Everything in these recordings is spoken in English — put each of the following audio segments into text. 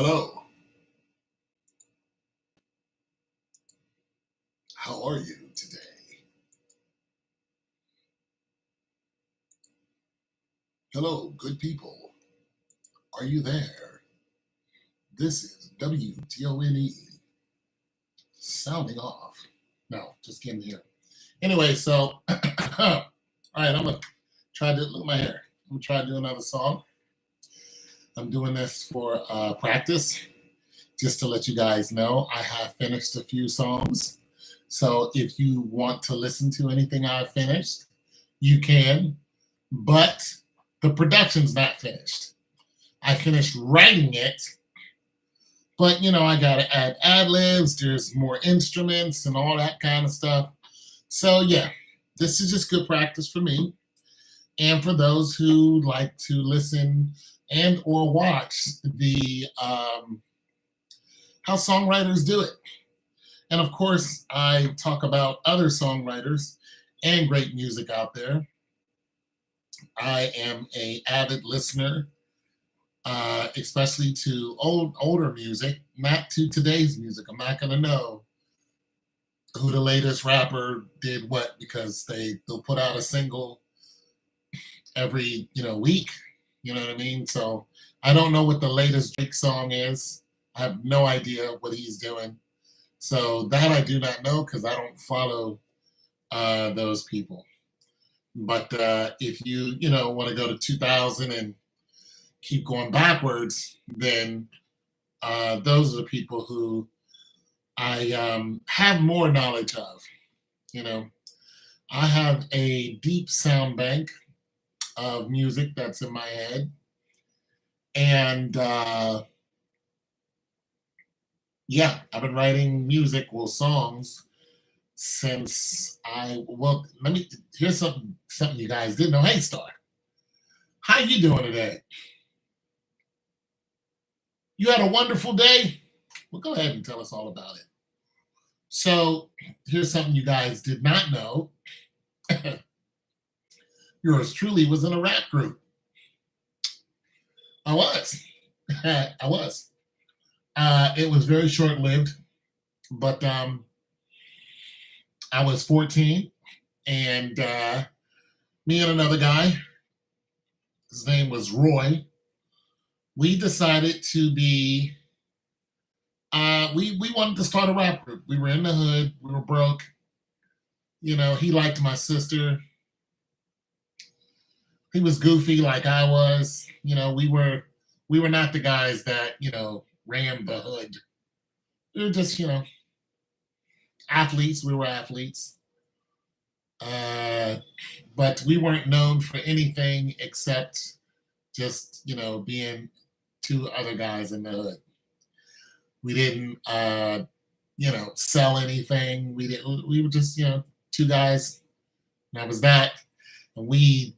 Hello, how are you today? Hello, good people. Are you there? This is WTONE sounding off. No, just kidding here. Anyway, so, all right, I'm going to try to look at my hair. I'm going to try to do another song. I'm doing this for practice, just to let you guys know. I have finished a few songs. So if you want to listen to anything I've finished, you can, but the production's not finished. I finished writing it, but I got to add ad libs. There's more instruments and all that kind of stuff. So yeah, this is just good practice for me and for those who like to listen and or watch the how songwriters do it. And of course, I talk about other songwriters and great music out there. I am a avid listener, especially to older music, not to today's music. I'm not gonna know who the latest rapper did what because they'll put out a single every week. You know what I mean? So I don't know what the latest Drake song is. I have no idea what he's doing. So that I do not know because I don't follow those people. But if you want to go to 2000 and keep going backwards, then those are the people who I have more knowledge of. You know, I have a deep sound bank of music that's in my head, and yeah, I've been writing music, well, songs since let me here's something you guys didn't know. Hey, Star, how you doing today? You had a wonderful day? Well, go ahead and tell us all about it. So here's something you guys did not know. Yours truly was in a rap group. I was. I was. It was very short lived, but I was 14, and me and another guy, his name was Roy, we decided to be, we wanted to start a rap group. We were in the hood, we were broke. He liked my sister. He was goofy like I was. We were not the guys that, ran the hood. We were just, athletes. We were athletes. But we weren't known for anything except just, being two other guys in the hood. We didn't, sell anything. We were just, two guys. And that was that. And we,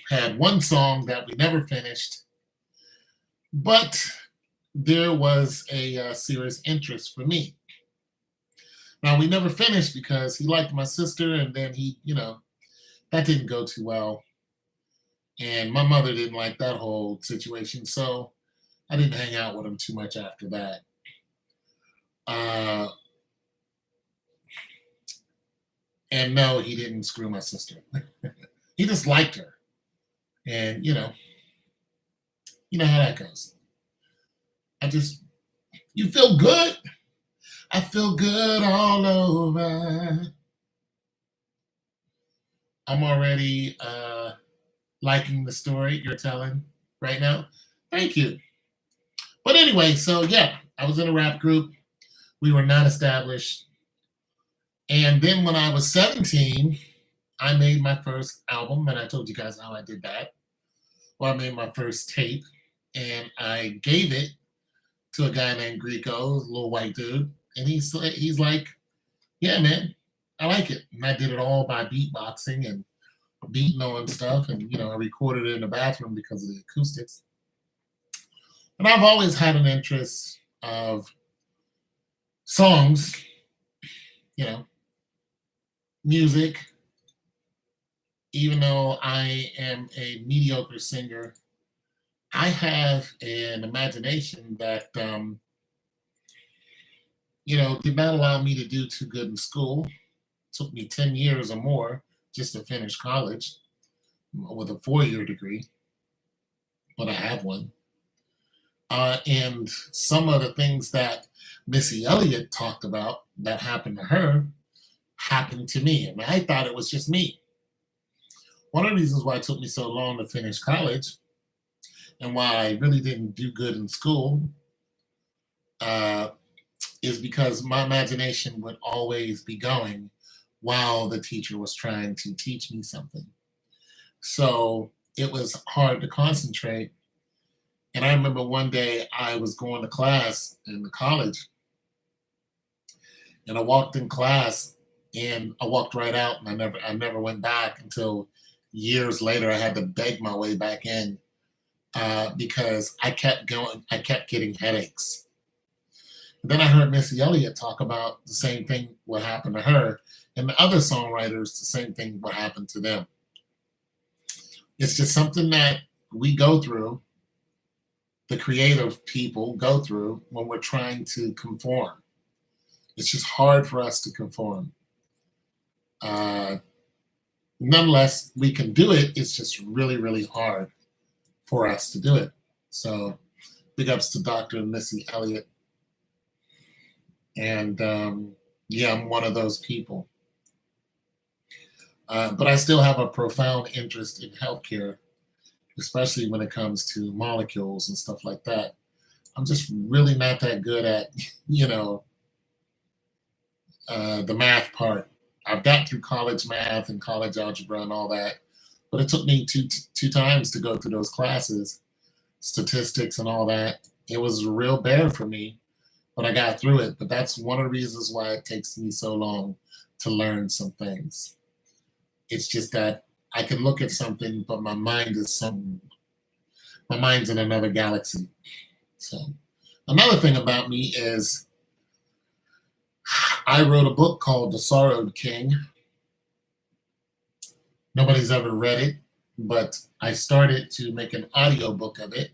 had one song that we never finished. But there was a serious interest for me. Now, we never finished because he liked my sister, and then that didn't go too well. And my mother didn't like that whole situation, so I didn't hang out with him too much after that. Uh, and no, he didn't screw my sister. He just liked her. And, you know how that goes. You feel good? I feel good all over. I'm already liking the story you're telling right now. Thank you. But anyway, so yeah, I was in a rap group. We were not established. And then when I was 17, I made my first album, and I told you guys how I did that. Well, I made my first tape, and I gave it to a guy named Greco, a little white dude, and he's like, "Yeah, man, I like it." And I did it all by beatboxing and beating on stuff, and I recorded it in the bathroom because of the acoustics. And I've always had an interest of songs, music. Even though I am a mediocre singer, I have an imagination that, did not allow me to do too good in school. Took me 10 years or more just to finish college with a 4-year degree, but I have one. And some of the things that Missy Elliott talked about that happened to her happened to me. And I thought it was just me. One of the reasons why it took me so long to finish college and why I really didn't do good in school uh, is because my imagination would always be going while the teacher was trying to teach me something. So it was hard to concentrate. And I remember one day I was going to class in the college and I walked in class and I walked right out and I never went back until years later. I had to beg my way back in because I kept going. I kept getting headaches. And then I heard Missy Elliott talk about the same thing what happened to her, and the other songwriters the same thing what happened to them. It's just something that we go through. The creative people go through when we're trying to conform. It's just hard for us to conform. Uh, Nonetheless, we can do it. It's just really, really hard for us to do it. So, big ups to Dr. Missy Elliott. And yeah, I'm one of those people. But I still have a profound interest in healthcare, especially when it comes to molecules and stuff like that. I'm just really not that good at, you know, the math part. I've got through college math and college algebra and all that, but it took me two times to go through those classes, statistics and all that. It was a real bear for me, but I got through it. But that's one of the reasons why it takes me so long to learn some things. It's just that I can look at something, but my mind's in another galaxy. So another thing about me is I wrote a book called The Sorrowed King. Nobody's ever read it, but I started to make an audiobook of it.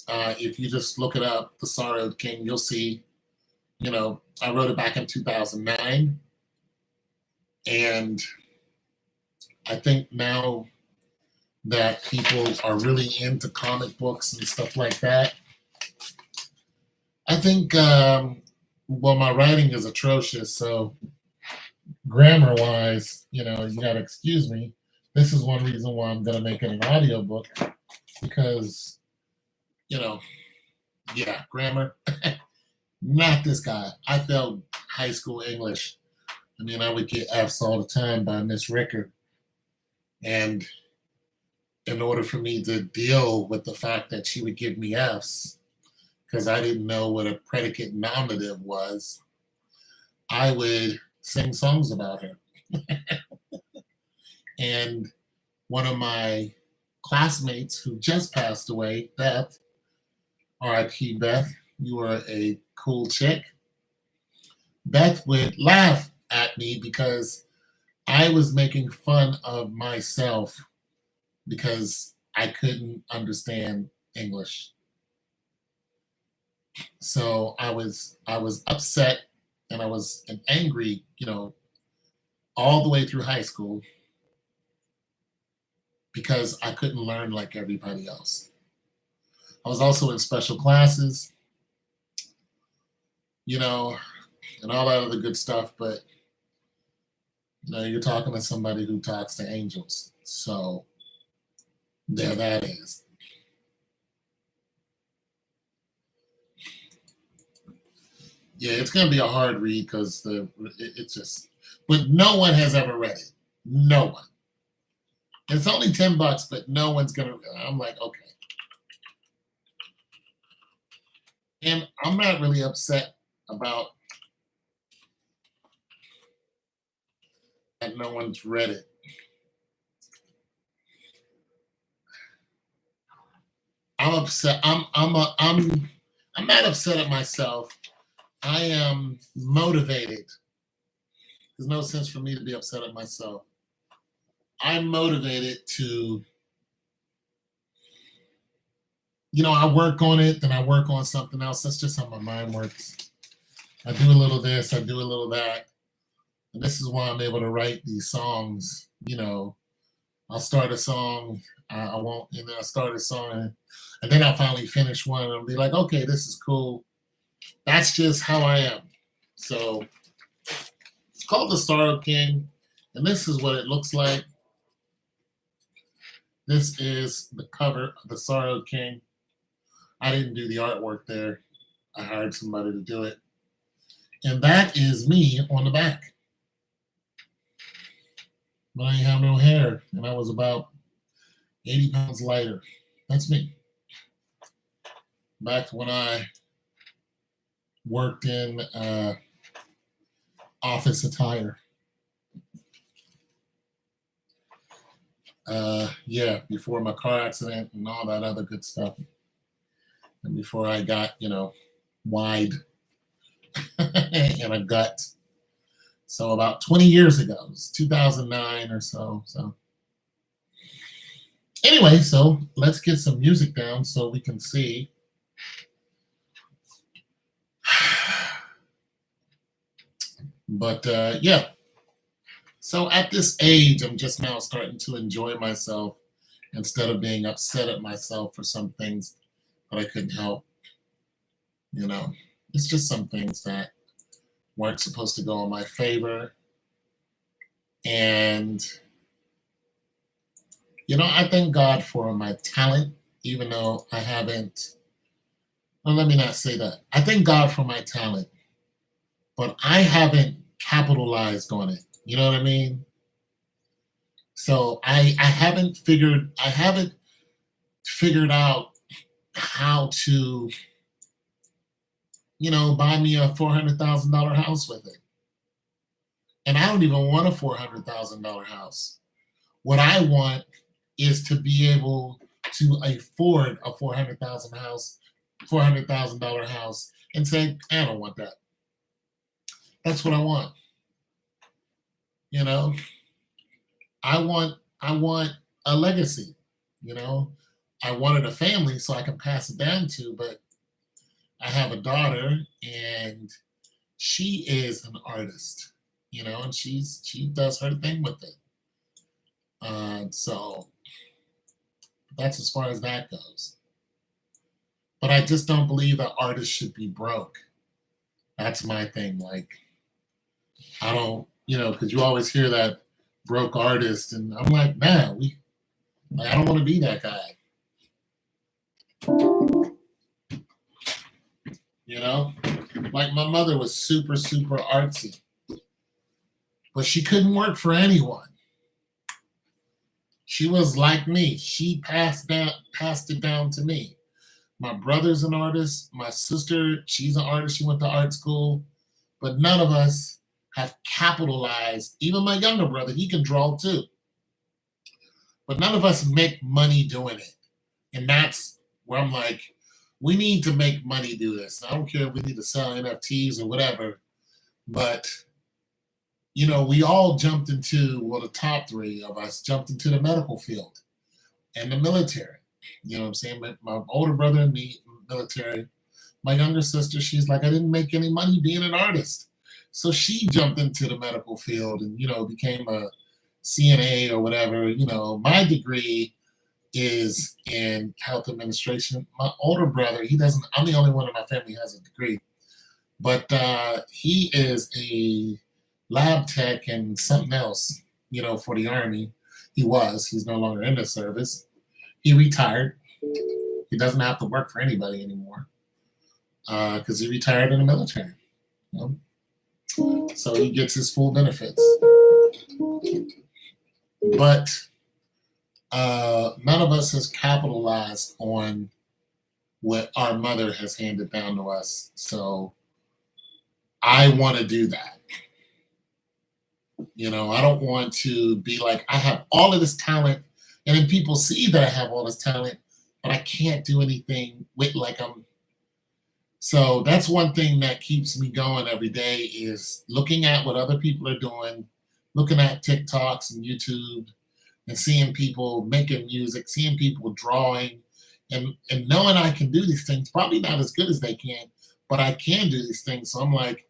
If you just look it up, The Sorrowed King, you'll see, I wrote it back in 2009. And I think now that people are really into comic books and stuff like that, I think, well, my writing is atrocious. So grammar wise, you got to excuse me. This is one reason why I'm going to make it an audiobook because, yeah, grammar, not this guy. I failed high school English. I mean, I would get F's all the time by Miss Ricker. And in order for me to deal with the fact that she would give me F's, because I didn't know what a predicate nominative was, I would sing songs about her. And one of my classmates who just passed away, Beth, R.I.P. Beth, you were a cool chick. Beth would laugh at me because I was making fun of myself because I couldn't understand English. So I was upset and I was angry, all the way through high school because I couldn't learn like everybody else. I was also in special classes, and all that other good stuff, but you're talking to somebody who talks to angels. So there that is. Yeah, it's going to be a hard read because it's just, but no one has ever read it. No one. It's only $10, but no one's going to. I'm like, okay. And I'm not really upset about that no one's read it. I'm upset. I'm not upset at myself. I am motivated. There's no sense for me to be upset at myself. I'm motivated to I work on it, then I work on something else. That's just how my mind works. I do a little this, I do a little that. And this is why I'm able to write these songs. I'll start a song, I won't, I start a song, and then I'll finally finish one and I'll be like, okay, this is cool. That's just how I am. So it's called The Sorrow King, and this is what it looks like. This is the cover of The Sorrow King. I didn't do the artwork there. I hired somebody to do it. And that is me on the back. But I ain't have no hair, and I was about 80 pounds lighter. That's me. Back when I worked in office attire. Before my car accident and all that other good stuff. And before I got, wide and a gut. So about 20 years ago, it was 2009 or so. So anyway, so let's get some music down so we can see. But yeah, so at this age, I'm just now starting to enjoy myself instead of being upset at myself for some things that I couldn't help. It's just some things that weren't supposed to go in my favor. And, I thank God for my talent, even though I haven't, well, let me not say that. I thank God for my talent, but I haven't capitalized on it. You know what I mean? So I haven't figured out how to, buy me a $400,000 house with it. And I don't even want a $400,000 house. What I want is to be able to afford a $400,000 house and say, I don't want that. That's what I want. I want a legacy. I wanted a family so I can pass it down to, but I have a daughter and she is an artist, and she does her thing with it. So that's as far as that goes. But I just don't believe that artists should be broke. That's my thing. Like, I don't, because you always hear that broke artist, and I'm like, man, I don't want to be that guy. Like my mother was super, super artsy, but she couldn't work for anyone. She was like me. She passed it down to me. My brother's an artist. My sister, she's an artist. She went to art school, but none of us have capitalized. Even my younger brother, he can draw too, but none of us make money doing it. And that's where I'm like, we need to make money do this. I don't care if we need to sell NFTs or whatever, but we all jumped into, well, the top three of us jumped into the medical field and the military. You know what I'm saying? My older brother and me, military. My younger sister, she's like, I didn't make any money being an artist. So she jumped into the medical field and, became a CNA or whatever. My degree is in health administration. My older brother, he doesn't, I'm the only one in my family who has a degree, but he is a lab tech and something else, for the Army. He's no longer in the service. He retired. He doesn't have to work for anybody anymore because he retired in the military. So he gets his full benefits. But none of us has capitalized on what our mother has handed down to us. So I want to do that. I don't want to be like, I have all of this talent, and then people see that I have all this talent, but I can't do anything with So that's one thing that keeps me going every day is looking at what other people are doing, looking at TikToks and YouTube, and seeing people making music, seeing people drawing, And knowing I can do these things, probably not as good as they can, but I can do these things. So I'm like,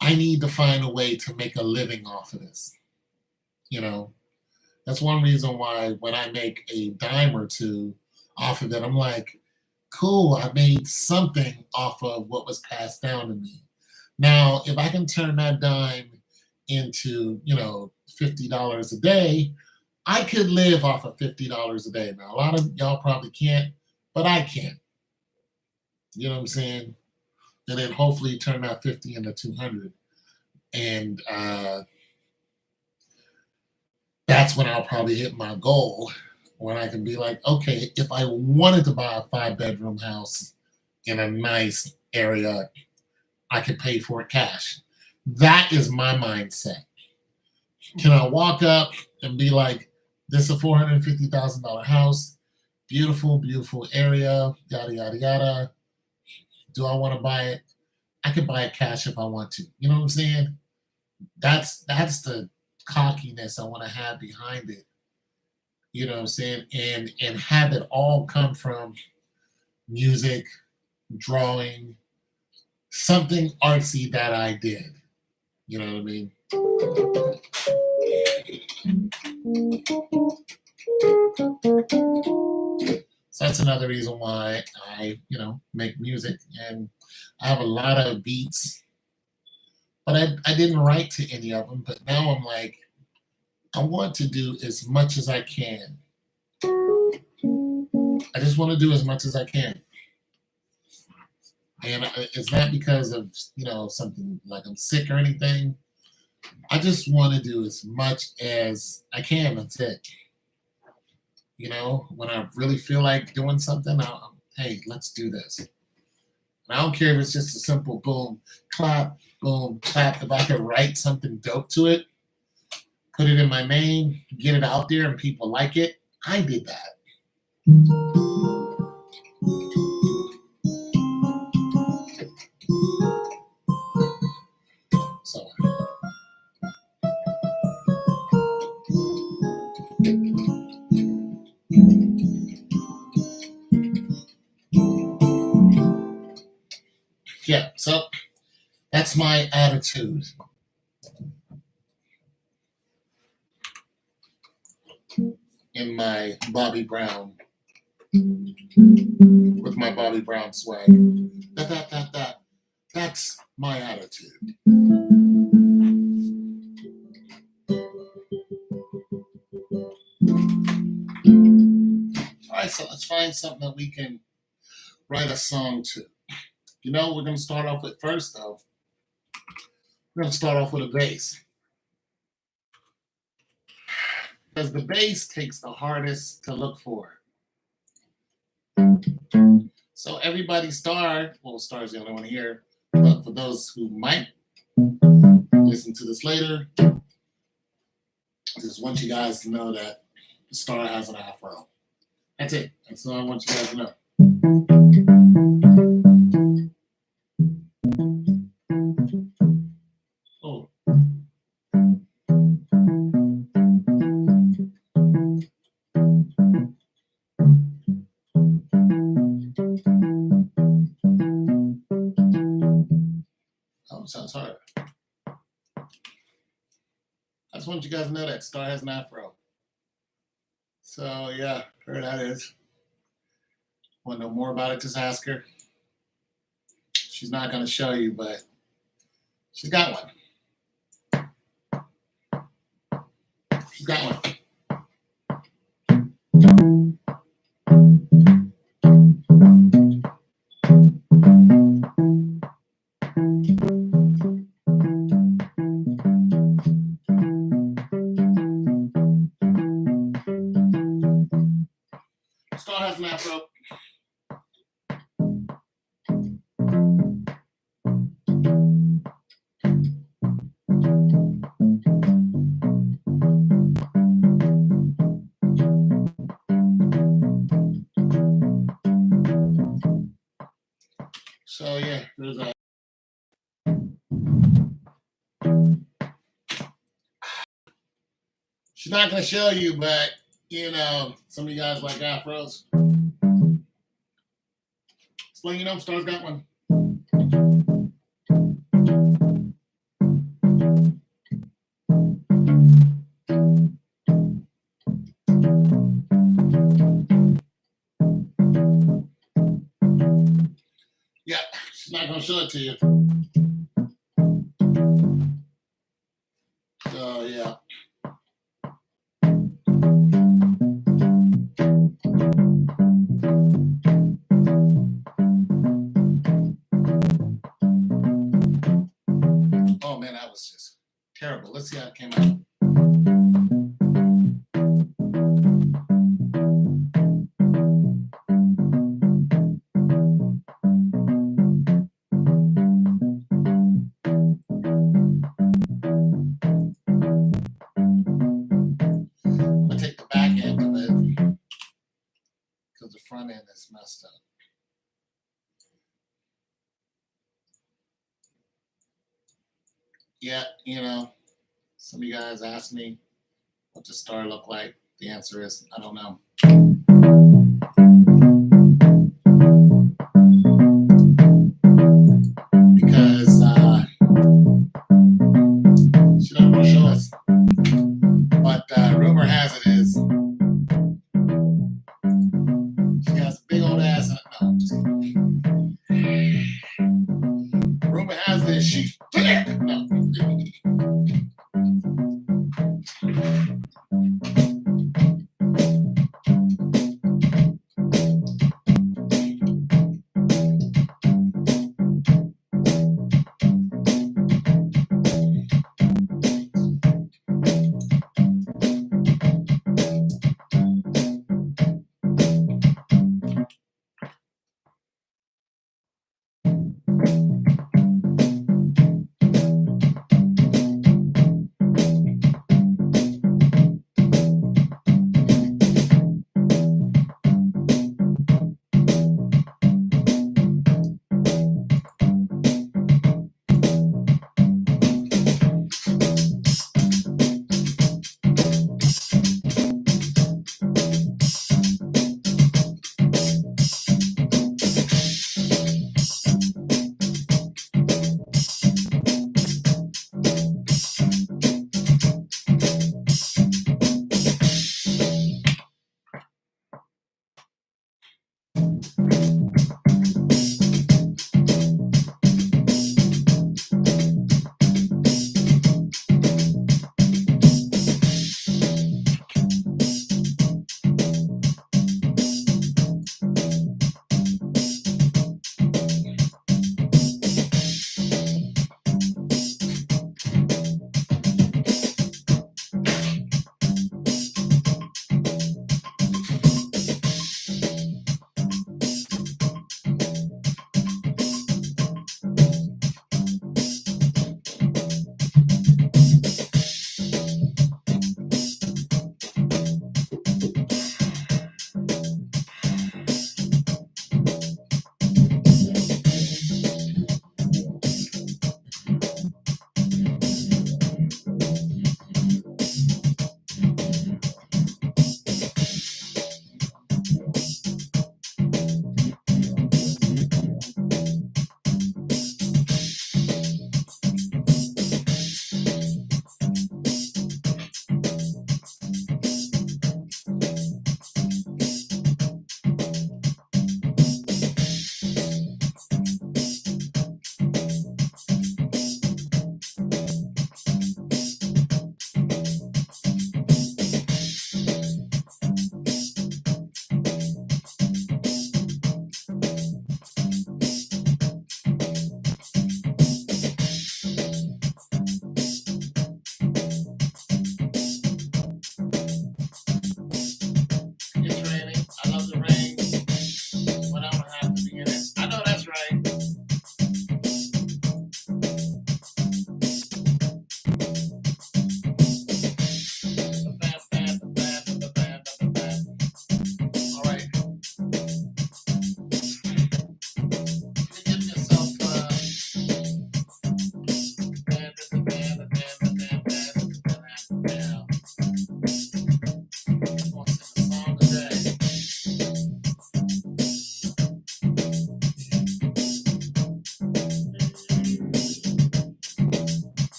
I need to find a way to make a living off of this. You know, that's one reason why when I make a dime or two off of it, I'm like, cool, I made something off of what was passed down to me. Now, if I can turn that dime into, $50 a day, I could live off of $50 a day. Now, a lot of y'all probably can't, but I can. You know what I'm saying? And then hopefully turn that 50 into 200. And that's when I'll probably hit my goal, when I can be like, okay, if I wanted to buy a 5-bedroom house in a nice area, I could pay for it cash. That is my mindset. Can I walk up and be like, this is a $450,000 house, beautiful, beautiful area, yada, yada, yada. Do I want to buy it? I can buy it cash if I want to. You know what I'm saying? That's the cockiness I want to have behind it. You know what I'm saying? And have it all come from music, drawing, something artsy that I did. You know what I mean? So that's another reason why I, make music. And I have a lot of beats, but I didn't write to any of them. But now I'm like, I want to do as much as I can. I just want to do as much as I can. And it's not because of, something like I'm sick or anything. I just want to do as much as I can. That's it. When I really feel like doing something, hey, let's do this. And I don't care if it's just a simple boom, clap, boom, clap. If I can write something dope to it, put it in my name, get it out there, and people like it, I did that. So, yeah, so that's my attitude. In my Bobby Brown, with my Bobby Brown swag. That's my attitude. All right, so let's find something that we can write a song to. We're going to start off with first, though. We're going to start off with a bass. Because the bass takes the hardest to look for. So everybody star is the only one here, but for those who might listen to this later, I just want you guys to know that the star has an afro. That's it. That's all I want you guys to know. Oh. Sounds hard. I just want you guys to know that Star has an afro. So yeah, there that is. Want to know more about it? Just ask her. She's not going to show you, but she's got one. She's got one. Star has an afro. So yeah, there's a. She's not gonna show you, but some of you guys like afros. Swinging Up Stars got one. Yeah, she's not gonna show it to you. So yeah. Oh man, that was just terrible. Let's see how it came out. I'm gonna take the back end of it because the front end is messed up. Yeah, you know, some of you guys asked me what the star looked like. The answer is I don't know. Because she doesn't want to show us. But rumor has it is she has a big old ass. No, I'm just kidding. Rumor has it is she's thick. No.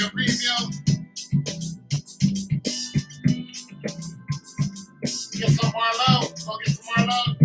preview, preview. Get some Marlo. Go get some Marlo.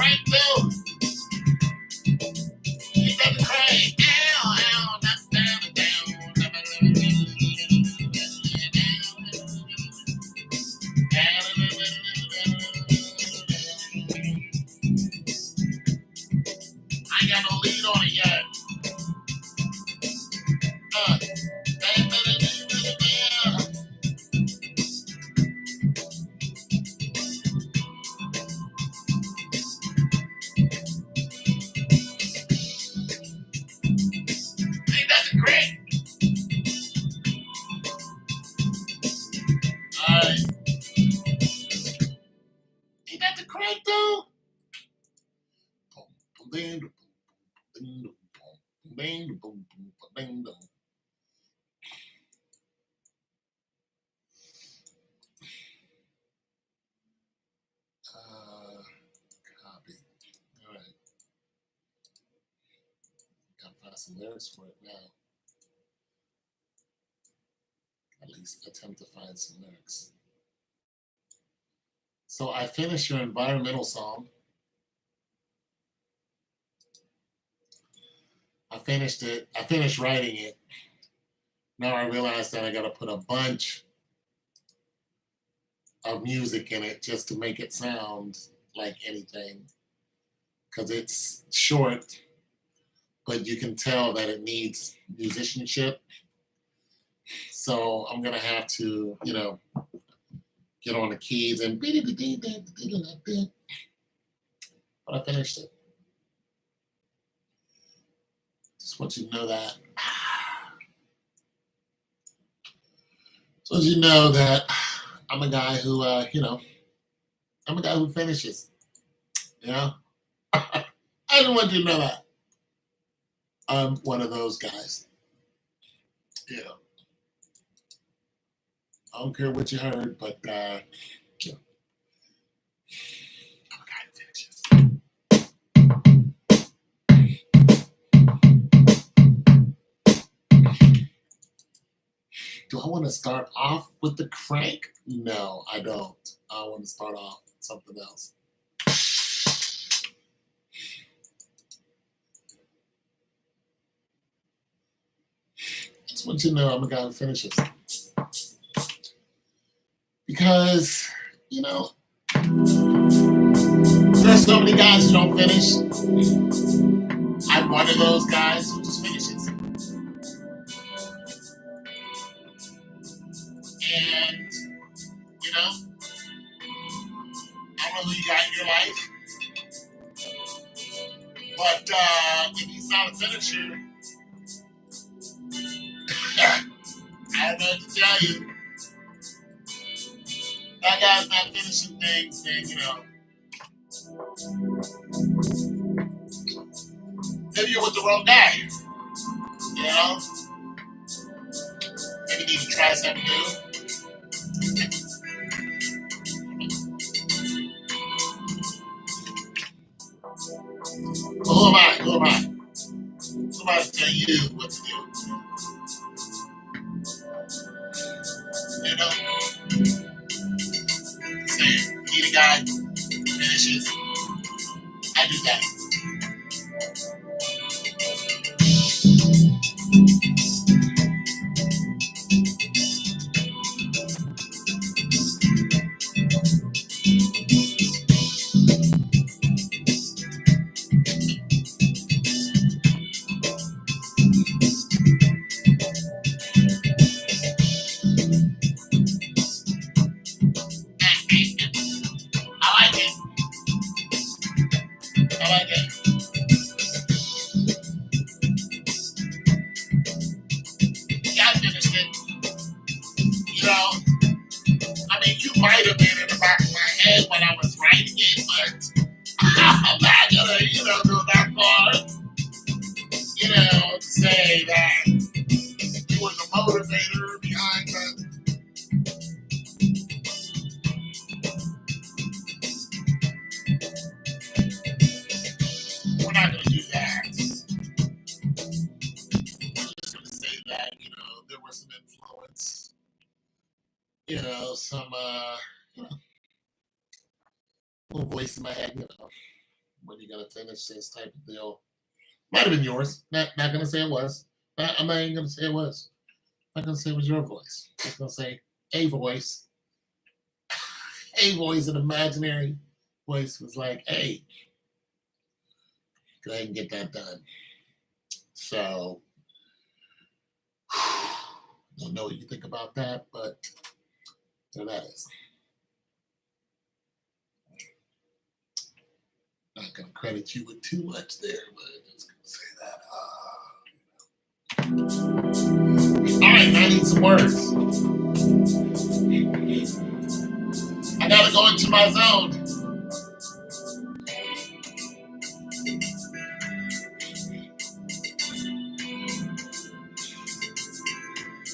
crank too? Ain't that the crank? Ow, ow, that's down, down. I ain't got no lead on it yet. Uh, ain't that the crank? Alright. Ain't that the crank though? Copy. All right. Gotta find some lyrics for it now. At least attempt to find some lyrics. So I finished your environmental song. I finished it. I finished writing it. Now I realize that I got to put a bunch of music in it just to make it sound like anything. Because it's short, but you can tell that it needs musicianship. So I'm going to have to, get on the keys and but I finished it. Just want you to know that. So you know that I'm a guy who, I'm a guy who finishes. I didn't want you to know that. I'm one of those guys. Yeah. I don't care what you heard, but I'm a guy who finishes. Do I want to start off with the crank? No, I don't. I want to start off with something else. Just want you to know I'm a guy who finishes. Because, there's so many guys who don't finish. I'm one of those guys who just finishes. And, I don't know who you got in your life, but if he's not a finisher, I don't know what to tell you. That guy's not finishing things, then, maybe you're with the wrong guy. Maybe you need to try something new. Well, who am I? Who am I? Who am I to tell you what to do? Say, you need a guy who finishes. I do that. I like it. I like it. Yeah, I finished it. You might have been in the back of my head when I was writing it, but I'm not gonna, go that far, to say that you were the motivator behind that. We're not gonna do that. We're just gonna say that, there was some influence, some, little voice in my head, when you gonna finish this type of deal. Might have been yours. Not gonna say it was. I'm not even gonna say it was. I'm not gonna say it was your voice. I'm just gonna say a voice. A voice, an imaginary voice was like, hey, go ahead and get that done. So don't know what you think about that, but there that is. Not gonna credit you with too much there, but I'm just gonna say that. All right, now I need some words. I gotta go into my zone.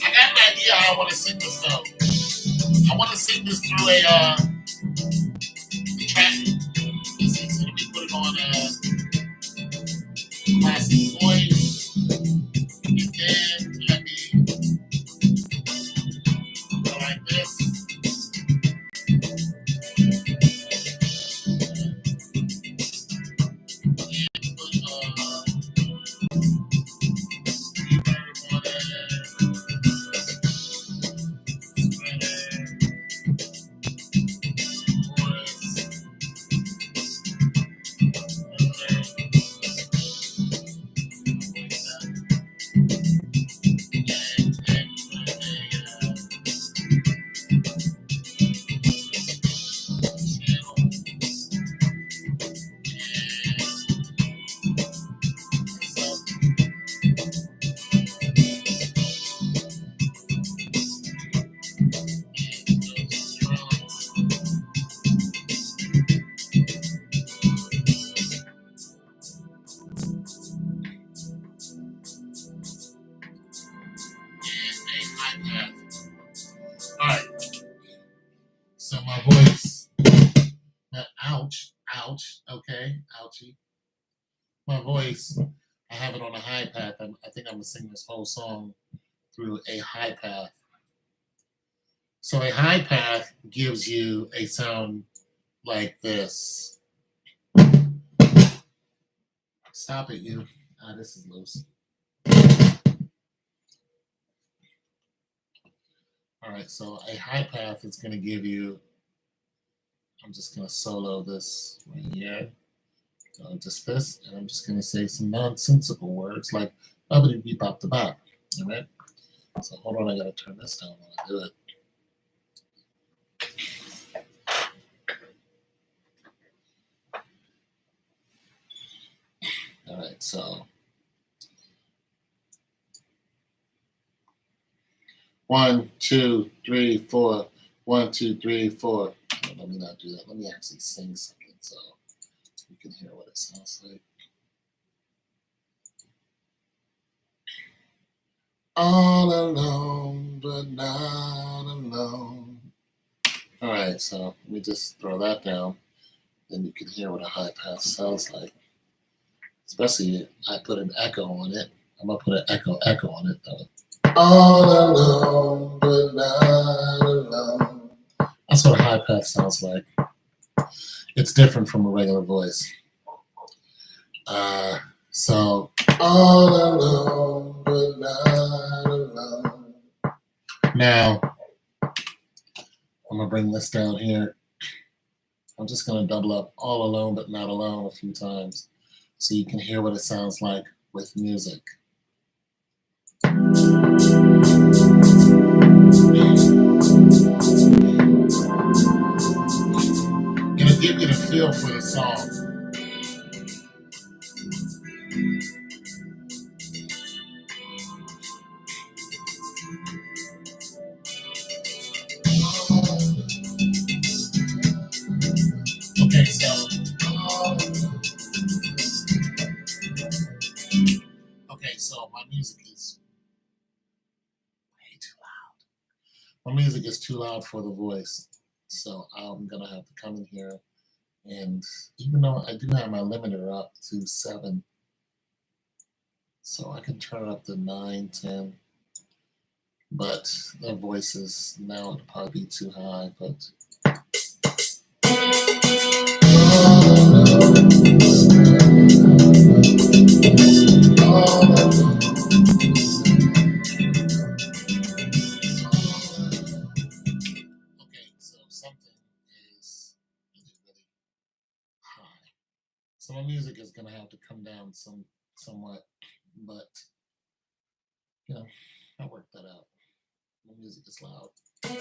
I got an idea how I want to sing this though. I want to sing this through a track. Let's see, so let me put it on classic voice, and then let me go like this. Alright, so my voice, ouch, okay, ouchie. My voice, I have it on a high path. I think I'm gonna sing this whole song through a high path. So a high path gives you a sound like this. Stop it, you. This is loose. All right, so a high path is going to give you, I'm just going to solo this right here. Just this, and I'm just going to say some nonsensical words like bubbly beep bop the bop. All right? So hold on, I got to turn this down when I do it. All right, so 1, 2, 3, 4. 1, 2, 3, 4. Let me not do that. Let me actually sing something so you can hear what it sounds like. All alone, but not alone. All right, so let me just throw that down. Then you can hear what a high pass sounds like. Especially if I put an echo on it. I'm gonna put an echo on it though. All alone, but not alone. That's what a high pass sounds like. It's different from a regular voice. So all alone, but not alone. Now I'm gonna bring this down here. I'm just gonna double up all alone, but not alone a few times, so you can hear what it sounds like with music. Gonna give you the feel for the song. Okay, so my music is way too loud. My music is too loud for the voice, so I'm gonna have to come in here, and even though I do have my limiter up to 7, so I can turn it up to 9, 10, but the voice is now it'll probably be too high, but So my music is gonna have to come down somewhat, but you know, I worked that out. My music is loud. So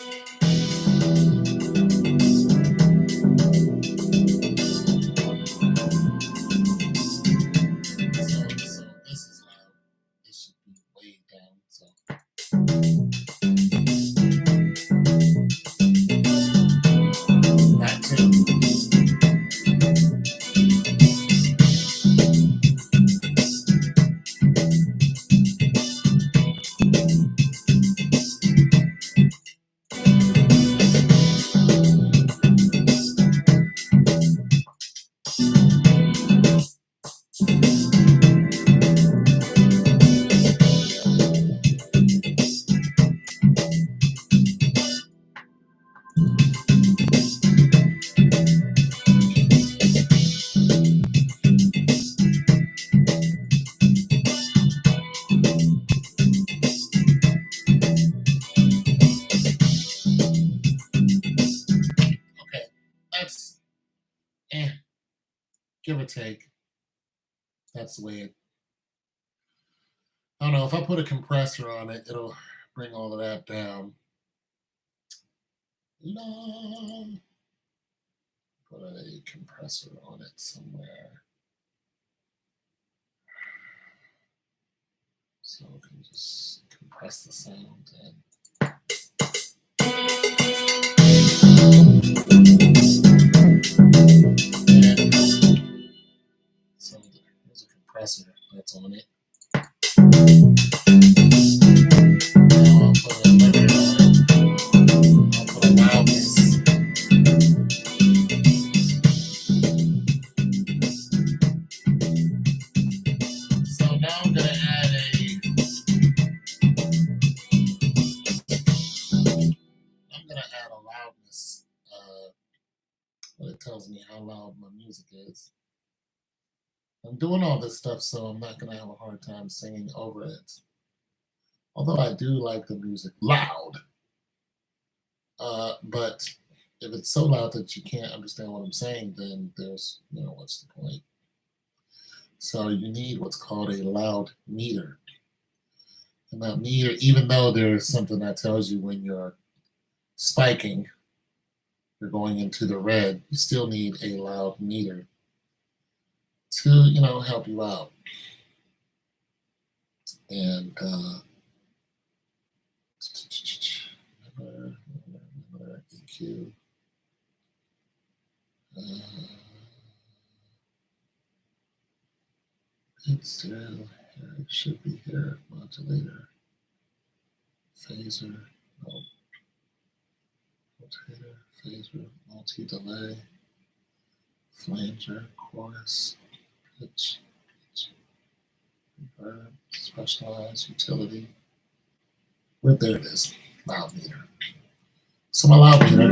this is loud. This should be way down. So that too. Okay, that's give or take. That's the way it. I don't know if I put a compressor on it, it'll bring all of that down. No, put a compressor on it somewhere. So I can just compress the sound in. And so there's a compressor that's on it. Now I'll put a limiter on it. I'll put a loudness. So now I'm gonna add a loudness. But it tells me how loud my music is. I'm doing all this stuff, so I'm not gonna have a hard time singing over it. Although I do like the music loud. But if it's so loud that you can't understand what I'm saying, then there's, what's the point? So you need what's called a loud meter. And that meter, even though there's something that tells you when you're spiking, you're going into the red, you still need a loud meter to, help you out. And remember EQ. It's still here. It should be here. Modulator, phaser, rotator, phaser, multi-delay, flanger, chorus, pitch, reverb, specialized, utility. Well, there it is, loud meter. So my loud meter.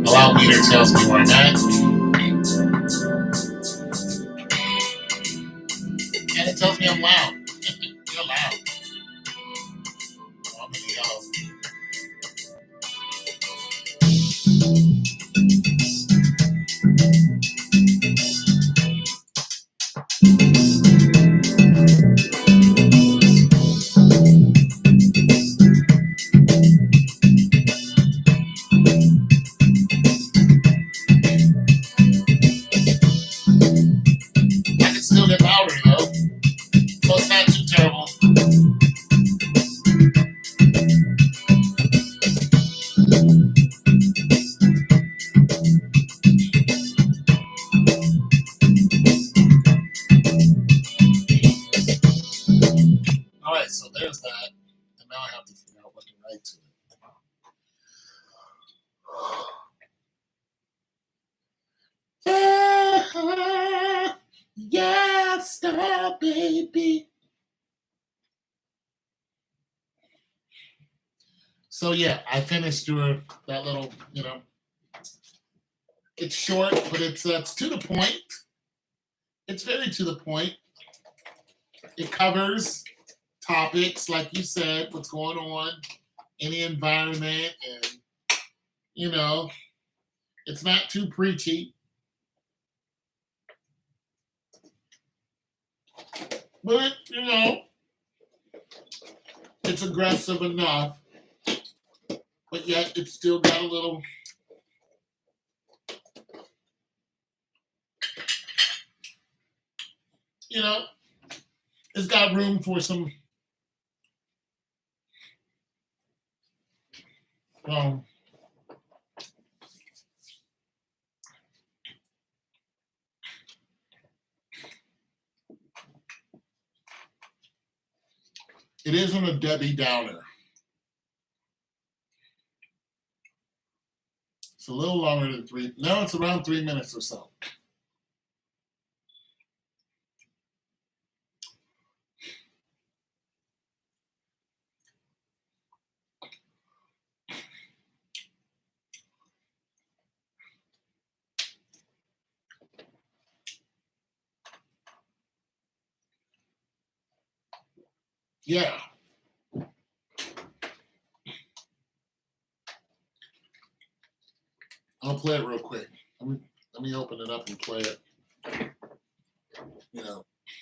My loud meter tells me where I'm at. And it tells me I'm loud. You're loud. I'm gonna yell. I can still get louder though. So it's not too terrible. Alright, so there's that. And now I have to figure out what to write to it. Yeah, stop, baby. So yeah, I finished that little, it's short, but it's to the point. It's very to the point. It covers topics, like you said, what's going on in the environment, and It's not too preachy, but it's aggressive enough, but yet it's still got a little, it's got room for some, um, it isn't a Debbie Downer. It's a little longer than three. No, it's around 3 minutes or so. Yeah. I'll play it real quick. Let me open it up and play it.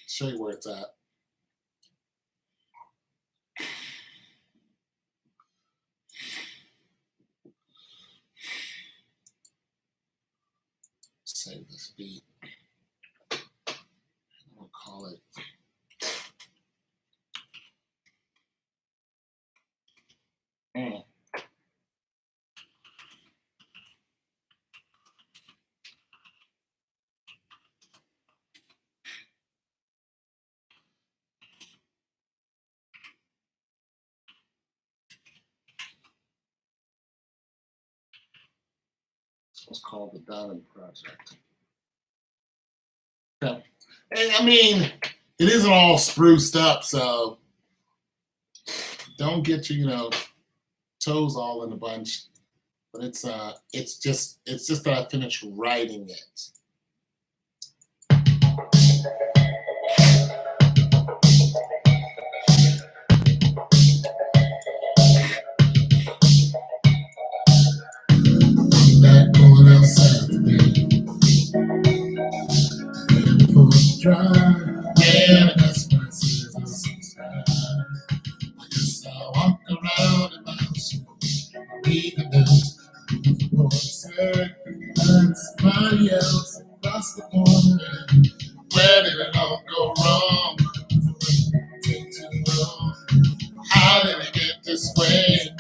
Show you where it's at. Save this beat. We'll call it. It's called the Diamond Project. Yeah. And, I mean, it isn't all spruced up, so don't get your, toes all in a bunch. But it's just that I finished writing it. That going outside today. Drive, yeah, that's my scissors. I guess I'll walk around in my shoes. Read the news. Somebody else across the corner. Where did it all go wrong? Take too long. How did it get this way?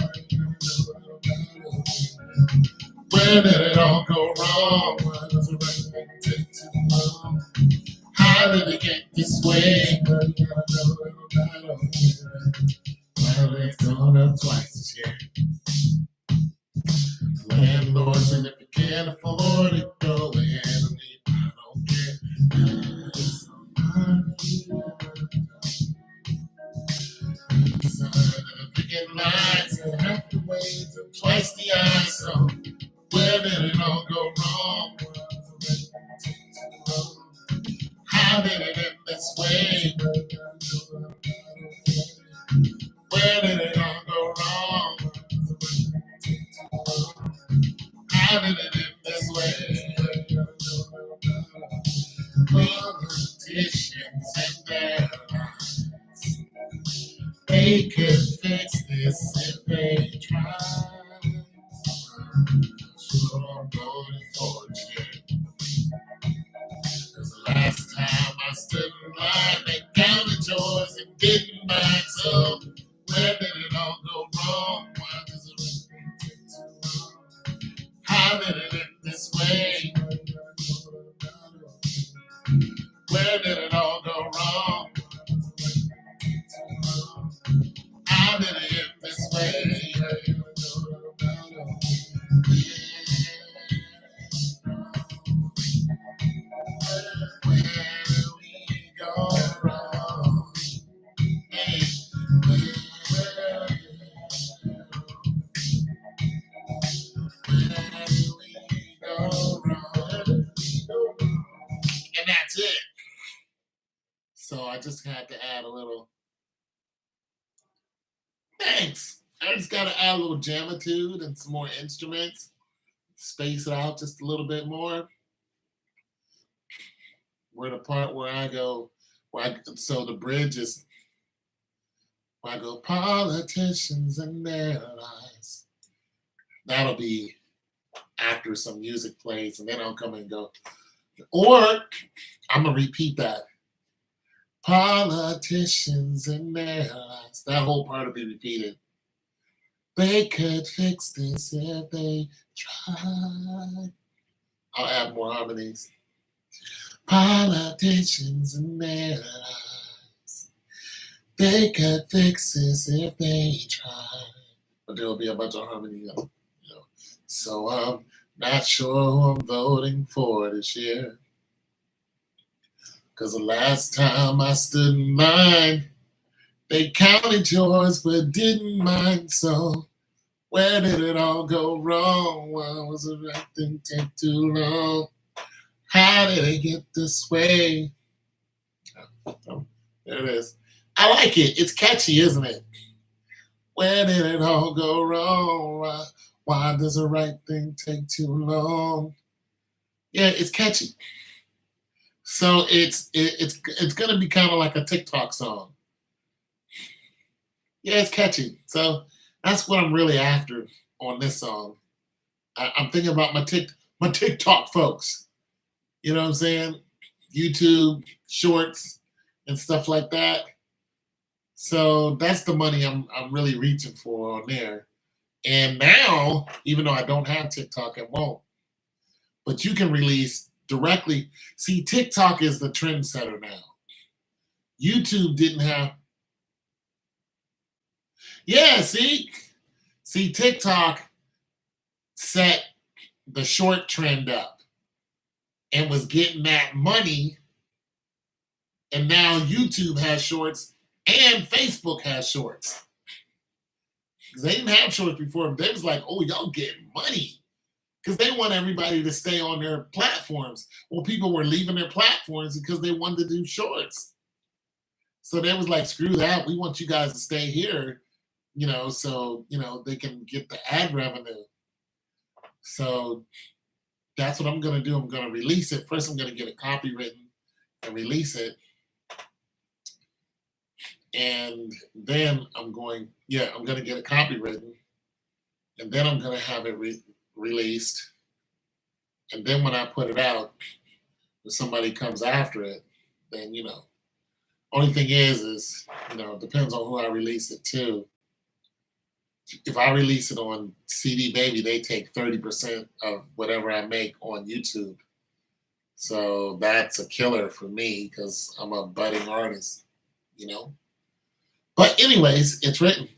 Where did it all go wrong? Why does the right thing take too long? How did it get this way? Well, it's gone up twice this year. Landlord said if you can't afford it, go ahead and leave. I don't care. Picking lines, I have to wait twice the eyes. So where did it all go wrong? How did it end this way? Where did it all go wrong? How did it end this way? Politicians and their lies. They could fix this if they tried. So I'm voting for Jay. Cause the last time I stood in line, they counted yours and didn't mine. So where did it all go wrong? Why does it take too long? How did it end this way? Where did it all go wrong? How did it end this way? Where do we go wrong? Hey, where do we go wrong? And that's it. So I just had to add a little. Thanks. I just got to add a little jamitude and some more instruments. space it out just a little bit more. Where the part where I go, so the bridge is where I go, politicians and their lies. That'll be after some music plays, and then I'll come and go. Or I'm gonna repeat that. Politicians and their lies. That whole part will be repeated. They could fix this if they tried. I'll add more harmonies. Politicians and their lies. They could fix this if they tried. But there will be a bunch of harmony. So I'm not sure who I'm voting for this year. Because the last time I stood in line, they counted yours but didn't mine. So where did it all go wrong? Why was the right thing take too long? How did it get this way? Oh, there it is. I like it. It's catchy, isn't it? Where did it all go wrong? Why does the right thing take too long? Yeah, it's catchy. So it's gonna be kind of like a TikTok song. Yeah, it's catchy. So that's what I'm really after on this song. I'm thinking about my TikTok folks. You know what I'm saying? YouTube shorts and stuff like that. So that's the money I'm really reaching for on there. And now, even though I don't have TikTok, I won't. But you can release directly. See, TikTok is the trendsetter now. YouTube didn't have. Yeah, see, TikTok set the short trend up and was getting that money. And now YouTube has shorts and Facebook has shorts. Because they didn't have shorts before. They was like, oh, y'all getting money. Because they want everybody to stay on their platforms. Well, people were leaving their platforms because they wanted to do shorts. So they was like, screw that. We want you guys to stay here, so, they can get the ad revenue. So that's what I'm going to do. I'm going to release it. First, I'm going to get a copy written and release it. And then I'm going to get a copy written. And then I'm going to have it released. And then when I put it out, if somebody comes after it, then, only thing is, it depends on who I release it to. If I release it on CD Baby, they take 30% of whatever I make on YouTube. So that's a killer for me because I'm a budding artist, But anyways, it's written.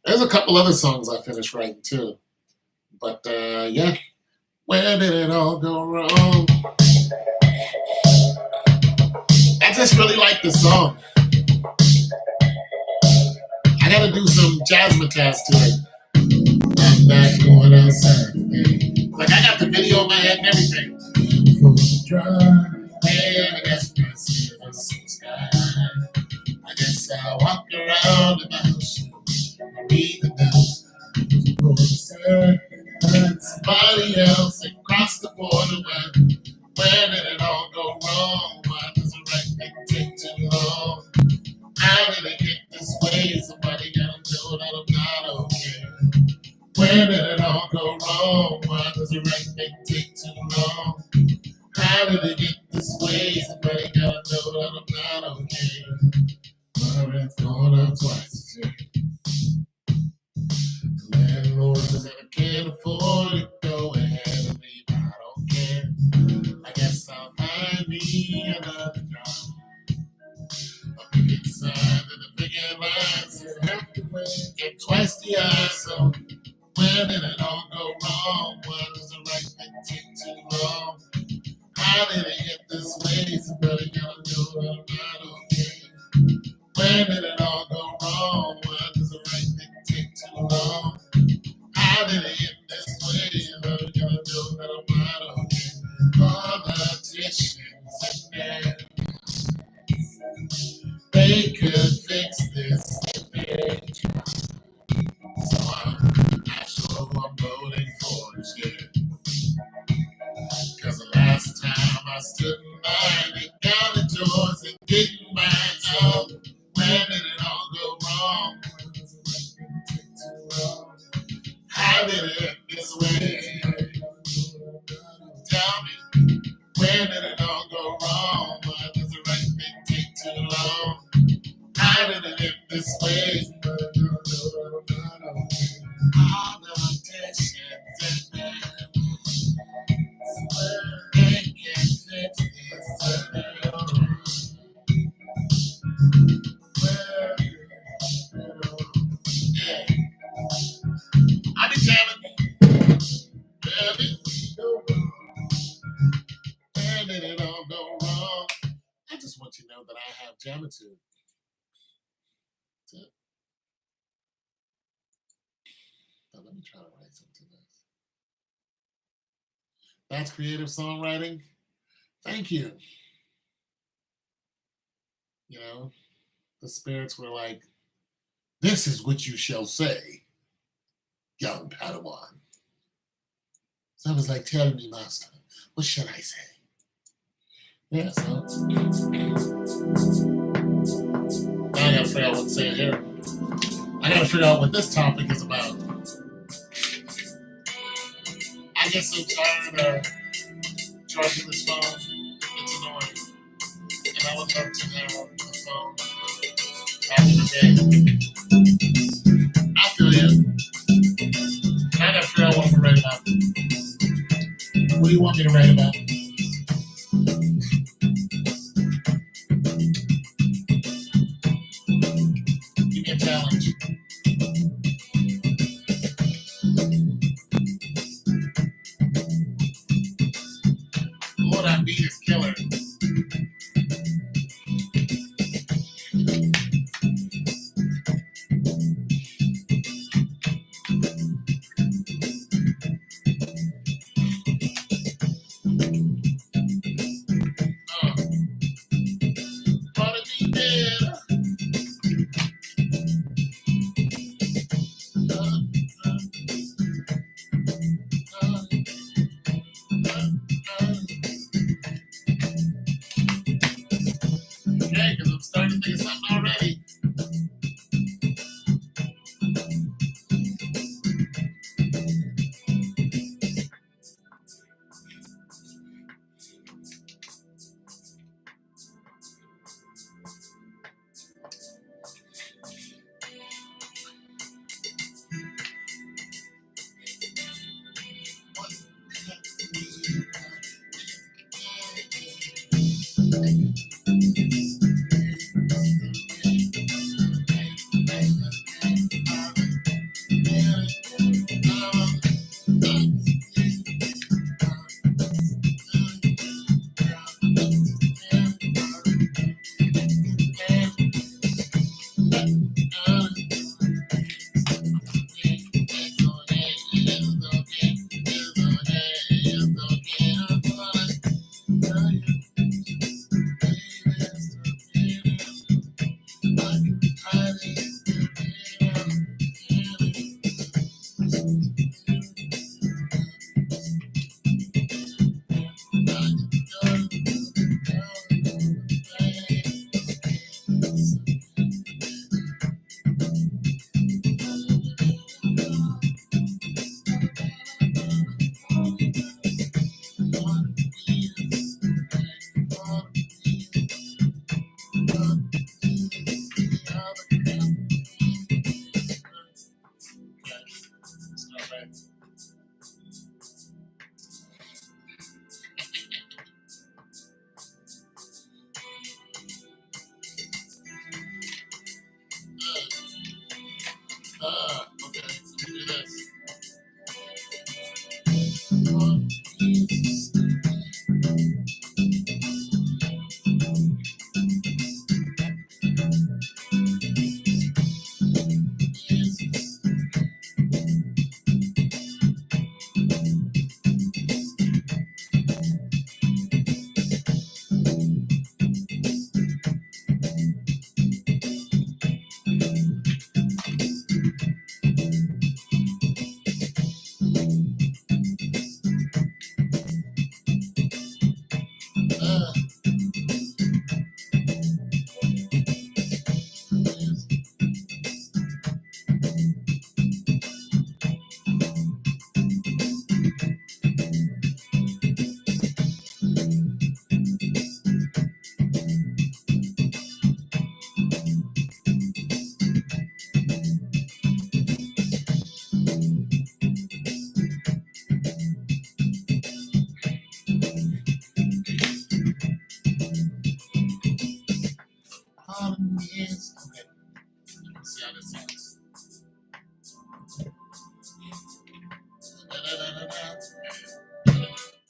There's a couple other songs I finished writing too. But yeah, where did it all go wrong? I just really like this song. I gotta do some jazzmatazz to it. I'm back going outside today. Like I got the video in my head and everything. And I guess I see the sky. I guess I'll walk around in my house and read the news. Somebody else and cross the border. Where did it all go wrong? Why does the right thing take too long? How did it get this way? Somebody gotta know that I'm not okay. Where did it all go wrong? Why does the right thing take too long? How did it get this way? Somebody gotta know that I'm not okay. My rent's going up twice a year. The landlord says I can't afford it. Go ahead and leave. I don't care. I guess I'll find me another job. A big sign and a big line says have to wait. Get twice the eye. So where did it all go wrong? Why does the right thing take too long? How did it get this way? Somebody gotta know that I'm not okay. Where did it all go wrong? Why does the right thing take too long? How did it get this way? Somebody gotta know that I'm not okay. Politicians and they could fix this if they tried. So I'm not sure who I'm voting for. I stood in line and counted yours and getting mine out. Where did it all go wrong? How did it end this way? Tell me, where did it all go wrong? Why does the right thing take too long? How did it end this way? All the tensions and they can't fix this. Yeah, I be jamming, baby. Where did it all go wrong? I just want you to know that I have Jamitude. That's it. Now let me try to write something else. That's creative songwriting. Thank you. You know, the spirits were like, this is what you shall say, young Padawan. So I was like, tell me, master, what should I say? Yeah, so now I gotta figure out what to say here. I gotta figure out what this topic is about. I get so tired of charging this phone. It's annoying. And I would love to have a phone back in the day. I feel you. I gotta figure out what I'm gonna write about. What do you want me to write about? Give me a challenge. Lord, that beat is killer. Wanna be dead.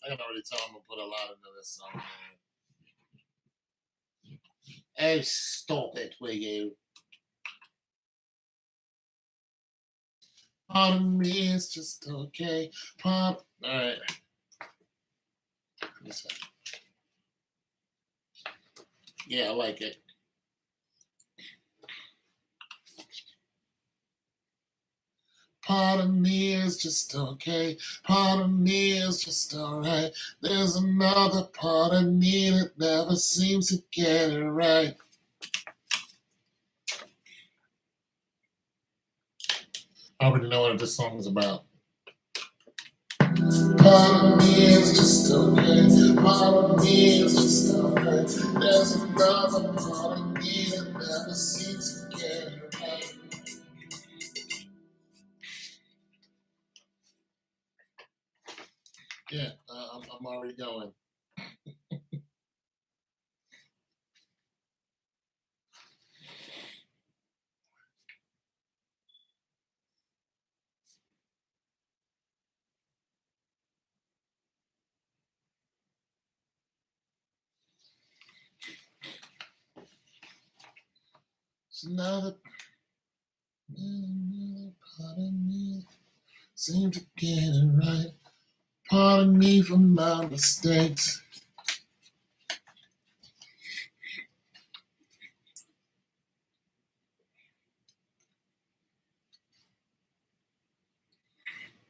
I can already tell I'm gonna put a lot into this song. Oh, stop it, will you? Part of me is just okay. All right. Yeah, I like it. Part of me is just okay. Part of me is just alright. There's another part of me that never seems to get it right. I already know what this song is about. Part of me is just okay. Part of me is just alright. There's another part of me that never seems to get it right. Yeah, I'm already going. It's another part of me seem to get it right. Pardon me for my mistakes.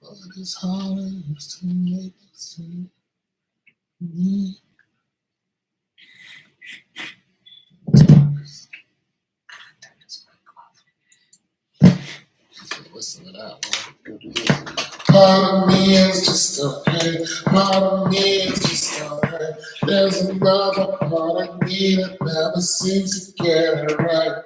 But it's harder to make it seem me. Listen to that one. Part of me is just okay. Part of me is just alright. There's another part of me that never seems to get it right.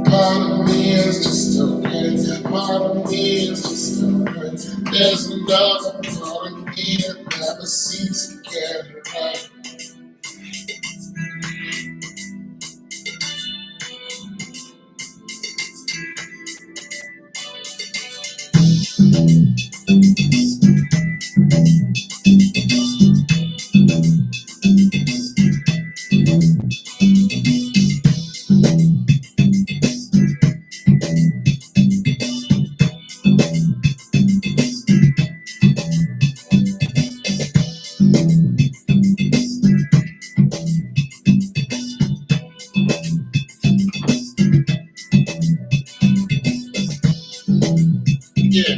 Part of me is just okay. Part of me is just alright. There's another part of me that never seems to get it right. Yeah.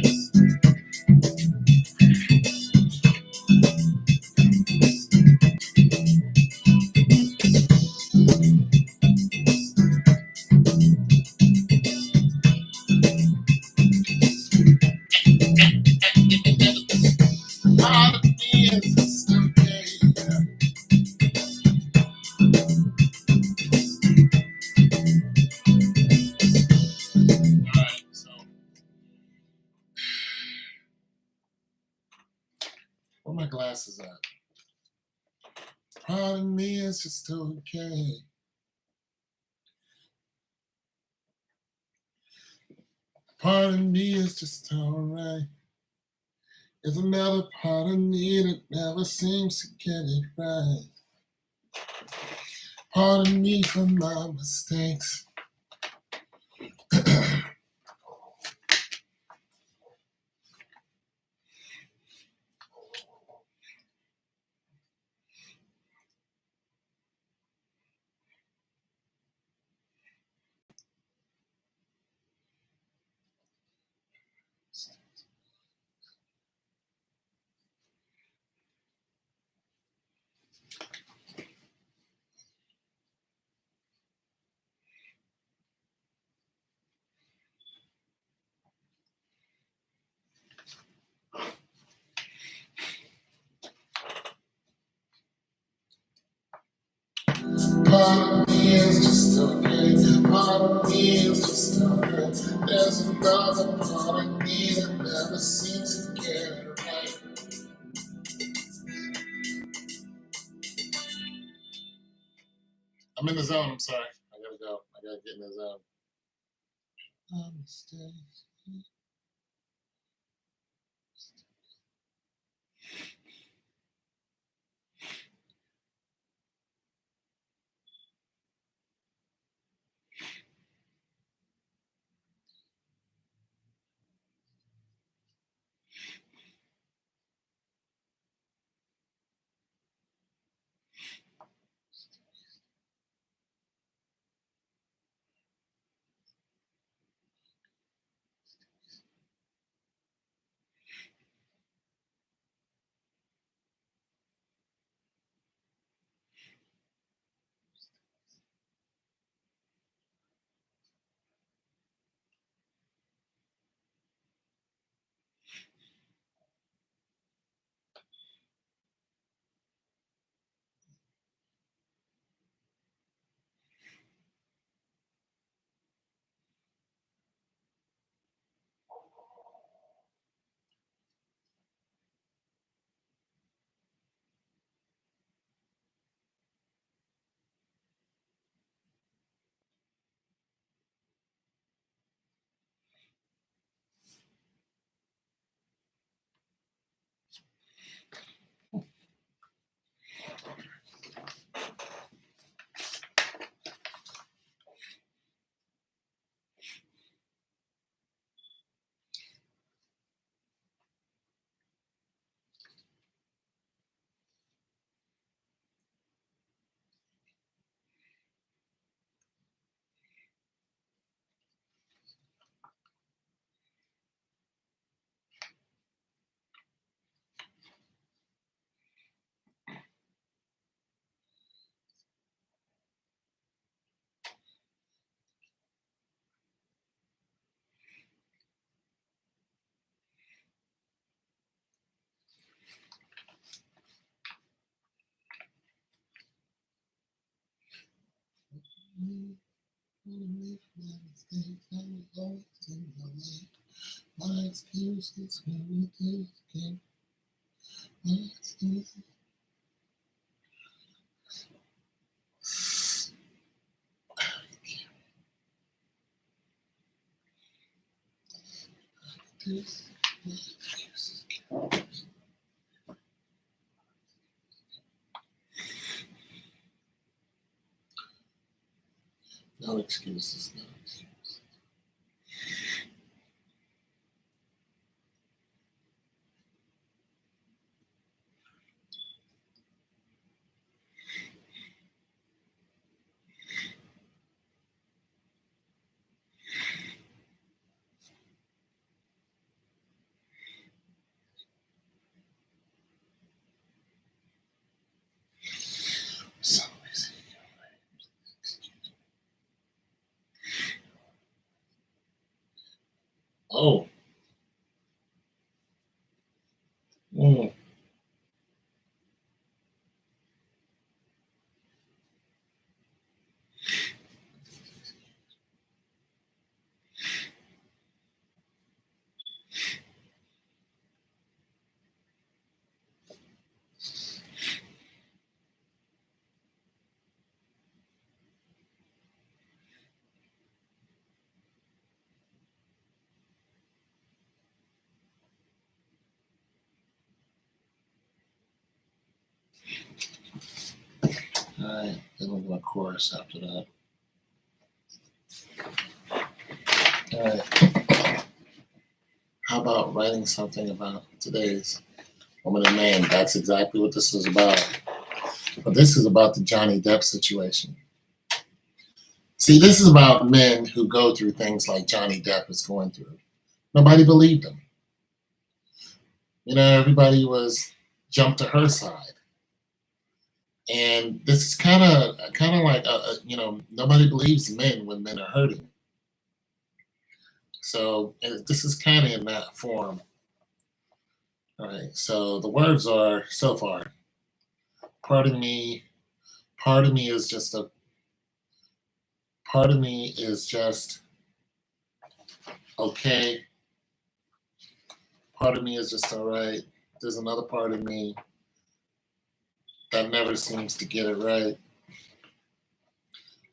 Part of me is just okay. Alright, so where my glasses at? Part of me is just okay. Part of me is just alright. There's another part of me that never seems to get it right. Pardon me for my mistakes. Part of me is just okay. Part of me is just alright. There's another part of me that never seems to get it right. I'm in the zone. I'm sorry. I gotta go. I gotta get in the zone. My mistakes. My excuses when we do again. My excuses. No excuses, no excuses. So easy. Oh. Mm. All right, then we'll go a chorus after that. All right. How about writing something about today's woman and man? That's exactly what this is about. But this is about the Johnny Depp situation. See, this is about men who go through things like Johnny Depp is going through. Nobody believed him. You know, everybody was jumped to her side. And this is kind of like nobody believes men when men are hurting. So this is kind of in that form. All right. So the words are so far. Pardon me. Part of me is just a. Part of me is just okay. Part of me is just all right. There's another part of me that never seems to get it right.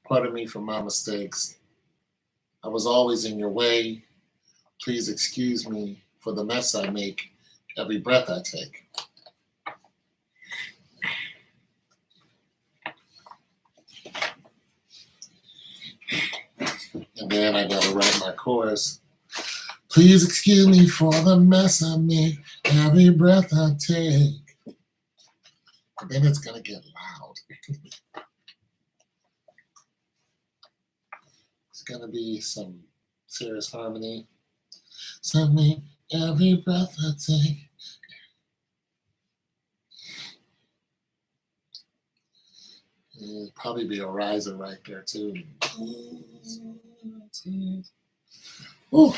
Part of me for my mistakes. I was always in your way. Please excuse me for the mess I make every breath I take. And then I gotta write my chorus. Please excuse me for the mess I make every breath I take. And then it's gonna get loud. It's gonna be some serious harmony. Suddenly, every breath I take. It'll probably be a riser right there too. Ooh.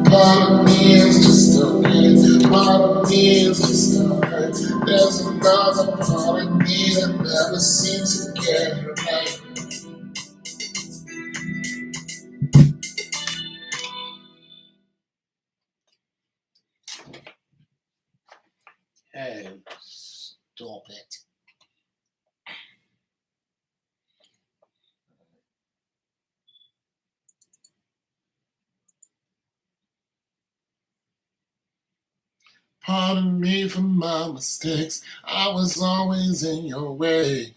Part of me is just a man. Part of me is just a hurt. There's another part of me that never seems to get it right. Hey, stop it. Pardon me for my mistakes. I was always in your way.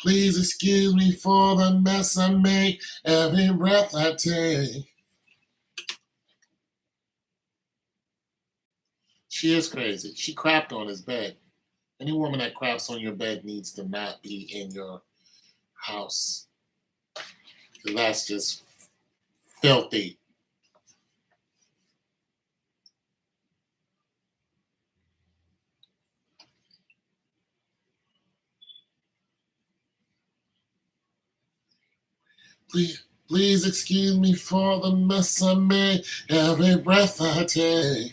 Please excuse me for the mess I make every breath I take. She is crazy. She crapped on his bed. Any woman that craps on your bed needs to not be in your house. 'Cause that's just filthy. Please excuse me for the mess I make every breath I take.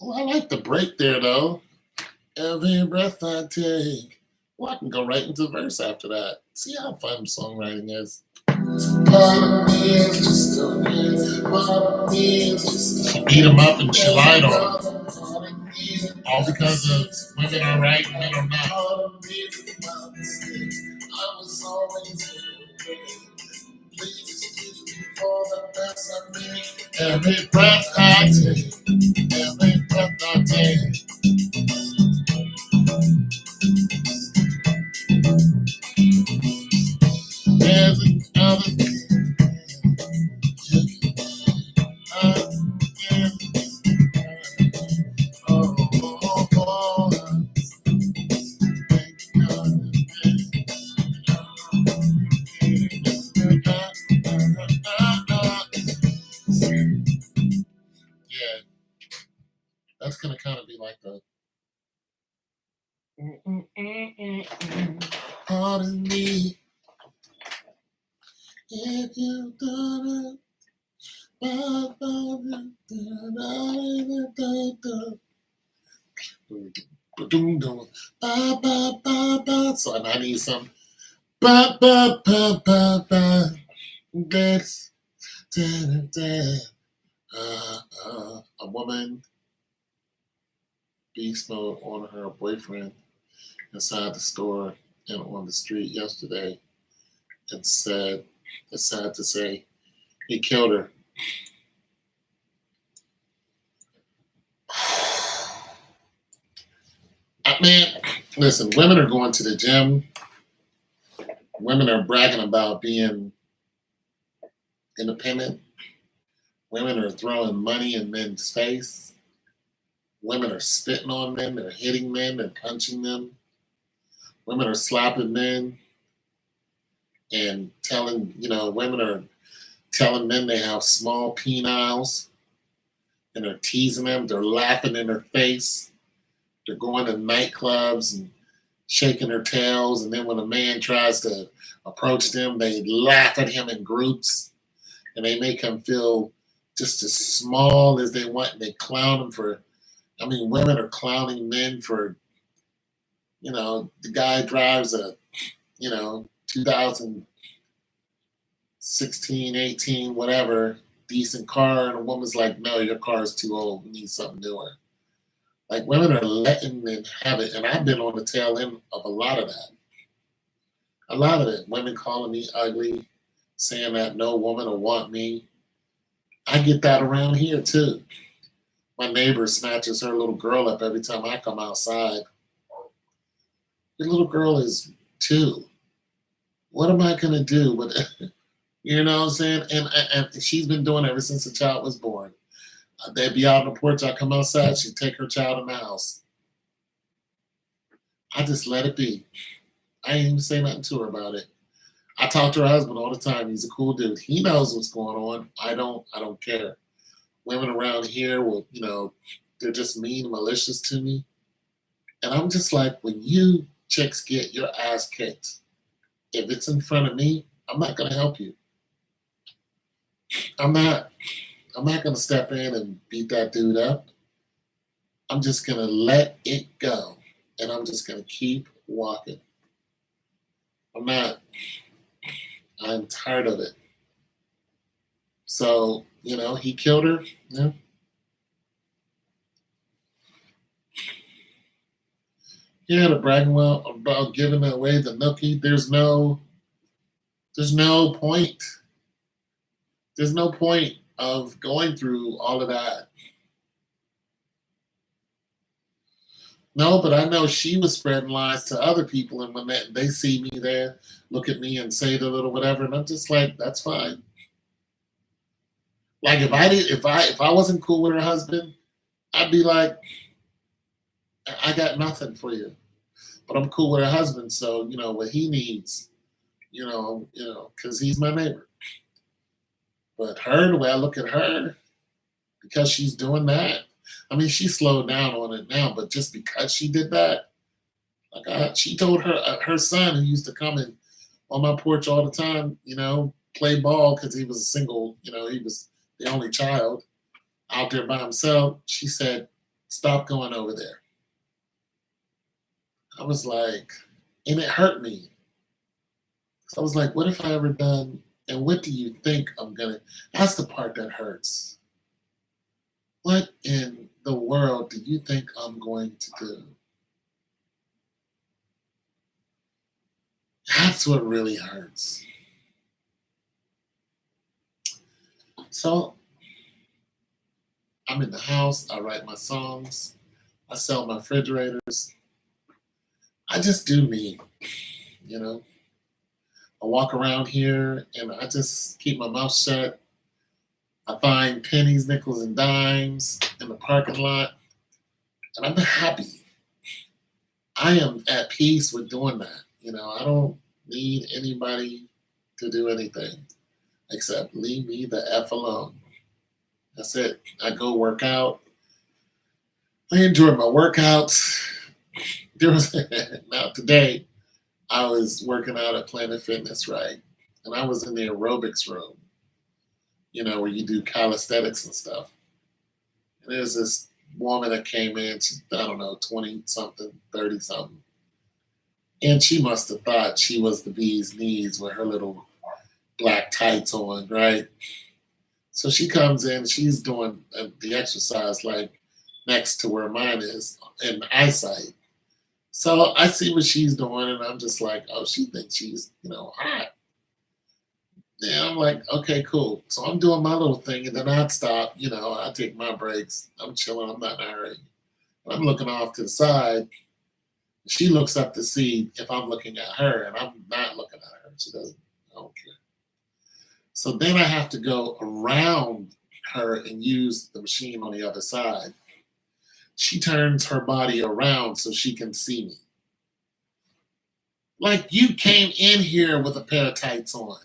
Oh, I like the break there though. Every breath I take. Well, I can go right into the verse after that. See how fun songwriting is. She beat him up and she lied on him. All because of women are right and men are not. Every breath I take, every breath I take. There's another yeah, that's gonna kind of be like the pardon me if you've done it. So I need some ba ba ba ba ba. That's a woman beast mode on her boyfriend inside the store and on the street yesterday and said, it's sad to say, he killed her. Man, listen, women are going to the gym. Women are bragging about being independent. Women are throwing money in men's face. Women are spitting on men. They're hitting men. They're punching them. Women are slapping men and telling, women are telling men they have small peniles and they're teasing them. They're laughing in their face. They're going to nightclubs and shaking their tails. And then when a man tries to approach them, they laugh at him in groups and they make him feel just as small as they want. They clown him for, women are clowning men for, the guy drives a, 2016, 18, whatever, decent car. And a woman's like, no, your car is too old. We need something newer. Like women are letting men have it. And I've been on the tail end of a lot of that. A lot of it. Women calling me ugly, saying that no woman will want me. I get that around here too. My neighbor snatches her little girl up every time I come outside. Your little girl is 2. What am I gonna do with it? You know what I'm saying? And she's been doing it ever since the child was born. They'd be out on the porch. I come outside. She'd take her child in the house. I just let it be. I ain't even say nothing to her about it. I talk to her husband all the time. He's a cool dude. He knows what's going on. I don't. I don't care. Women around here will, they're just mean and malicious to me. And I'm just like, when you chicks get your ass kicked, if it's in front of me, I'm not gonna help you. I'm not. I'm not gonna step in and beat that dude up. I'm just gonna let it go, and I'm just gonna keep walking. I'm not. I'm tired of it. So he killed her. Yeah. Yeah, the bragging about giving away the nookie. There's no point. There's no point of going through all of that. No, but I know she was spreading lies to other people, and when they see me there, look at me and say the little whatever, and I'm just like, that's fine. Like if I wasn't cool with her husband, I'd be like, I got nothing for you. But I'm cool with her husband, so what he needs, because he's my neighbor. But her, the way I look at her, because she's doing that, I mean, she slowed down on it now, but just because she did that, like she told her son who used to come in on my porch all the time, play ball because he was a single, he was the only child out there by himself. She said, "Stop going over there." I was like, and it hurt me. So I was like, what if I ever done? And what do you think I'm gonna? That's the part that hurts. What in the world do you think I'm going to do? That's what really hurts. So I'm in the house. I write my songs. I sell my refrigerators. I just do me, you know. I walk around here and I just keep my mouth shut. I find pennies, nickels, and dimes in the parking lot, and I'm happy. I am at peace with doing that. I don't need anybody to do anything except leave me the F alone. That's it. I go work out. I enjoy my workouts. There was now today I was working out at Planet Fitness, right? And I was in the aerobics room, where you do calisthenics and stuff. And there's this woman that came in, she's, I don't know, 20 something, 30 something. And she must have thought she was the bee's knees with her little black tights on, right? So she comes in, she's doing the exercise like next to where mine is in eyesight. So I see what she's doing, and I'm just like, oh, she thinks she's, hot. Yeah, I'm like, okay, cool. So I'm doing my little thing, and then I'd stop, I take my breaks. I'm chilling, I'm not in a hurry. I'm looking off to the side. She looks up to see if I'm looking at her, and I'm not looking at her. She doesn't, I don't care. So then I have to go around her and use the machine on the other side. She turns her body around so she can see me. Like you came in here with a pair of tights on.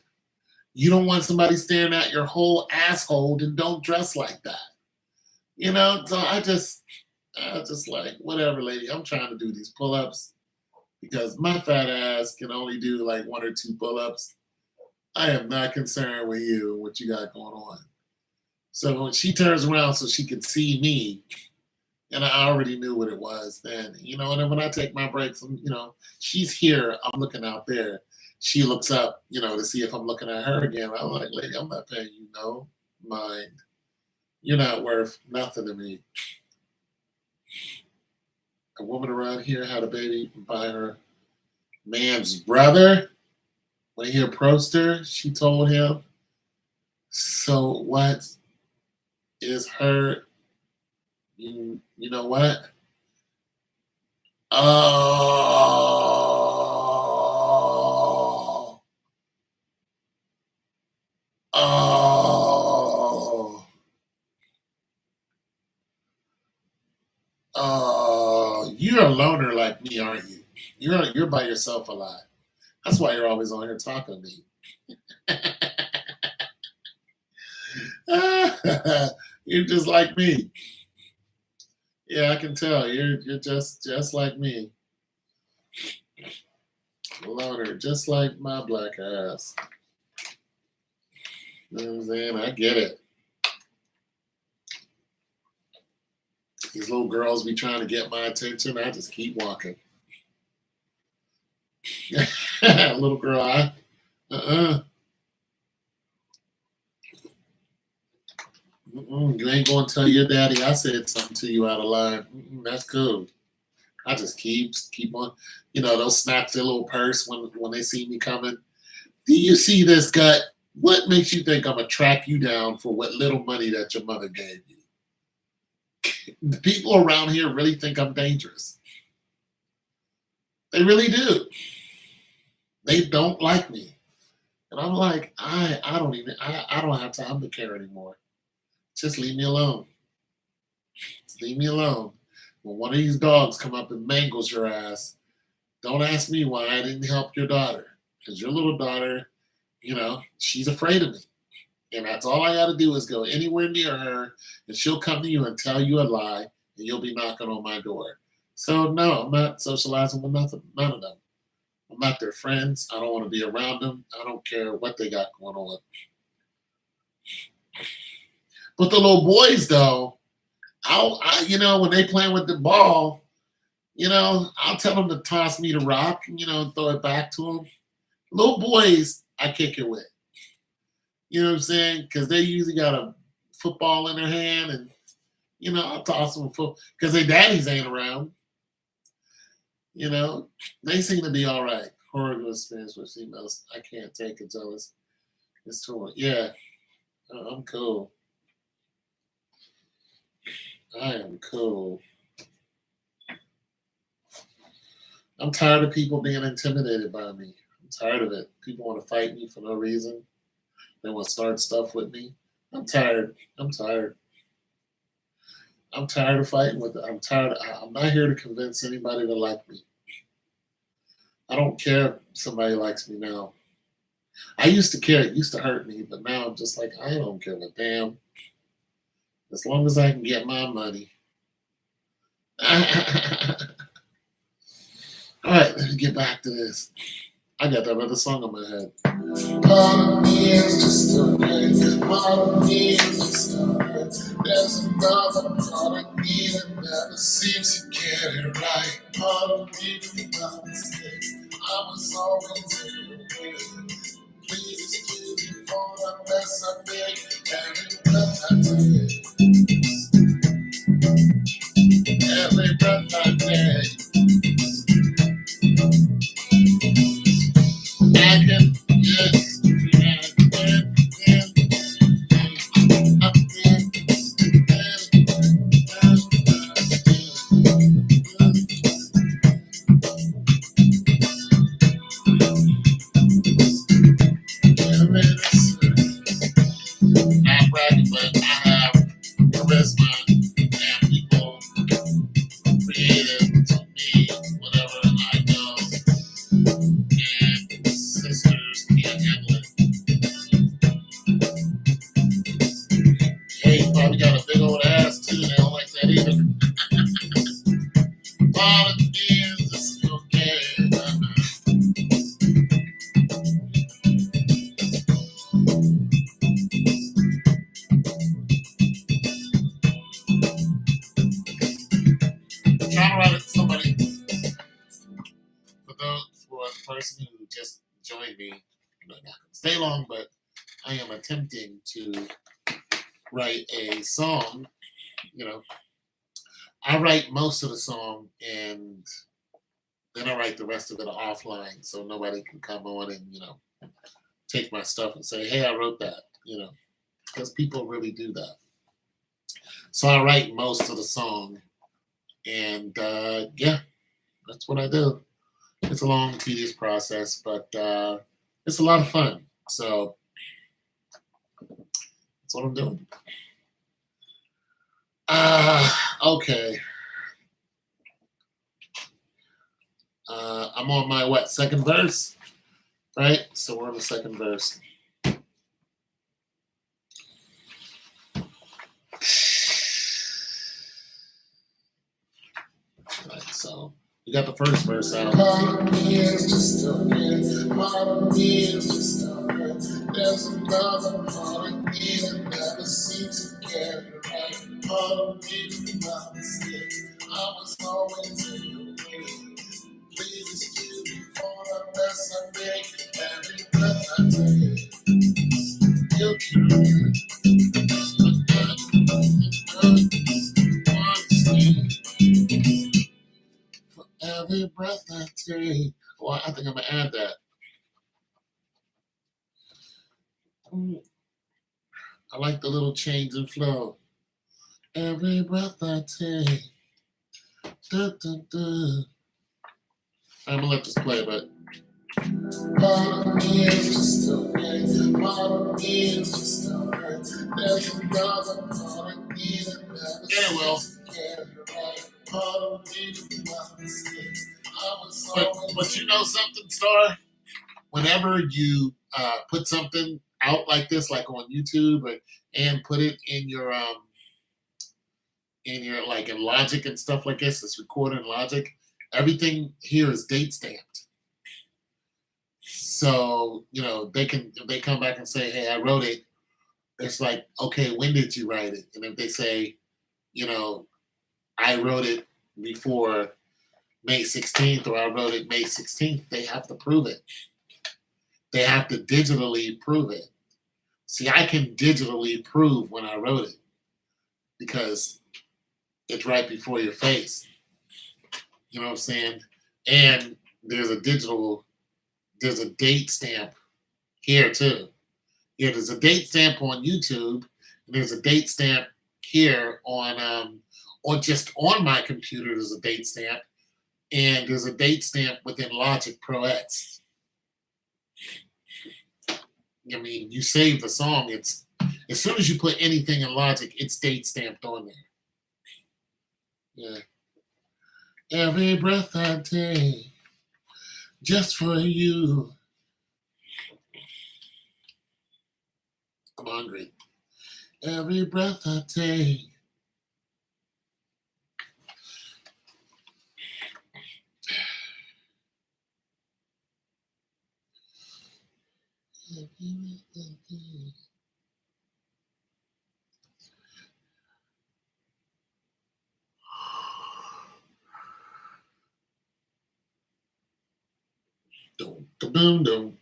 You don't want somebody staring at your whole asshole, then don't dress like that. So I just like, whatever, lady. I'm trying to do these pull-ups because my fat ass can only do like 1 or 2 pull-ups. I am not concerned with you, what you got going on. So when she turns around so she could see me, and I already knew what it was then, and then when I take my breaks, she's here, I'm looking out there. She looks up, to see if I'm looking at her again. I'm like, lady, I'm not paying you no mind. You're not worth nothing to me. A woman around here had a baby by her man's brother. when he approached her, she told him, "So what is her? You know what? Oh, oh, oh. You're a loner like me, aren't you? You're by yourself a lot. That's why you're always on here talking to me. You're just like me. Yeah, I can tell. You're just like me. Loner, just like my black ass. You know what I'm saying? I get it. These little girls be trying to get my attention. I just keep walking. Little girl, uh-uh. You ain't gonna tell your daddy I said something to you out of line. That's cool. I just keep on. They'll snatch their little purse when they see me coming. Do you see this gut? What makes you think I'm gonna track you down for what little money that your mother gave you? The people around here really think I'm dangerous. They really do. They don't like me. And I'm like, I don't have time to care anymore. Just leave me alone. Just leave me alone. When one of these dogs come up and mangles your ass, don't ask me why I didn't help your daughter. Because your little daughter, she's afraid of me. And that's all I got to do is go anywhere near her, and she'll come to you and tell you a lie, and you'll be knocking on my door. So no, I'm not socializing with none of them. I'm not their friends. I don't want to be around them. I don't care what they got going on. But the little boys, though, when they playing with the ball, I'll tell them to toss me the rock, throw it back to them. Little boys, I kick it with. You know what I'm saying? Because they usually got a football in their hand, and I'll toss them a football because their daddies ain't around. They seem to be all right. Horrible experience with females. I can't take it, jealous. It's too much. Yeah, I'm cool. I am cool. I'm tired of people being intimidated by me. I'm tired of it. People want to fight me for no reason. They want to start stuff with me. I'm tired. I'm tired. I'm tired of fighting with it. I'm tired. I'm not here to convince anybody to like me. I don't care if somebody likes me now. I used to care. It used to hurt me, but now I'm just like, I don't give a damn. As long as I can get my money. All right, let me get back to this. I got that other song in my head. Part of me is just a wreck. Part of me is just a wreck. There's another part of me that never seems to get it right. Part of me is my mistake. I was always in the way. Please excuse me for the mess I made. Every breath I take. Every breath I take. I can just not bragging, but I have charisma and people creative to me, whatever I know, and sisters can't handle it. Hey, probably got a big old ass too, they don't like that either. All it is is okay. Trying to write it to somebody, for the person who just joined me, I'm not going to stay long, but I am attempting to write a song. I write most of the song and then I write the rest of it offline so nobody can come on and take my stuff and say, "Hey, I wrote that," because people really do that. So I write most of the song, and yeah, that's what I do. It's a long, tedious process, but it's a lot of fun. So that's what I'm doing. Okay. I'm on my second verse, right? So we're on the second verse. Right, so you got the first verse out. Part of me is just okay. Part of me is just okay. There's another part of me that never seems to get it right. Part of me is my mistake. I was always in your way. Please excuse me for the mess I make. Every breath I take, you can for every breath I take. Well, I think I'm gonna add that. I like the little change and flow. Every breath I take. Da, da, da. I'm gonna let this play, but part of me is just okay. Part of me is just alright. There's another part of me that never seems to get it right. Part of me is my mistake. I was but you know something, Star? Whenever you put something out like this, like on YouTube, and put it in your like in Logic and stuff like this, it's recorded in Logic. Everything here is date stamped. So, if they come back and say, "Hey, I wrote it," it's like, okay, when did you write it? And if they say, you know, I wrote it before May 16th or I wrote it May 16th, they have to prove it. They have to digitally prove it. See, I can digitally prove when I wrote it because it's right before your face. You know what I'm saying? And there's there's a date stamp here too. Yeah, there's a date stamp on YouTube, and there's a date stamp here or just on my computer. There's a date stamp, and there's a date stamp within Logic Pro X. I mean, you save the song. It's as soon as you put anything in Logic, it's date stamped on there. Yeah. Every breath I take, just for you. I'm hungry. Every breath I take. Dum, dum, dum, dum.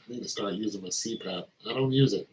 I need to start using my CPAP. I don't use it.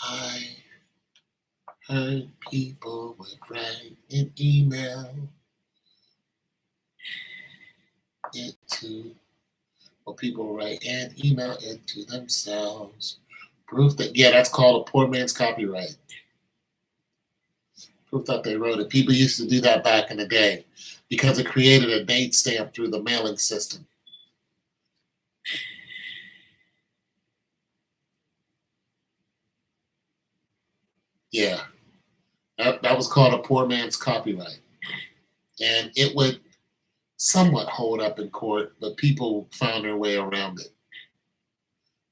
I heard people would write an email it to, or people write an email it to themselves. Proof that, yeah, that's called a poor man's copyright. Proof that they wrote it. People used to do that back in the day because it created a date stamp through the mailing system. Yeah, that was called a poor man's copyright. And it would somewhat hold up in court, but people found their way around it.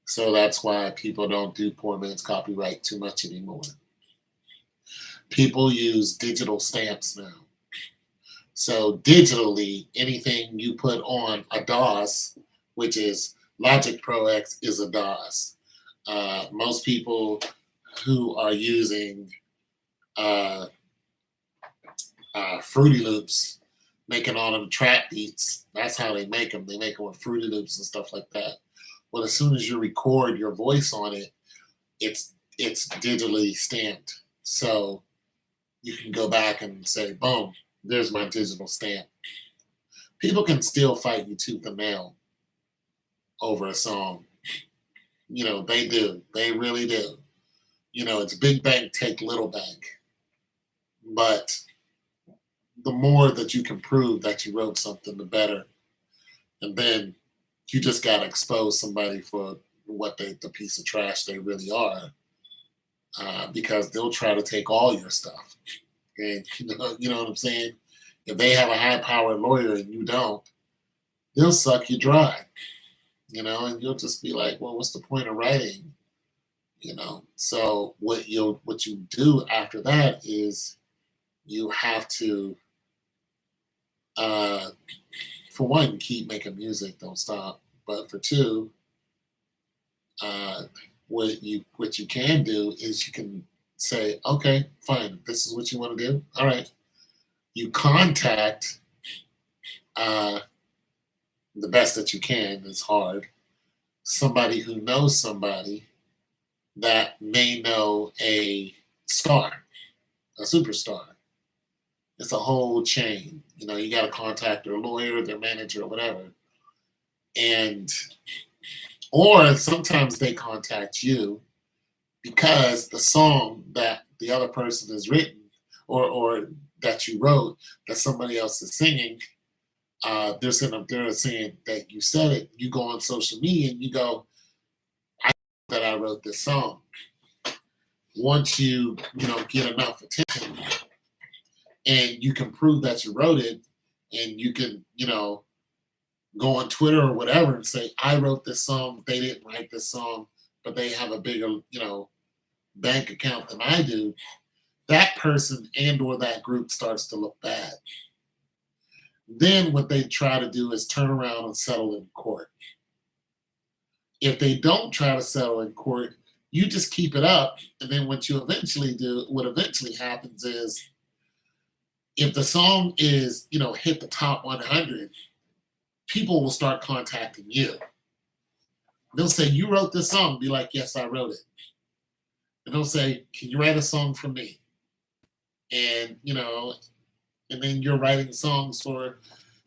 So that's why people don't do poor man's copyright too much anymore. People use digital stamps now. So digitally, anything you put on a DOS, which is Logic Pro X, is a DOS. Most people who are using uh, Fruity Loops, making all them trap beats, that's how they make them. They make them with Fruity Loops and stuff like that. Well, as soon as you record your voice on it, it's digitally stamped. So you can go back and say, boom, there's my digital stamp. People can still fight you tooth and nail over a song. You know, they do. They really do. You know, it's big bank, take little bank. But the more that you can prove that you wrote something, the better. And then you just got to expose somebody for what the piece of trash they really are, because they'll try to take all your stuff. And you know what I'm saying? If they have a high-powered lawyer and you don't, they'll suck you dry. You know, and you'll just be like, well, what's the point of writing? You know. So what you do after that is you have to, for one, keep making music, don't stop. But for two, what you can do is you can say, okay, fine, this is what you want to do. All right, you contact the best that you can. It's hard. Somebody who knows somebody that may know a star, a superstar. It's a whole chain. You know, you got to contact their lawyer, their manager, or whatever. And, or sometimes they contact you because the song that the other person has written or that you wrote that somebody else is singing, they're sitting up there saying that you said it. You go on social media and you go, I know that I wrote this song. Once you get enough attention and you can prove that you wrote it, and you can go on Twitter or whatever and say, I wrote this song, they didn't write this song, but they have a bigger bank account than I do, that person and or that group starts to look bad. Then what they try to do is turn around and settle in court. If they don't try to settle in court, you just keep it up, and then what eventually happens is, if the song is hit the top 100, people will start contacting you. They'll say, you wrote this song. Be like, yes, I wrote it. And they'll say, can you write a song for me? And and then you're writing songs for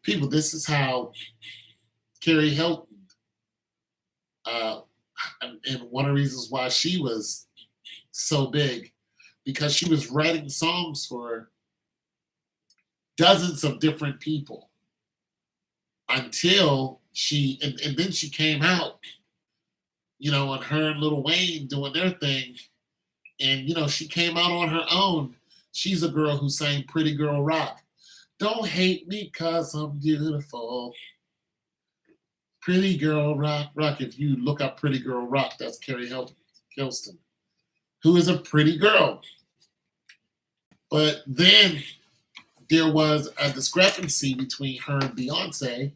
people. This is how Carrie Hilton, and one of the reasons why she was so big, because she was writing songs for dozens of different people until and then she came out, and her and Lil Wayne doing their thing, and she came out on her own. She's a girl who sang Pretty Girl Rock. Don't hate me 'cause I'm beautiful. Pretty Girl Rock, rock. If you look up Pretty Girl Rock, that's Carrie Hilton, who is a pretty girl. But then there was a discrepancy between her and Beyonce,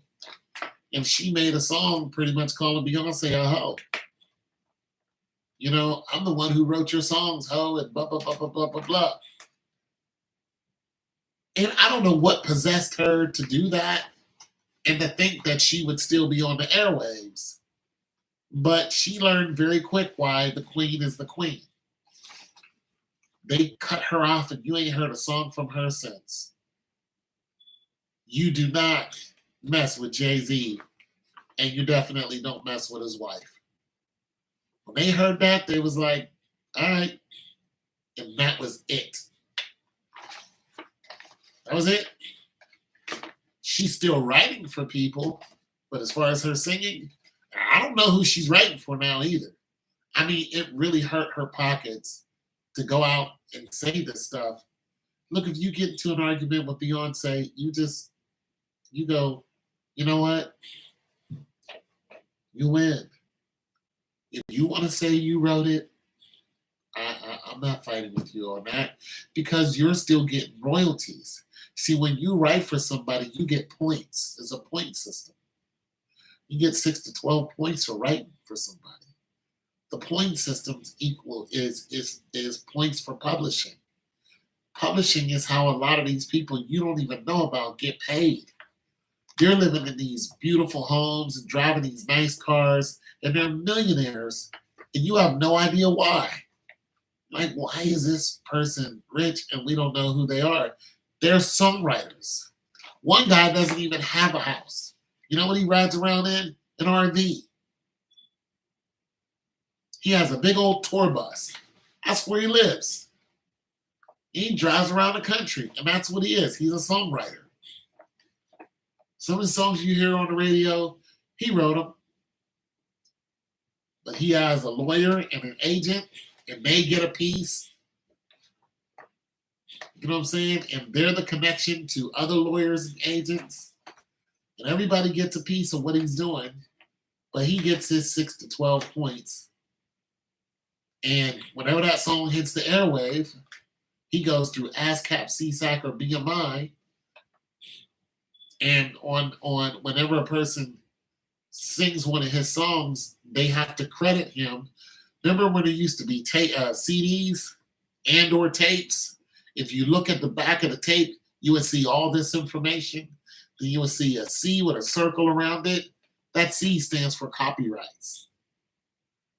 and she made a song pretty much calling Beyonce a hoe. I'm the one who wrote your songs, hoe, and blah, blah, blah, blah, blah, blah, blah. And I don't know what possessed her to do that and to think that she would still be on the airwaves. But she learned very quick why the queen is the queen. They cut her off, and you ain't heard a song from her since. You do not mess with Jay-Z, and you definitely don't mess with his wife. When they heard that, they was like, all right. And that was it. That was it. She's still writing for people, but as far as her singing, I don't know who she's writing for now either. I mean, it really hurt her pockets to go out and say this stuff. Look, if you get into an argument with Beyonce, you go, you know what? You win. If you want to say you wrote it, I'm not fighting with you on that because you're still getting royalties. See, when you write for somebody, you get points. There's a point system. You get 6 to 12 points for writing for somebody. The point system's equal is points for publishing. Publishing is how a lot of these people you don't even know about get paid. They're living in these beautiful homes and driving these nice cars, and they're millionaires, and you have no idea why. Like, why is this person rich and we don't know who they are? They're songwriters. One guy doesn't even have a house. You know what he rides around in? An RV. He has a big old tour bus. That's where he lives. He drives around the country, and that's what he is. He's a songwriter. Some of the songs you hear on the radio, he wrote them. But he has a lawyer and an agent, and they get a piece. You know what I'm saying? And they're the connection to other lawyers and agents. And everybody gets a piece of what he's doing, but he gets his 6 to 12 points. And whenever that song hits the airwave, he goes through ASCAP, CSAC, or BMI. And on whenever a person sings one of his songs, they have to credit him. Remember when there used to be CDs and or tapes? If you look at the back of the tape, you would see all this information. Then you would see a C with a circle around it. That C stands for copyrights.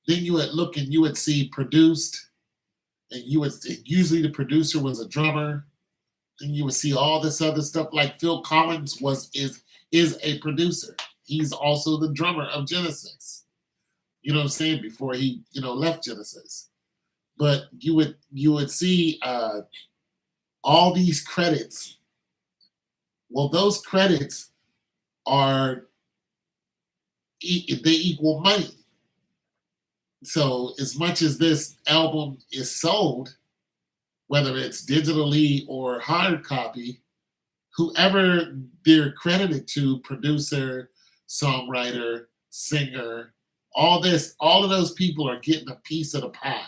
Then you would look and you would see produced, and usually the producer was a drummer. Then you would see all this other stuff, like Phil Collins is a producer. He's also the drummer of Genesis. You know what I'm saying? Before he left Genesis. But you would see all these credits. Well, those credits they equal money. So as much as this album is sold, whether it's digitally or hard copy, whoever they're credited to, producer, songwriter, singer, all of those people are getting a piece of the pie.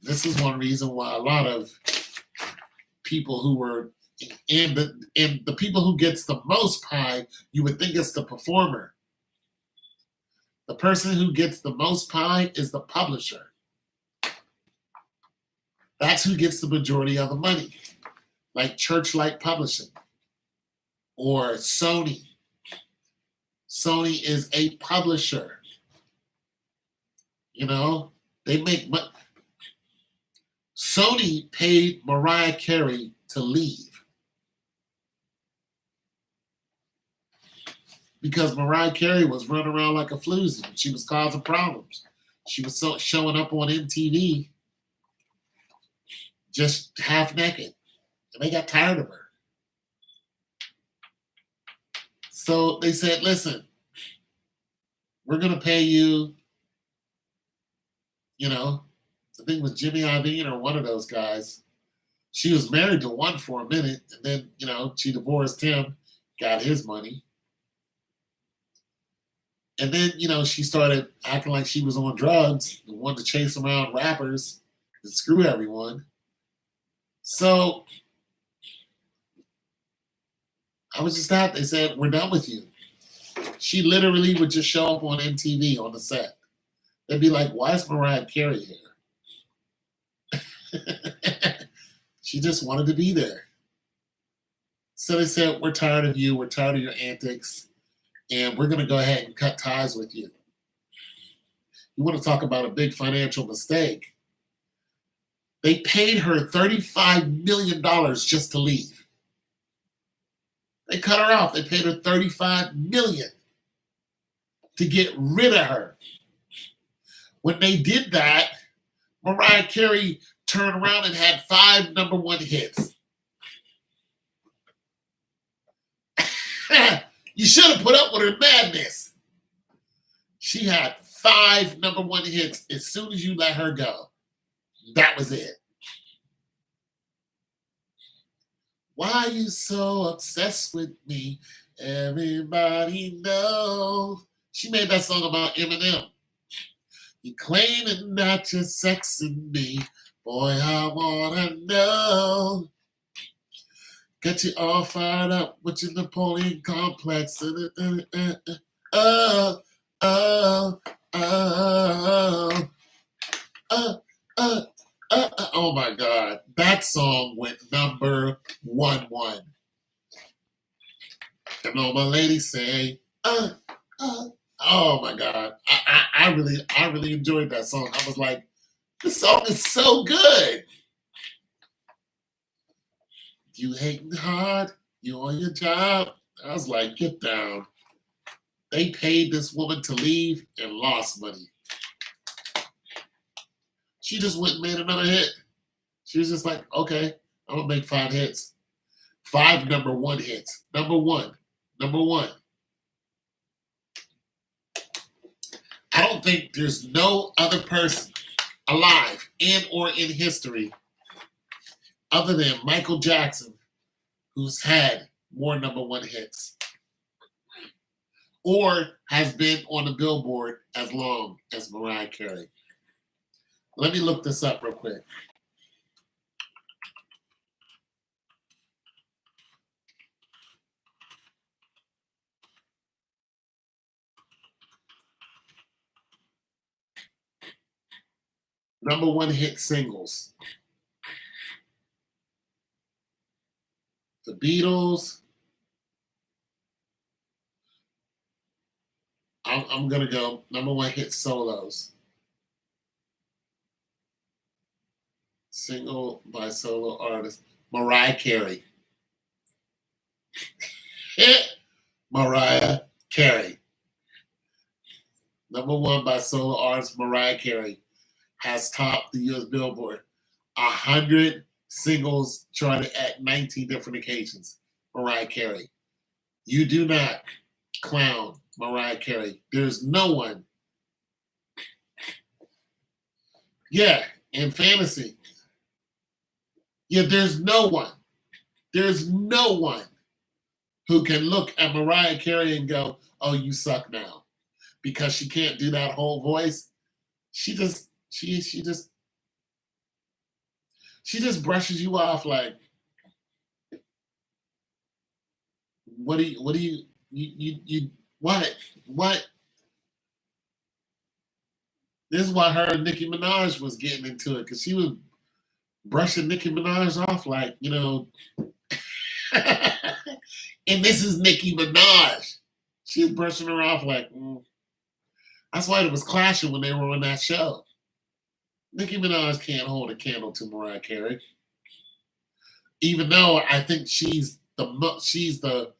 This is one reason why a lot of people who were and the people who gets the most pie, you would think it's the performer. The person who gets the most pie is the publisher. That's who gets the majority of the money, like Churchlight Publishing or Sony. Sony is a publisher. They make money. Sony paid Mariah Carey to leave because Mariah Carey was running around like a floozy. She was causing problems. She was showing up on MTV just half naked, and they got tired of her. So they said, listen, we're going to pay you, I think it was Jimmy Iovine or one of those guys. She was married to one for a minute, and then, she divorced him, got his money. And then, she started acting like she was on drugs and wanted to chase around rappers and screw everyone. So I was just out. They said, we're done with you. She literally would just show up on MTV on the set. They'd be like, why is Mariah Carey here? She just wanted to be there. So they said, we're tired of you. We're tired of your antics. And we're going to go ahead and cut ties with you. You want to talk about a big financial mistake. They paid her $35 million just to leave. They cut her off. They paid her $35 million to get rid of her. When they did that, Mariah Carey turned around and had 5 number one hits. You should have put up with her madness. She had 5 number one hits as soon as you let her go. That was it. Why are you so obsessed with me? Everybody knows. She made that song about Eminem. You claiming that you're sexing me. Boy, I wanna know. Get you all fired up with your Napoleon complex. Oh, oh, oh, oh my God. That song went number one. And all my ladies say, oh my God. I really enjoyed that song. I was like, this song is so good. You hating hard, you on your job. I was like, get down. They paid this woman to leave and lost money. She just went and made another hit. She was just like, okay, I'm gonna make 5 hits. 5 number one hits. Number one. I don't think there's no other person alive and or in history other than Michael Jackson who's had more number one hits or has been on the Billboard as long as Mariah Carey. Let me look this up real quick. Number one hit singles. The Beatles. I'm going to go number one hit solos. Single by solo artist. Mariah Carey. Mariah Carey. Number one by solo artist Mariah Carey has topped the US Billboard. 100 singles charted at 19 different occasions. Mariah Carey. You do not clown Mariah Carey. There's no one. Yeah, in fantasy. Yeah, there's no one. There's no one who can look at Mariah Carey and go, oh, you suck now. Because she can't do that whole voice. She just brushes you off like, what do you what? This is why her and Nicki Minaj was getting into it, because she was brushing Nicki Minaj off like, and this is Nicki Minaj. She's brushing her off like, That's why it was clashing when they were on that show. Nicki Minaj can't hold a candle to Mariah Carey, even though I think she's the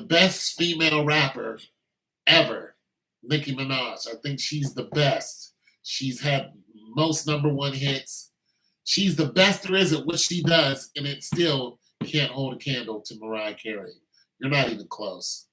best female rapper ever. Nicki Minaj, I think she's the best. She's had most number one hits. She's the best there is at what she does, and it still can't hold a candle to Mariah Carey. You're not even close.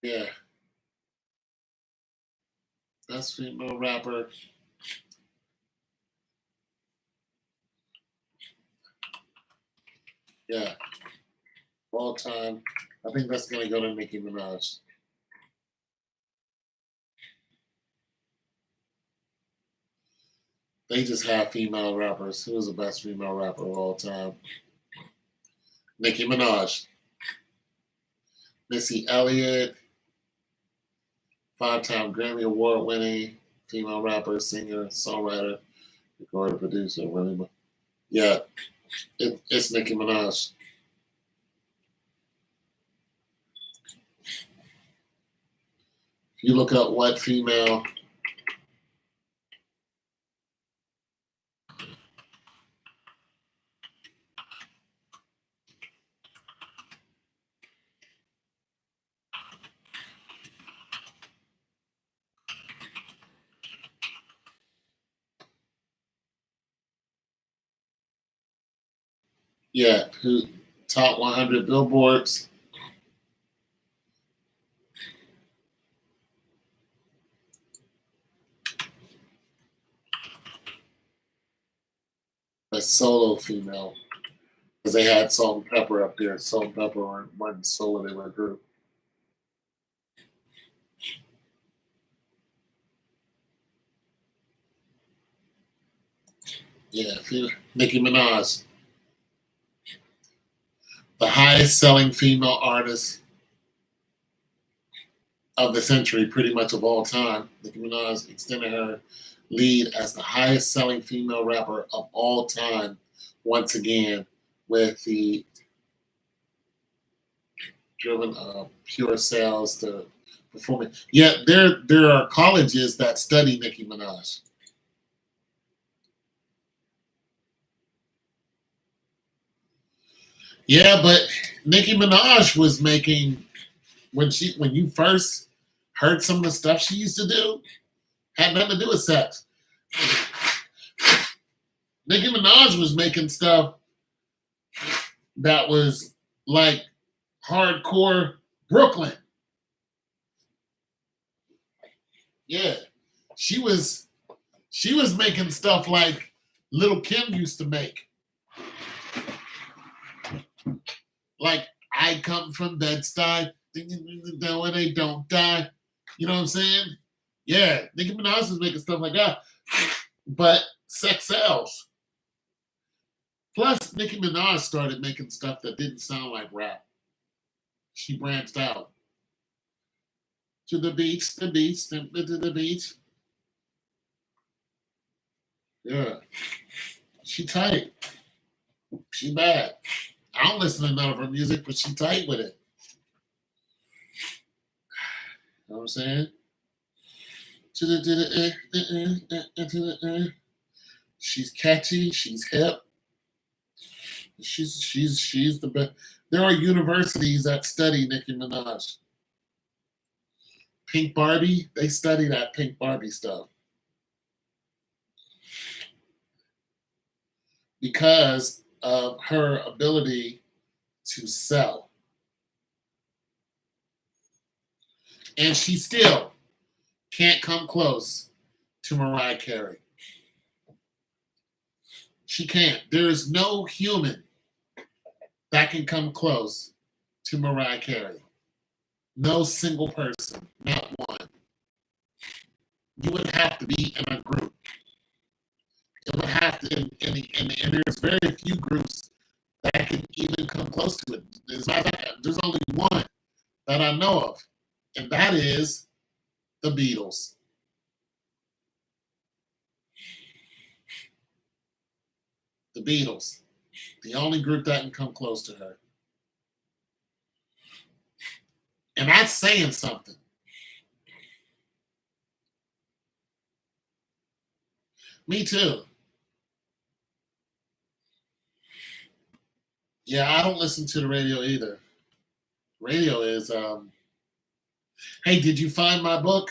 Yeah. Best female rapper. Yeah. All time. I think that's going to go to Nicki Minaj. They just have female rappers. Who's the best female rapper of all time? Nicki Minaj. Missy Elliott. 5-time Grammy Award winning female rapper, singer, songwriter. Record producer, William. Yeah, it's Nicki Minaj. If you look up what female. Yeah, who top 100 billboards. A solo female. Because they had Salt and Pepper up there. Salt and Pepper weren't one solo, they were a group. Yeah, Nicki Minaj. The highest selling female artist of the century, pretty much of all time. Nicki Minaj extended her lead as the highest selling female rapper of all time, once again, with the driven pure sales to performing. Yet there are colleges that study Nicki Minaj. Yeah, but Nicki Minaj was making when you first heard some of the stuff she used to do, had nothing to do with sex. Nicki Minaj was making stuff that was like hardcore Brooklyn. Yeah. She was making stuff like Little Kim used to make. Like I come from Bed-Stuy, that way they don't die. You know what I'm saying? Yeah, Nicki Minaj was making stuff like that. But sex sells. Plus, Nicki Minaj started making stuff that didn't sound like rap. She branched out. To the beats, to the beats. Yeah. She tight. She bad. I don't listen to none of her music, but she tight with it. You know what I'm saying? She's catchy. She's hip. She's the best. There are universities that study Nicki Minaj. Pink Barbie, they study that Pink Barbie stuff because of her ability to sell. And she still can't come close to Mariah Carey. She can't. There's no human that can come close to Mariah Carey. No single person, not one. You would have to be in a group. It would have to, and there's very few groups that can even come close to it. There's only one that I know of, and that is the Beatles. The Beatles, the only group that can come close to her. And that's saying something. Me too. Yeah, I don't listen to the radio either. Radio is, hey, did you find my book?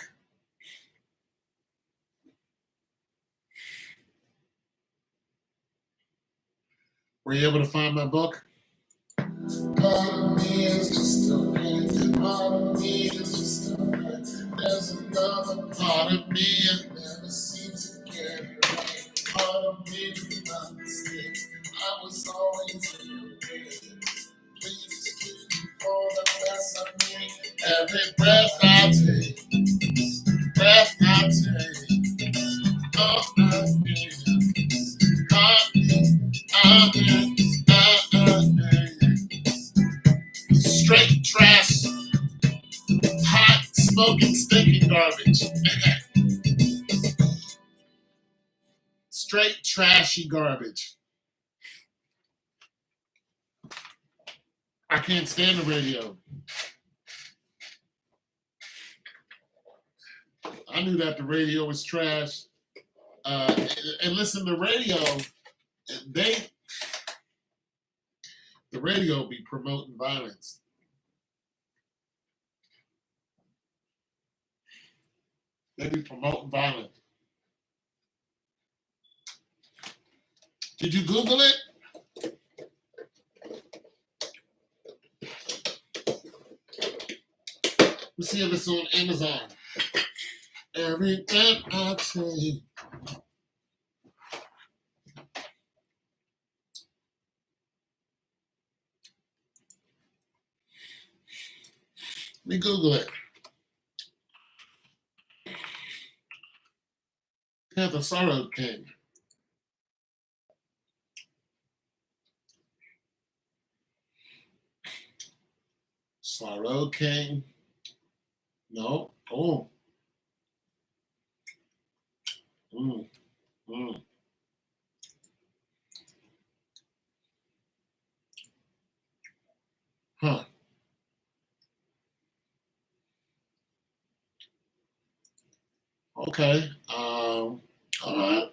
Were you able to find my book? Part of me is just a man. Part of me is just a man. There's another part of me and never seems to get it right. Part of me is my mistake. I was always in your way. Please keep me for the best of me. Every breath I take, breath I take. Oh, I straight trash, hot, smoking, stinking garbage. Straight straight trashy garbage. I can't stand the radio. I knew that the radio was trash. And listen, the radio be promoting violence. They be promoting violence. Did you Google it? Let's see if it's on Amazon. Everything I say. Let me Google it. Yeah, the Sorrow King. Sorrow King. No. Oh. Mm. Mm. Huh. Okay. All right.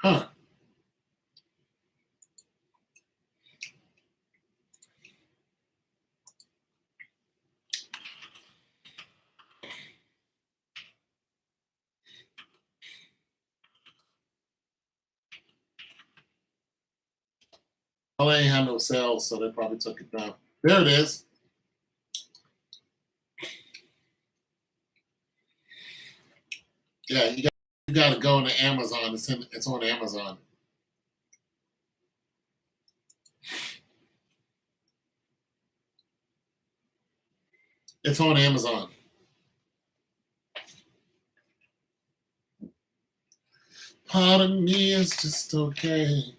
Huh. Well, they ain't have no sales, so they probably took it down. There it is. Yeah, you got to go into Amazon. It's on Amazon. It's on Amazon. Part of me is just okay.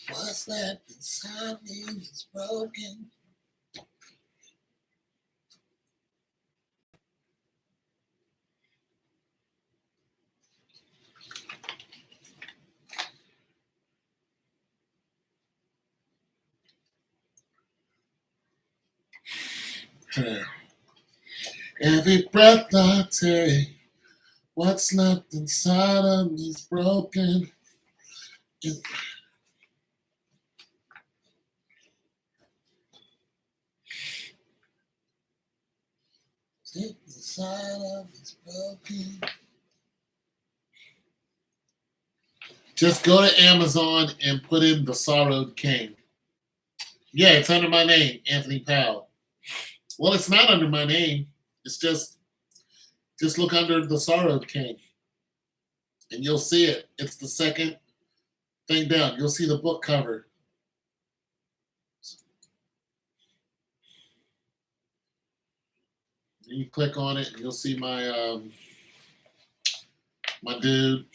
What's that inside me is broken. Every breath I take, what's left inside of me's broken. It's inside of me's broken. Just go to Amazon and put in The Sorrowed King. Yeah, it's under my name, Anthony Powell. Well, it's not under my name. It's just look under The Sorrowed King. And you'll see it. It's the second thing down. You'll see the book cover. You click on it, and you'll see my my dude.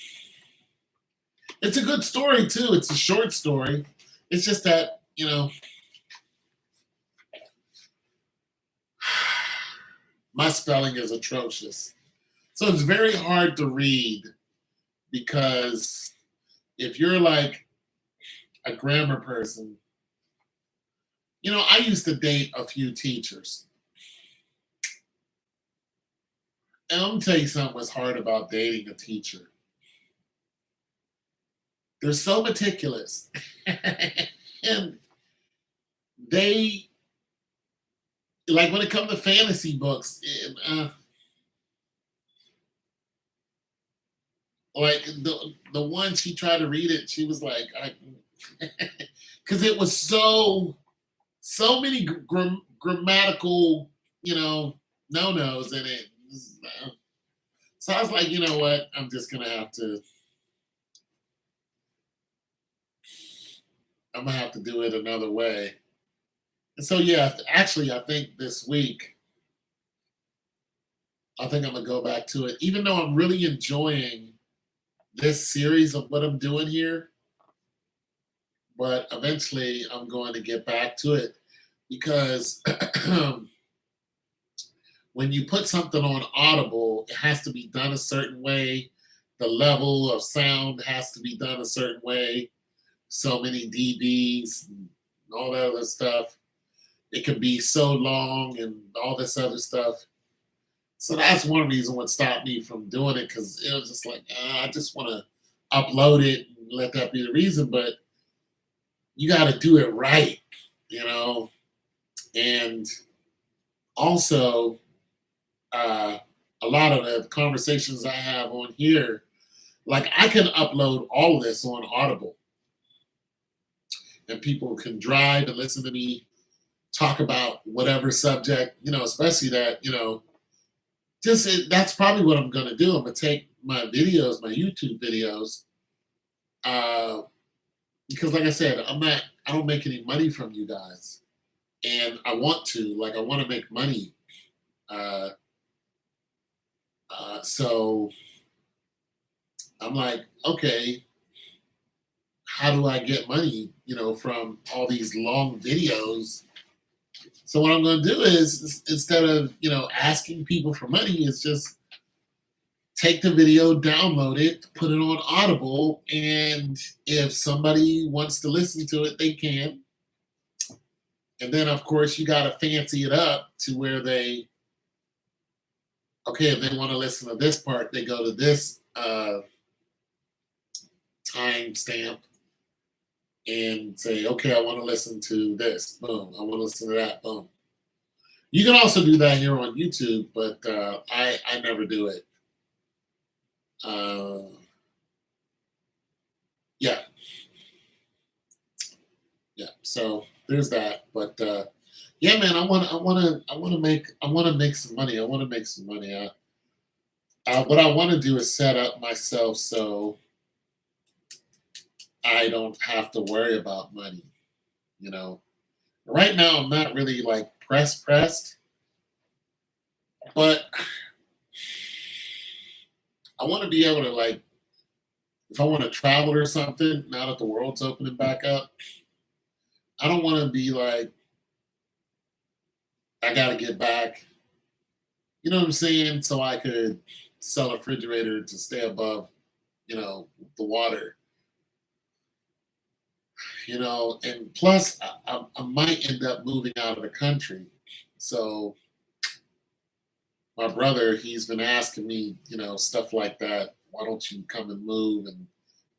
It's a good story too. It's a short story. It's just that my spelling is atrocious, so it's very hard to read because if you're like a grammar person, I used to date a few teachers. And I'm gonna tell you something was hard about dating a teacher. They're so meticulous. And they, like when it comes to fantasy books, like the one she tried to read it, she was like, because it was so many grammatical, no-nos in it. So I was like, you know what? I'm just gonna have to. I'm gonna have to do it another way. And so yeah, actually, I think this week I think I'm gonna go back to it, even though I'm really enjoying this series of what I'm doing here. But eventually, I'm going to get back to it because when you put something on Audible, it has to be done a certain way. The level of sound has to be done a certain way. So many dBs and all that other stuff. It can be so long and all this other stuff. So that's one reason what stopped me from doing it because it was just like, I just want to upload it and let that be the reason. But you got to do it right, you know? And also, uh, a lot of the conversations I have on here, like I can upload all of this on Audible and people can drive and listen to me talk about whatever subject, especially that, that's probably what I'm going to do. I'm going to take my videos, my YouTube videos, uh, because like I said, I don't make any money from you guys. And I want to, I want to make money. Uh, so I'm like, okay, how do I get money, from all these long videos? So what I'm going to do is instead of, asking people for money, is just take the video, download it, put it on Audible, and if somebody wants to listen to it, they can. And then, of course, you got to fancy it up to where okay, if they want to listen to this part, they go to this timestamp and say, okay, I want to listen to this. Boom. I want to listen to that. Boom. You can also do that here on YouTube, but I never do it. Uh, yeah, yeah. So there's that. But yeah, man, I want to make some money. I want to make some money. What I want to do is set up myself so I don't have to worry about money. You know, right now I'm not really like pressed, but I want to be able to like if I want to travel or something. Now that the world's opening back up, I don't want to be like I got to get back. You know what I'm saying? So I could sell a refrigerator to stay above, the water. And plus I might end up moving out of the country. So my brother, he's been asking me, stuff like that. Why don't you come and move and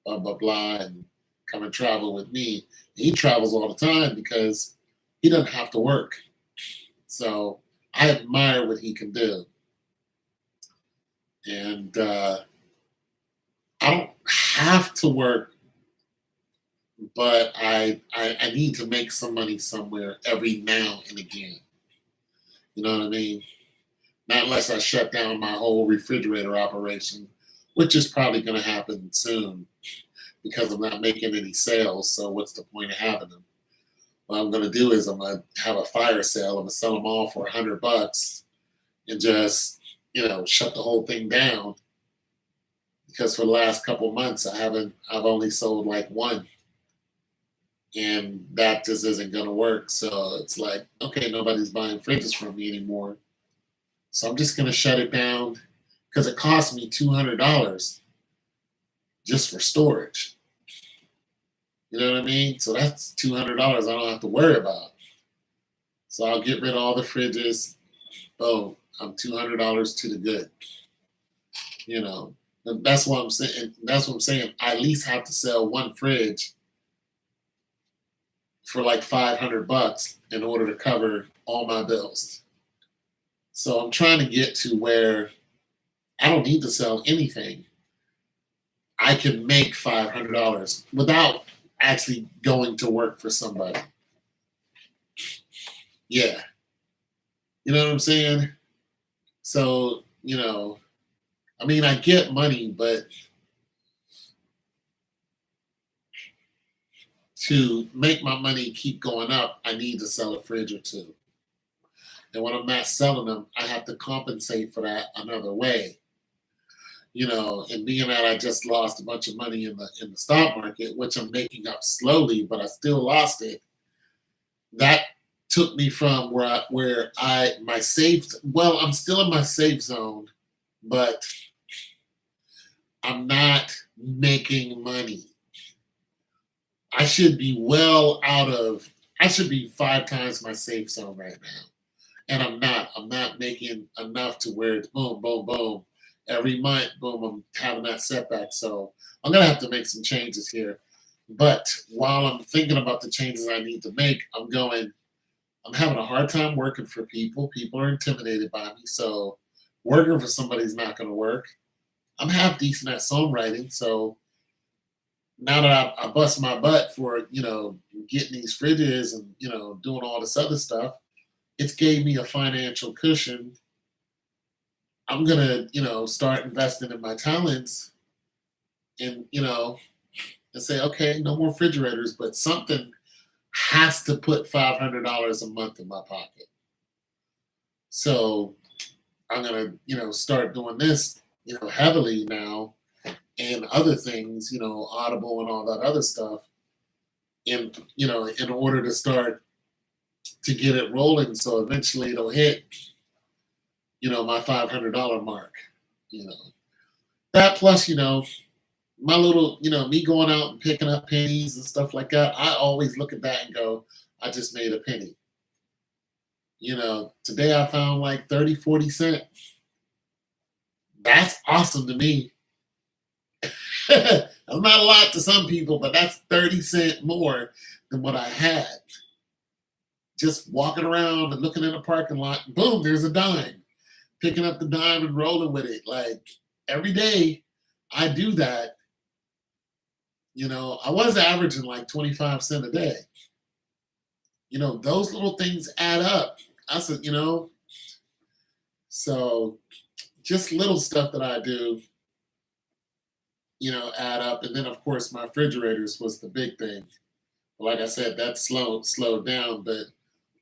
blah blah blah and come and travel with me? He travels all the time because he doesn't have to work. So I admire what he can do, and I don't have to work, but I need to make some money somewhere every now and again. You know what I mean? Not unless I shut down my whole refrigerator operation, which is probably going to happen soon because I'm not making any sales. So what's the point of having them? What I'm going to do is I'm going to have a fire sale. I'm going to sell them all for $100 and just, shut the whole thing down. Because for the last couple of months, I've only sold like one. And that just isn't going to work. So it's like, okay, nobody's buying fridges from me anymore. So I'm just going to shut it down because it cost me $200 just for storage. You know what I mean? So that's $200 I don't have to worry about. So I'll get rid of all the fridges. Oh, I'm $200 to the good. You know, and that's what I'm saying. That's what I'm saying. I at least have to sell one fridge for like $500 in order to cover all my bills. So I'm trying to get to where I don't need to sell anything. I can make $500 without actually going to work for somebody. Yeah. You know what I'm saying? So, I mean, I get money, but to make my money keep going up, I need to sell a fridge or two. And when I'm not selling them, I have to compensate for that another way. And being that I just lost a bunch of money in the stock market, which I'm making up slowly, but I still lost it. That took me from where I my safe. Well, I'm still in my safe zone, but I'm not making money. I should be well out of. I should be 5 times my safe zone right now, and I'm not. I'm not making enough to where it's boom, boom, boom. Every month, boom, I'm having that setback. So I'm gonna have to make some changes here. But while I'm thinking about the changes I need to make, I'm having a hard time working for people. People are intimidated by me. So working for somebody's not gonna work. I'm half decent at songwriting. So now that I bust my butt for, getting these fridges and, doing all this other stuff, it's gave me a financial cushion. I'm gonna, start investing in my talents and, and say, okay, no more refrigerators, but something has to put $500 a month in my pocket. So I'm gonna, start doing this, heavily now, and other things, Audible and all that other stuff, in order to start to get it rolling. So eventually it'll hit, my $500 mark. You know that plus, my little, me going out and picking up pennies and stuff like that. I always look at that and go, I just made a penny. Today I found like 30, 40 cents. That's awesome to me. That's not a lot to some people, but that's 30 cents more than what I had. Just walking around and looking in a parking lot, boom, there's a dime. Picking up the dime and rolling with it. Like every day I do that. I was averaging like 25 cents a day. Those little things add up. I said, so just little stuff that I do, add up. And then of course my refrigerators was the big thing. Like I said, that slowed down, but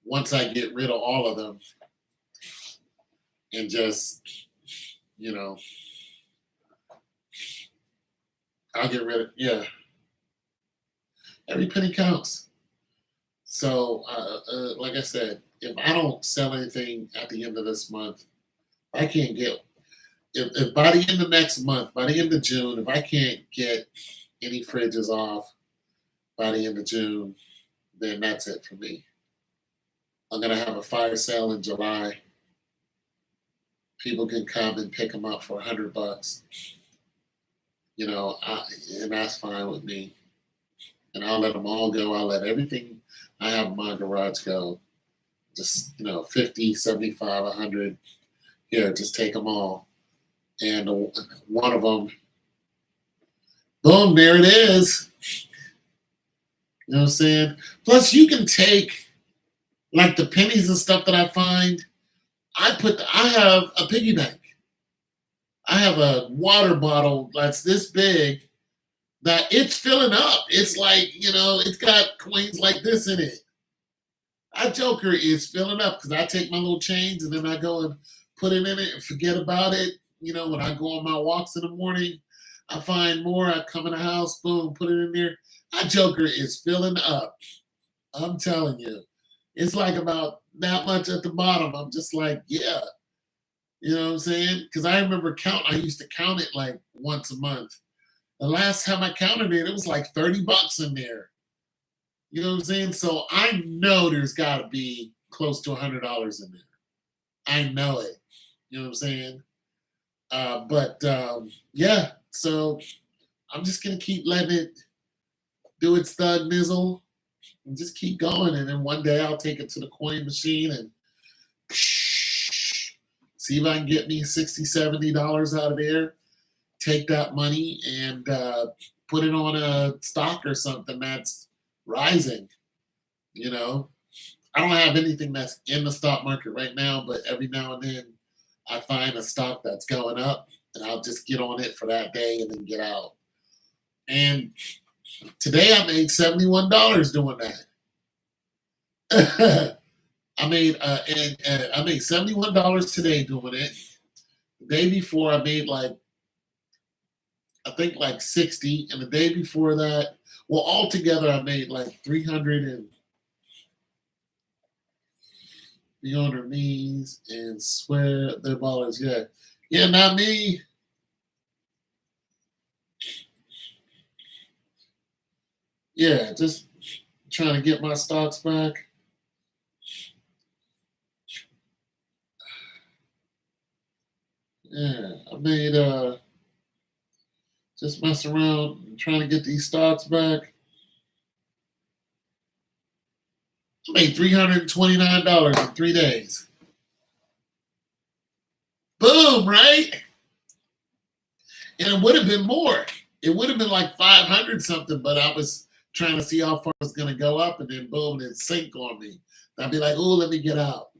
once I get rid of all of them and just, you know, I'll get rid of, yeah, every penny counts. So, like I said, if I don't sell anything at the end of this month, I can't get, if by the end of next month, by the end of June, if I can't get any fridges off by the end of June, then that's it for me. I'm going to have a fire sale in July. People can come and pick them up for $100. And that's fine with me. And I'll let them all go. I'll let everything I have in my garage go. Just, 50, 75, 100. Here, just take them all. And one of them, boom, there it is. You know what I'm saying? Plus, you can take, like the pennies and stuff that I find. I have a piggy bank. I have a water bottle that's this big that it's filling up. It's like, it's got coins like this in it. That joker is filling up because I take my little change and then I go and put it in it and forget about it. When I go on my walks in the morning, I find more. I come in the house, boom, put it in there. That joker is filling up. I'm telling you. It's like about that much at the bottom. I'm just like, yeah. You know what I'm saying? Because I remember I used to count it like once a month. The last time I counted it, it was like $30 in there. You know what I'm saying? So I know there's got to be close to $100 in there. I know it. You know what I'm saying? Yeah. So I'm just gonna keep letting it do its thug nizzle and just keep going. And then one day I'll take it to the coin machine and see if I can get me $60, $70 out of there. Take that money and put it on a stock or something that's rising. I don't have anything that's in the stock market right now, but every now and then I find a stock that's going up and I'll just get on it for that day and then get out. And today I made $71 doing that. I made $71 today doing it. The day before I made like I think like 60, and the day before that, well, altogether I made like 300 knees and swear they're ballers. Yeah, yeah, not me. Yeah, just trying to get my stocks back. Yeah, I made just messing around and trying to get these stocks back. I made $329 in 3 days. Boom, right? And it would have been more. It would have been like 500 something, but I was trying to see how far it was going to go up, and then boom, it sink on me. I'd be like, oh, let me get out.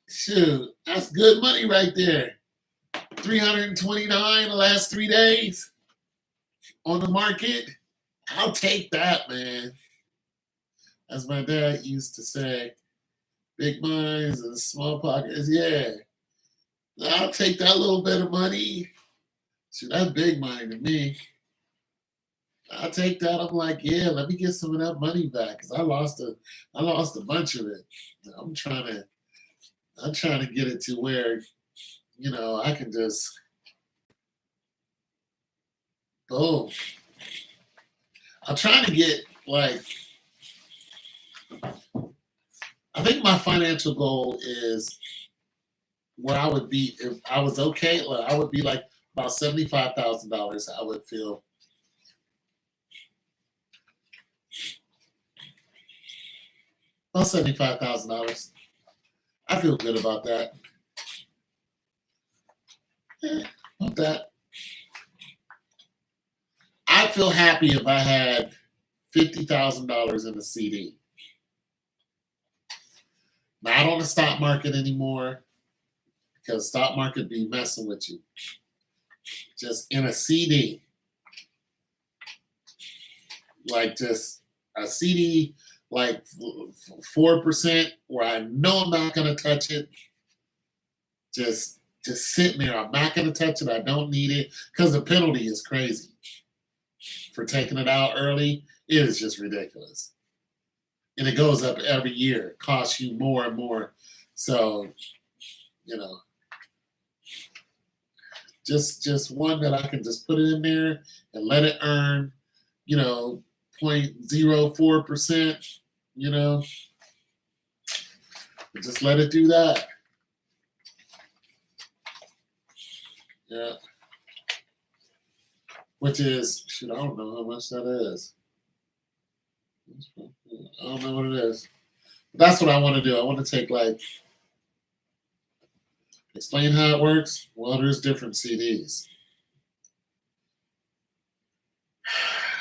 Shoot, that's good money right there. 329 the last 3 days on the market. I'll take that, man. As my dad used to say, big minds and small pockets. Yeah, I'll take that little bit of money. Shoot, that's big money to me. I'll take that. I'm like, yeah, let me get some of that money back because I lost a bunch of it. I'm trying to, I'm trying to get it to where, I can just, boom. I'm trying to get like, I think my financial goal is where I would be if I was okay. Like, I would be like about $75,000. I would feel about $75,000. I feel good about that. About that. I feel happy if I had $50,000 in a CD. Not on the stock market anymore because stock market be messing with you. Just in a CD, like just a CD, like 4%, where I know I'm not gonna touch it. Just sitting there. I'm not gonna touch it. I don't need it because the penalty is crazy for taking it out early. It is just ridiculous, and it goes up every year. It costs you more and more. So you know, just one that I can just put it in there and let it earn, 0.04%, you know, just let it do that. Yeah. Which is, shoot, I don't know how much that is. I don't know what it is. But that's what I want to do. I want to take like, explain how it works. Well, there's different CDs.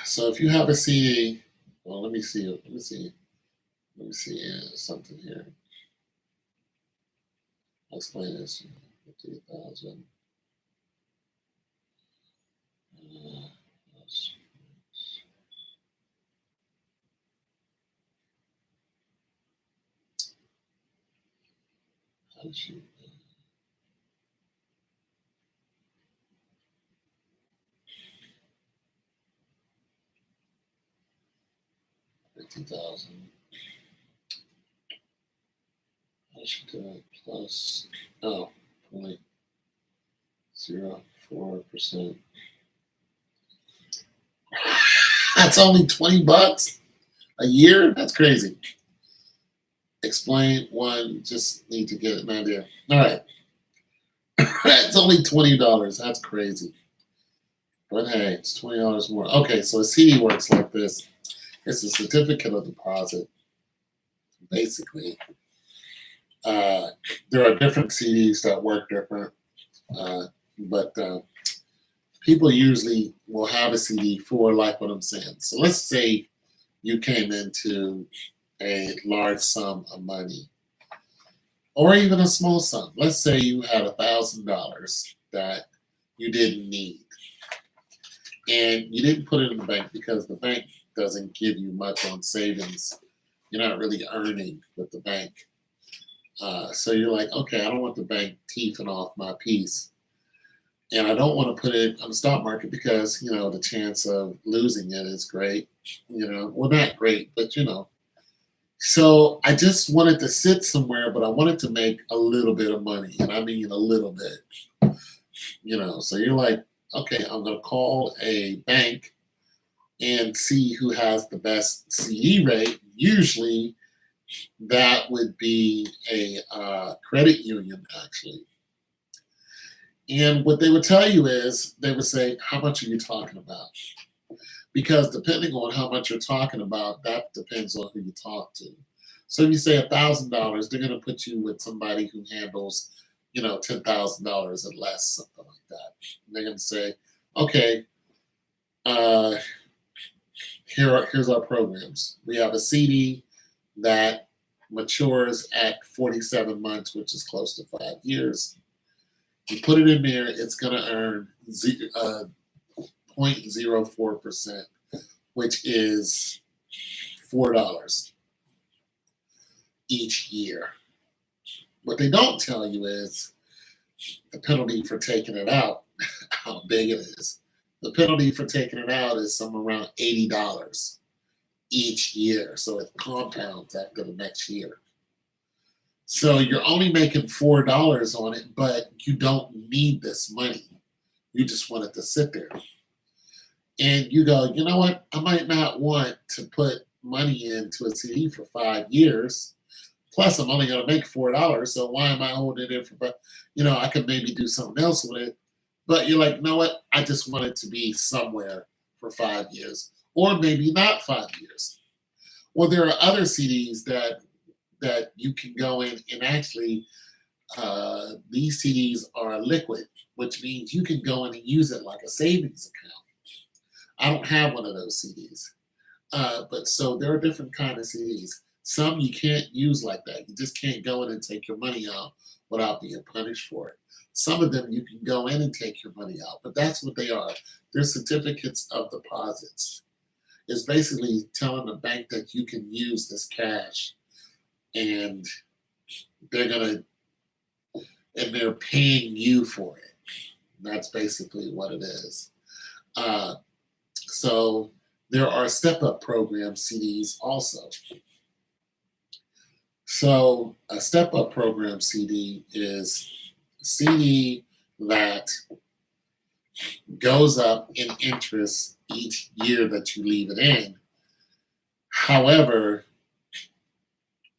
So if you have a CD, well, let me see. Let me see something here. I'll explain this. 50,000. How did you? 50,000. How should do it? Plus, oh, 0.04%. That's only $20 a year. That's crazy. Explain one. Just need to get an idea. All right. That's only $20. That's crazy. But hey, it's $20 more. Okay, so a CD works like this. It's a certificate of deposit. Basically, there are different CDs that work different, but people usually will have a CD for like what I'm saying. So let's say you came into a large sum of money, or even a small sum. Let's say you had $1,000 that you didn't need, and you didn't put it in the bank because the bank doesn't give you much on savings You're not really earning with the bank. So you're like, okay, I don't want the bank teething off my piece. And I don't want to put it on the stock market because, the chance of losing it is great. Well, not great, but So I just wanted to sit somewhere, but I wanted to make a little bit of money. And I mean a little bit. So you're like, okay, I'm going to call a bank and see who has the best CD rate. Usually that would be a credit union, actually. And what they would tell you is they would say, how much are you talking about? Because depending on how much you're talking about, that depends on who you talk to. So if you say $1,000, they're going to put you with somebody who handles, $10,000 and less, something like that. And they're going to say, okay, uh, here's our programs. We have a CD that matures at 47 months, which is close to 5 years. You put it in there, it's going to earn 0.04%, which is $4 each year. What they don't tell you is the penalty for taking it out, how big it is. The penalty for taking it out is somewhere around $80 each year. So it compounds after the next year. So you're only making $4 on it, but you don't need this money. You just want it to sit there. And you go, you know what? I might not want to put money into a CD for 5 years. Plus, I'm only going to make $4. So why am I holding it for? But I could maybe do something else with it. But you're like, you know what? I just want it to be somewhere for 5 years, or maybe not 5 years. Well, there are other CDs that you can go in and actually these CDs are liquid, which means you can go in and use it like a savings account. I don't have one of those CDs, but so there are different kind of CDs. Some you can't use like that. You just can't go in and take your money out without being punished for it. Some of them you can go in and take your money out, but that's what they are. They're certificates of deposits. It's basically telling the bank that you can use this cash, and they're paying you for it. That's basically what it is. So there are step-up program CDs also. So a step-up program CD is a CD that goes up in interest each year that you leave it in. However,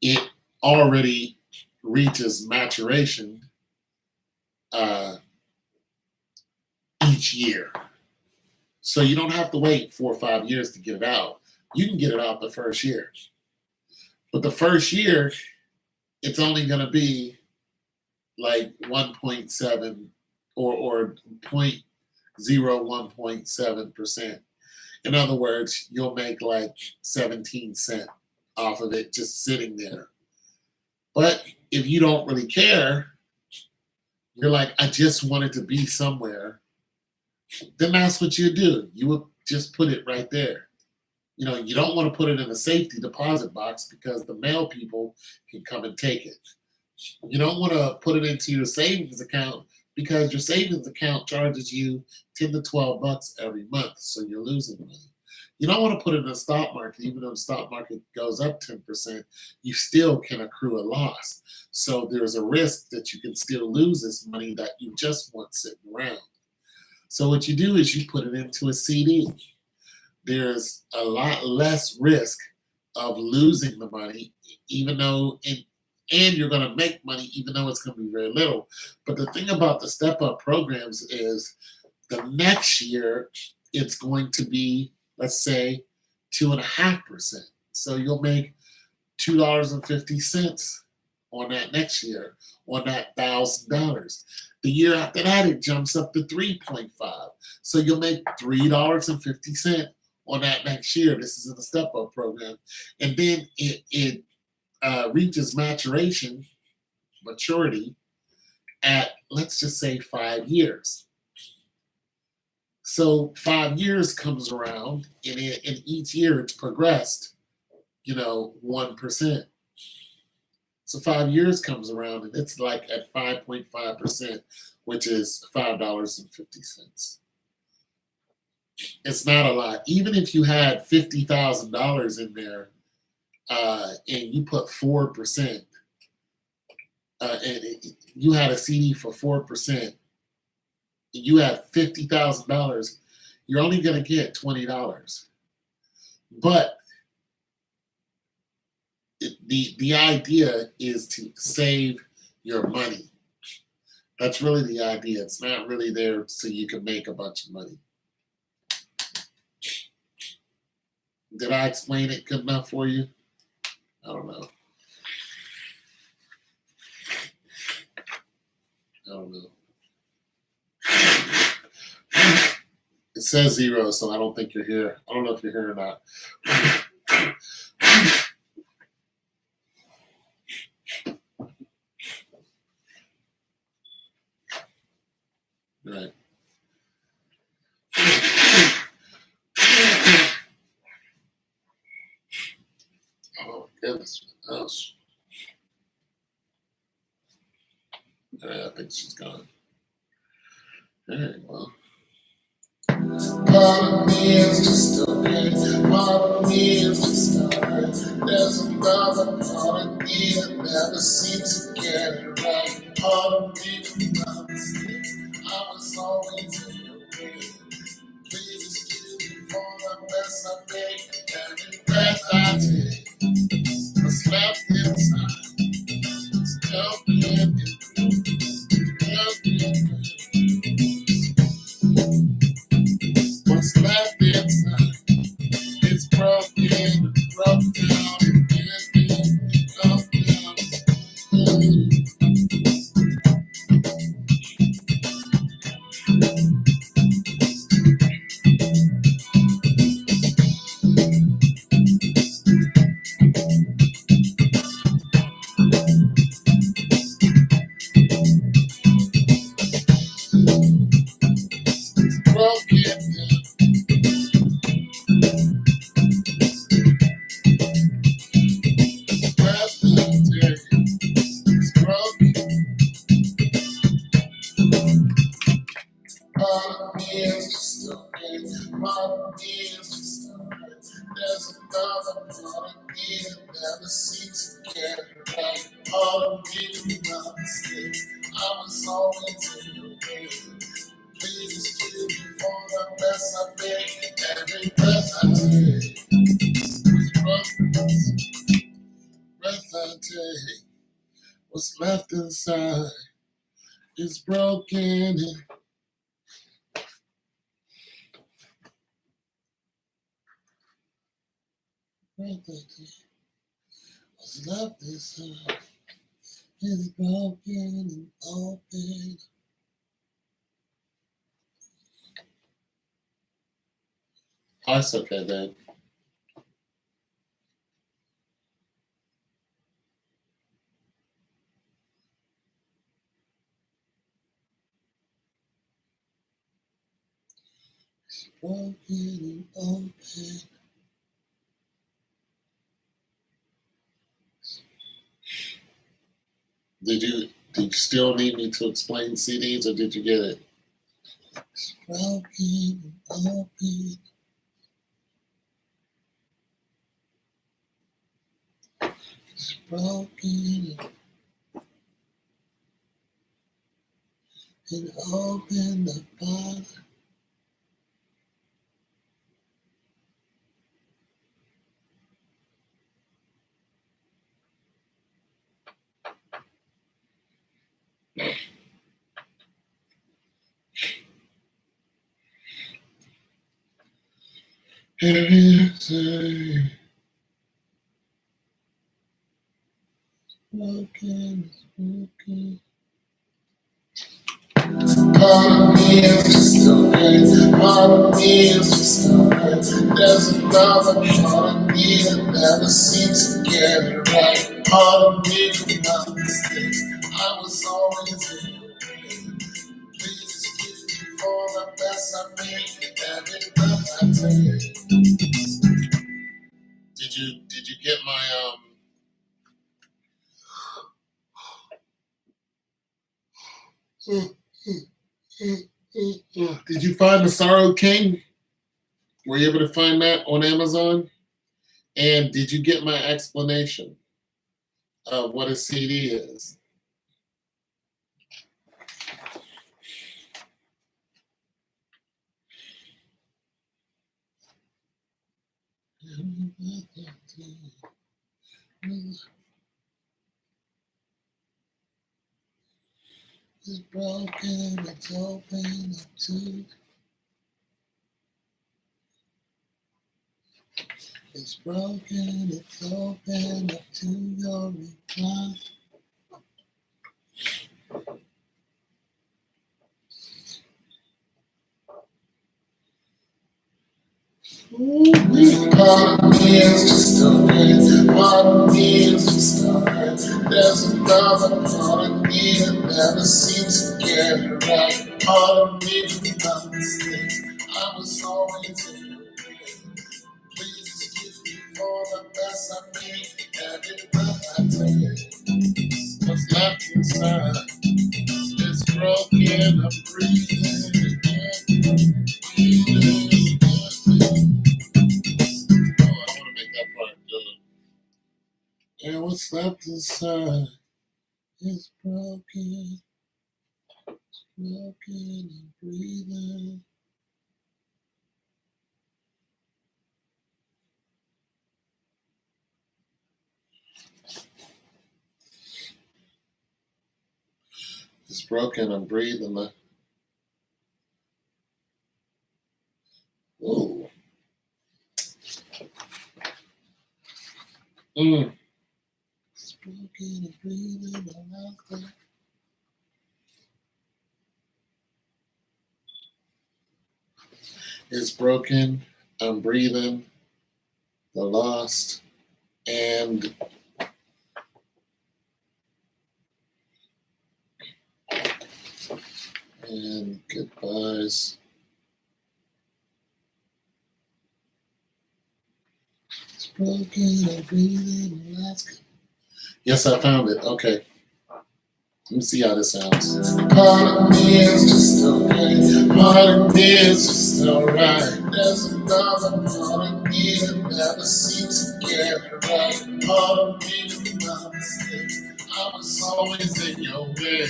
it already reaches maturation each year. So you don't have to wait 4 or 5 years to get it out. You can get it out the first year. But the first year, it's only going to be like 1.7 or 0.01.7%. In other words, you'll make like 17 cents off of it just sitting there. But if you don't really care, you're like, I just want it to be somewhere, then that's what you do. You would just put it right there. You don't want to put it in a safety deposit box because the mail people can come and take it. You don't want to put it into your savings account because your savings account charges you 10 to 12 bucks every month, so you're losing money. You don't want to put it in the stock market. Even though the stock market goes up 10%, you still can accrue a loss. So there's a risk that you can still lose this money that you just want sitting around. So what you do is you put it into a CD. There's a lot less risk of losing the money, even though, and you're going to make money, even though it's going to be very little. But the thing about the step-up programs is the next year, it's going to be, let's say, 2.5%. So you'll make $2.50 on that next year, on that $1,000. The year after that, it jumps up to 3.5. So you'll make $3.50 on that next year. This is in the step-up program. And then it reaches maturity at, let's just say, 5 years. So 5 years comes around, and each year it's progressed. 1%. So 5 years comes around and it's like at 5.5%, which is $5.50. It's not a lot. Even if you had $50,000 in there and you put 4%, and you had a CD for 4%, and you had $50,000, you're only going to get $20. But the idea is to save your money. That's really the idea. It's not really there so you can make a bunch of money. Did I explain it good enough for you? I don't know. It says 0, so I don't think you're here. I don't know if you're here or not. Right. Oh, goodness. Oh, I think she's gone. All right, well. Part of me is just okay. Part of me is just alright. There's another part of me that never seems to get it right. Part of me from my mistake. I was always in your way. Please excuse me for the mess I make. Every breath I take was left inside. Still being what's left inside? It's broken, broke down, broke down. There's another part of me that never seems to get it right. Part of me from my mistake. I was always in your way. Please excuse me for the mess I make. Every breath I take, breath I take, what's left inside is broken. Breath I take, what's left inside is broken and open. That's okay, then. Broken and open. Did you still need me to explain CDs, or did you get it? It's broken and open. It's broken and open the bottom. Broken, broken. Part of me is just okay. Part of me is just alright. There's another part of me that never seems to get it right. Part of me from my mistake. I was always in your way. Please excuse me for the mess I make. Every breath I take. Did you get Did you find The Sorrow King? Were you able to find that on Amazon? And did you get my explanation of what a CD is? It's broken, it's open up to. It's broken, it's open up to your reply. Part of me is just a man, part of me is just a man. There's another part of me that never seems to get it right. Part of me made my mistakes. I was always in your way. Please excuse me for the mess I made. Every breath I take, what's left inside is broken. I'm breathing again. Breathing again. Oh, I want to make that part good. And what's left inside is broken, broken and breathing. It's broken, I'm breathing. Ooh. It's broken and breathing. It's broken, I'm breathing. The lost and goodbyes. It's broken and breathing. Alaska. Yes, I found it. Okay. Let me see how this sounds. Part of me is just okay. Part of me is just alright. There's another part of me that never seems to get it right. Part of me made my mistakes. I was always in your way.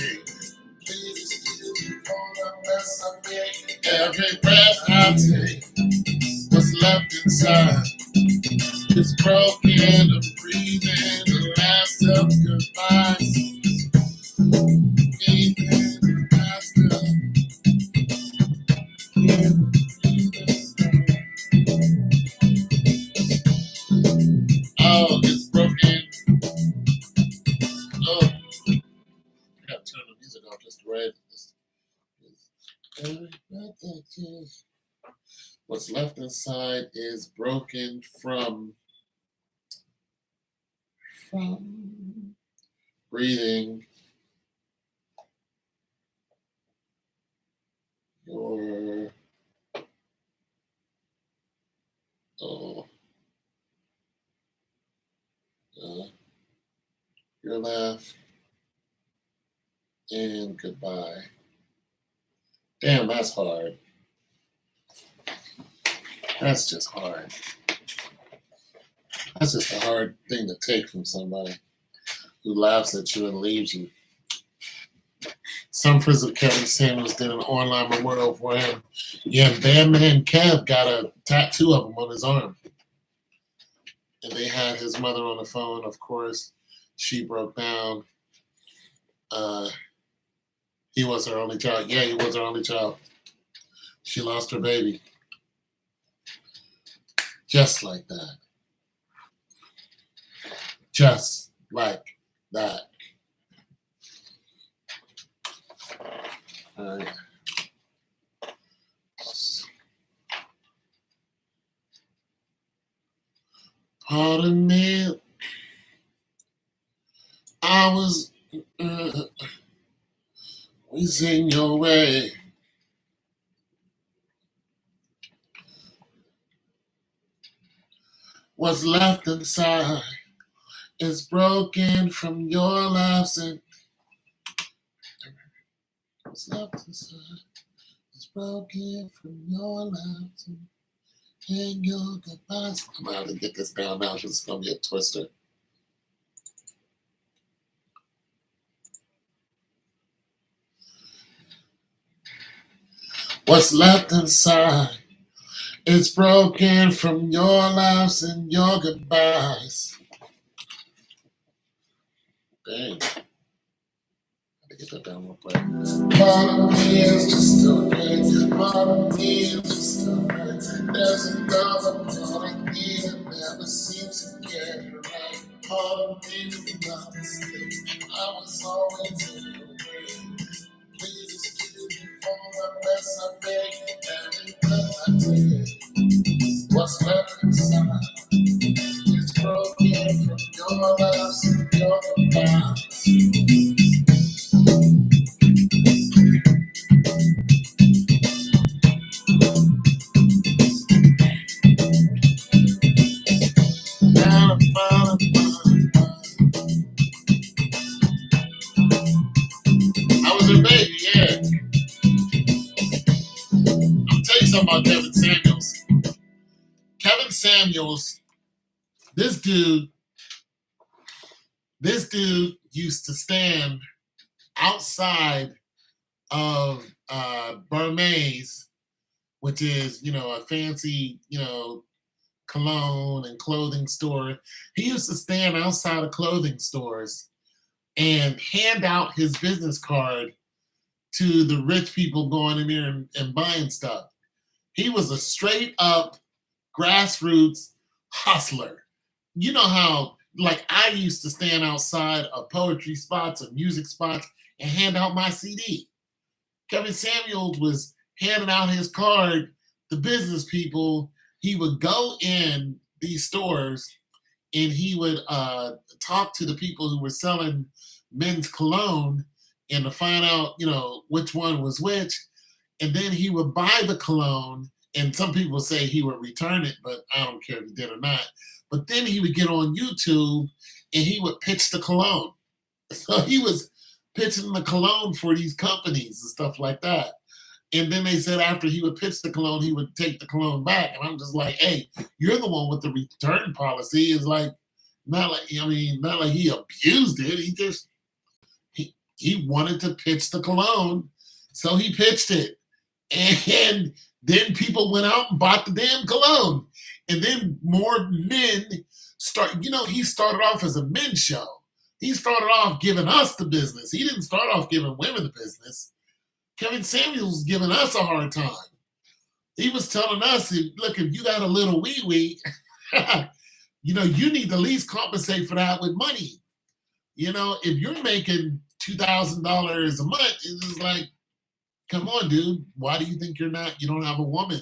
Please excuse me for the mess I made. Every breath I take, what's left inside is broken. I'm breathing the last of goodbyes. Oh, it's broken. Oh, I gotta turn the music off just right. What's left inside is broken from breathing your oh your laugh and goodbye. Damn, that's hard. That's just hard. That's just a hard thing to take from somebody who laughs at you and leaves you. Some friends of Kevin Samuels did an online memorial for him. Yeah, Bandman Kev got a tattoo of him on his arm. And they had his mother on the phone, of course. She broke down. He was her only child. Yeah, he was her only child. She lost her baby. Just like that. Just like that. All right. Pardon me. I was in your way. What's left inside is broken from your laughs and What's left inside is broken from your life and your goodbyes. I'm gonna have to get this down now because it's gonna get twisted. What's left inside is broken from your lives and your goodbyes. Dang. Get that down real quick. Part of me is just still great. Part of me is just still great. There's another part of me that never seems to get it right. Part of me is not mistake. I was always in your way. Please excuse me for the mess I made and the I did. What's left inside is broken from your lives and your goodbyes. I was a baby, yeah. I'll tell you something about Kevin Samuels. Kevin Samuels, this dude used to stand outside of Burmese, which is, a fancy, cologne and clothing store. He used to stand outside of clothing stores and hand out his business card to the rich people going in there and buying stuff. He was a straight up grassroots hustler. You know how, like, I used to stand outside of poetry spots or music spots and hand out my CD. Kevin Samuels was handing out his card to business people. He would go in these stores and he would talk to the people who were selling men's cologne and to find out, which one was which. And then he would buy the cologne, and some people say he would return it, but I don't care if he did or not. But then he would get on YouTube and he would pitch the cologne. So he was pitching the cologne for these companies and stuff like that. And then they said after he would pitch the cologne, he would take the cologne back. And I'm just like, hey, you're the one with the return policy. It's like, not like he abused it. He just, he wanted to pitch the cologne. So he pitched it. And then people went out and bought the damn cologne. And then more men he started off as a men's show. He started off giving us the business. He didn't start off giving women the business. Kevin Samuels was giving us a hard time. He was telling us, look, if you got a little wee-wee, you need to at least compensate for that with money. If you're making $2,000 a month, it's just like, come on, dude. Why do you think you don't have a woman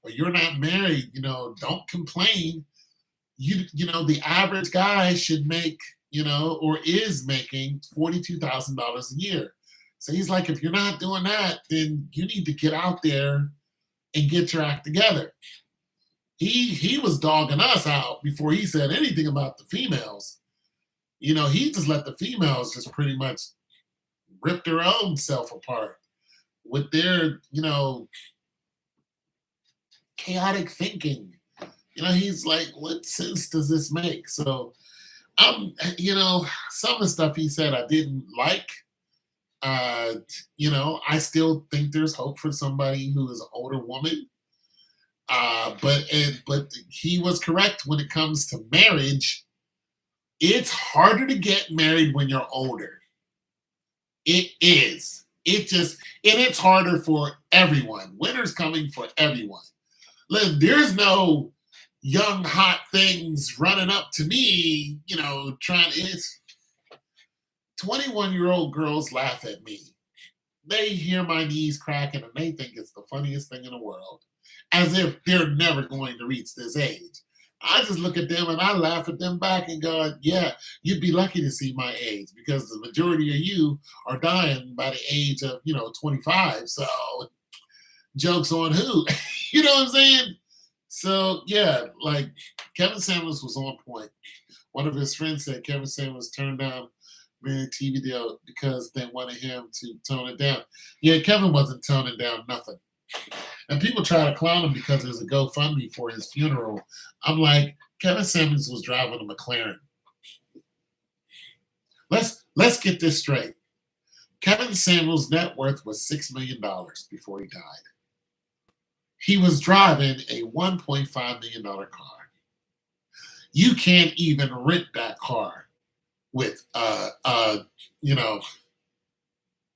or you're not married? Don't complain. The average guy should make, or is making $42,000 a year. So he's like, if you're not doing that, then you need to get out there and get your act together. He was dogging us out before he said anything about the females. He just let the females just pretty much rip their own self apart with their, chaotic thinking. He's like, what sense does this make? So some of the stuff he said I didn't like. I still think there's hope for somebody who is an older woman. But he was correct when it comes to marriage. It's harder to get married when you're older. It is. It's harder for everyone. Winter's coming for everyone. Look, there's no young hot things running up to me, it's 21-year-old girls laugh at me. They hear my knees cracking and they think it's the funniest thing in the world, as if they're never going to reach this age. I just look at them and I laugh at them back and go, yeah, you'd be lucky to see my age because the majority of you are dying by the age of, 25. So joke's on who? You know what I'm saying? So, yeah, like Kevin Samuels was on point. One of his friends said Kevin Samuels turned down made a TV deal because they wanted him to tone it down. Yeah, Kevin wasn't toning down nothing. And people try to clown him because there's a GoFundMe for his funeral. I'm like, Kevin Samuels was driving a McLaren. Let's get this straight. Kevin Samuels' net worth was $6 million before he died. He was driving a $1.5 million car. You can't even rent that car with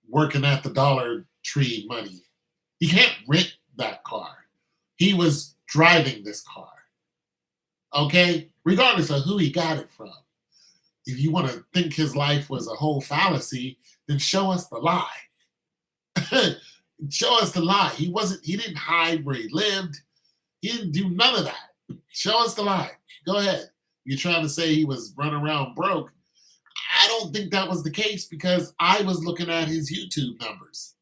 working at the Dollar Tree money. You can't rent that car. He was driving this car. Okay? Regardless of who he got it from. If you want to think his life was a whole fallacy, then show us the lie. Show us the lie. He didn't hide where he lived. He didn't do none of that. Show us the lie. Go ahead. You're trying to say he was running around broke. I don't think that was the case because I was looking at his YouTube numbers.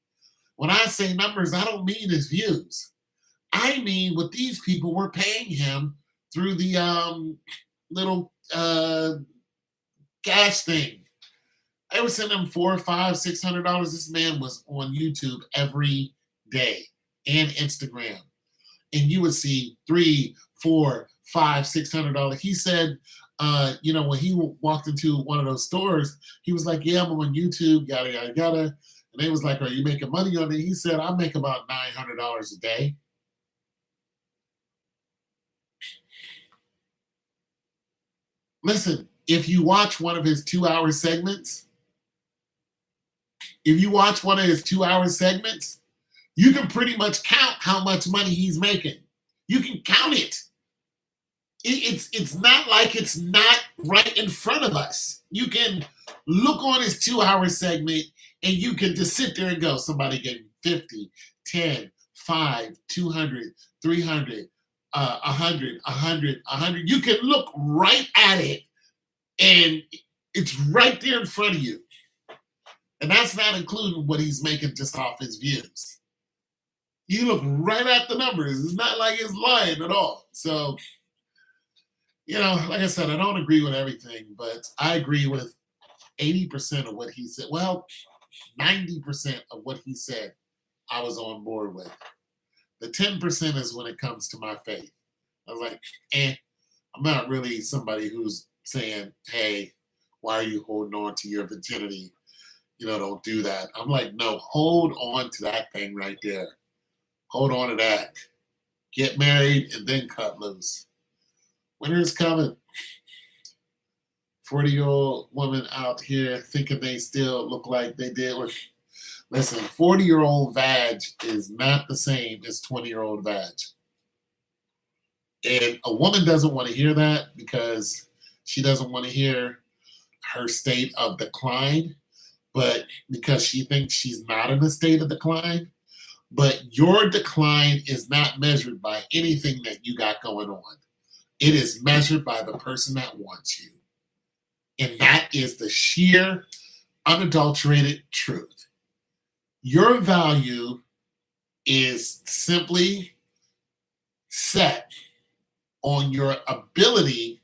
When I say numbers, I don't mean his views. I mean what these people were paying him through the little cash thing. They were sending him $400, $500, $600. This man was on YouTube every day and Instagram, and you would see $300, $400, $500, $600. He said, when he walked into one of those stores, he was like, "Yeah, I'm on YouTube, yada yada yada." And they was like, "Are you making money on it?" He said, "I make about $900 a day." Listen, if you watch one of his 2-hour segments, you can pretty much count how much money he's making. You can count it. It's not like it's not right in front of us. You can look on his 2-hour segment and you can just sit there and go, somebody getting 50, 10, 5, 200, 300, 100, 100, 100. You can look right at it and it's right there in front of you. And that's not including what he's making just off his views. You look right at the numbers. It's not like it's lying at all. So, like I said, I don't agree with everything, but I agree with 80% of what he said. Well, 90% of what he said, I was on board with. The 10% is when it comes to my faith. I was like, I'm not really somebody who's saying, "Hey, why are you holding on to your virginity? Don't do that." I'm like, no, hold on to that thing right there. Hold on to that. Get married and then cut loose. Winter's coming. 40-year-old woman out here thinking they still look like they did. Listen, 40-year-old vag is not the same as 20-year-old vag. And a woman doesn't want to hear that because she doesn't want to hear her state of decline, but because she thinks she's not in a state of decline. But your decline is not measured by anything that you got going on. It is measured by the person that wants you. And that is the sheer, unadulterated truth. Your value is simply set on your ability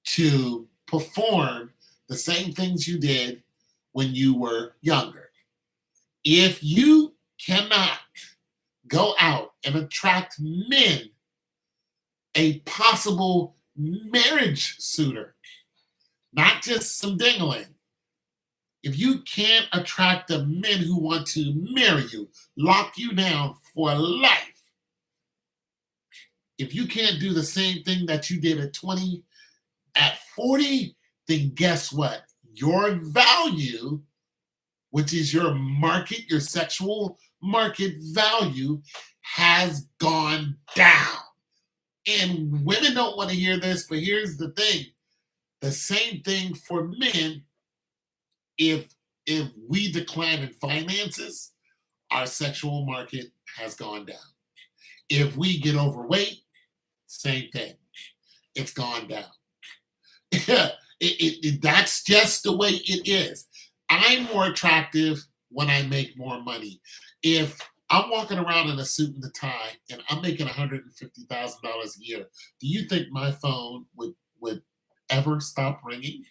to perform the same things you did when you were younger. If you cannot go out and attract men, a possible marriage suitor, not just some dingling. If you can't attract the men who want to marry you, lock you down for life, if you can't do the same thing that you did at 20, at 40, then guess what? Your value, which is your market, your sexual market value, has gone down. And women don't want to hear this, but here's the thing. The same thing for men. If we decline in finances, our sexual market has gone down. If we get overweight, same thing. It's gone down. That's just the way it is. I'm more attractive when I make more money. If I'm walking around in a suit and a tie and I'm making $150,000 a year, do you think my phone would ever stop ringing?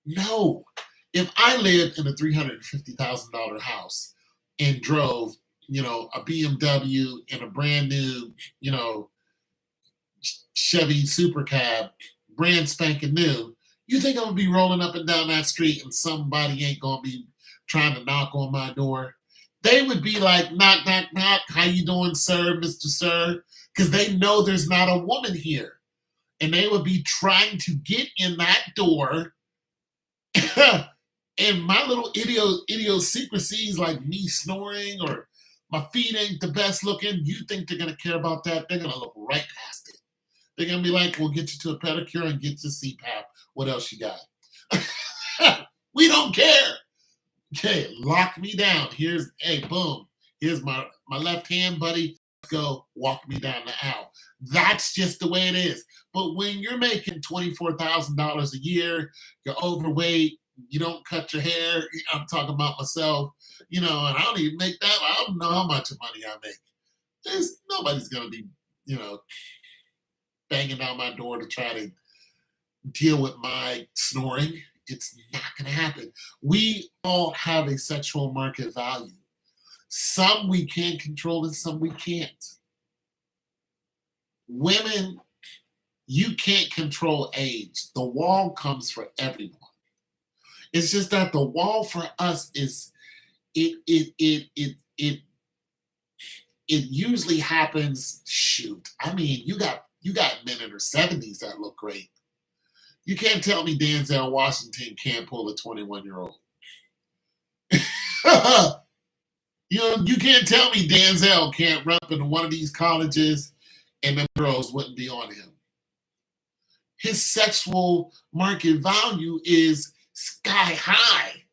No. If I lived in a $350,000 house and drove, a BMW and a brand new, you know, Chevy Super Cab, brand spanking new, you think I'm gonna be rolling up and down that street and somebody ain't gonna be trying to knock on my door? They would be like, knock, knock, knock. How you doing, sir, Mr. Sir? Because they know there's not a woman here. And they would be trying to get in that door. And my little idiosyncrasies like me snoring or my feet ain't the best looking, you think they're gonna care about that? They're gonna look right past it. They're gonna be like, we'll get you to a pedicure and get you CPAP. What else you got? We don't care. Okay, lock me down. Hey, boom. Here's my left hand, buddy. Let's go walk me down the aisle. That's just the way it is. But when you're making $24,000 a year, you're overweight, you don't cut your hair. I'm talking about myself, and I don't even make that. I don't know how much money I make. Nobody's gonna be, you know, banging down my door to try to deal with my snoring. It's not going to happen. We all have a sexual market value. Some we can control and some we can't. Women, you can't control age. The wall comes for everyone. It's just that the wall for us is it usually happens. Shoot, I mean, you got men in their 70s that look great. You can't tell me Denzel Washington can't pull a 21-year-old. You can't tell me Denzel can't run up into one of these colleges and the girls wouldn't be on him. His sexual market value is sky high.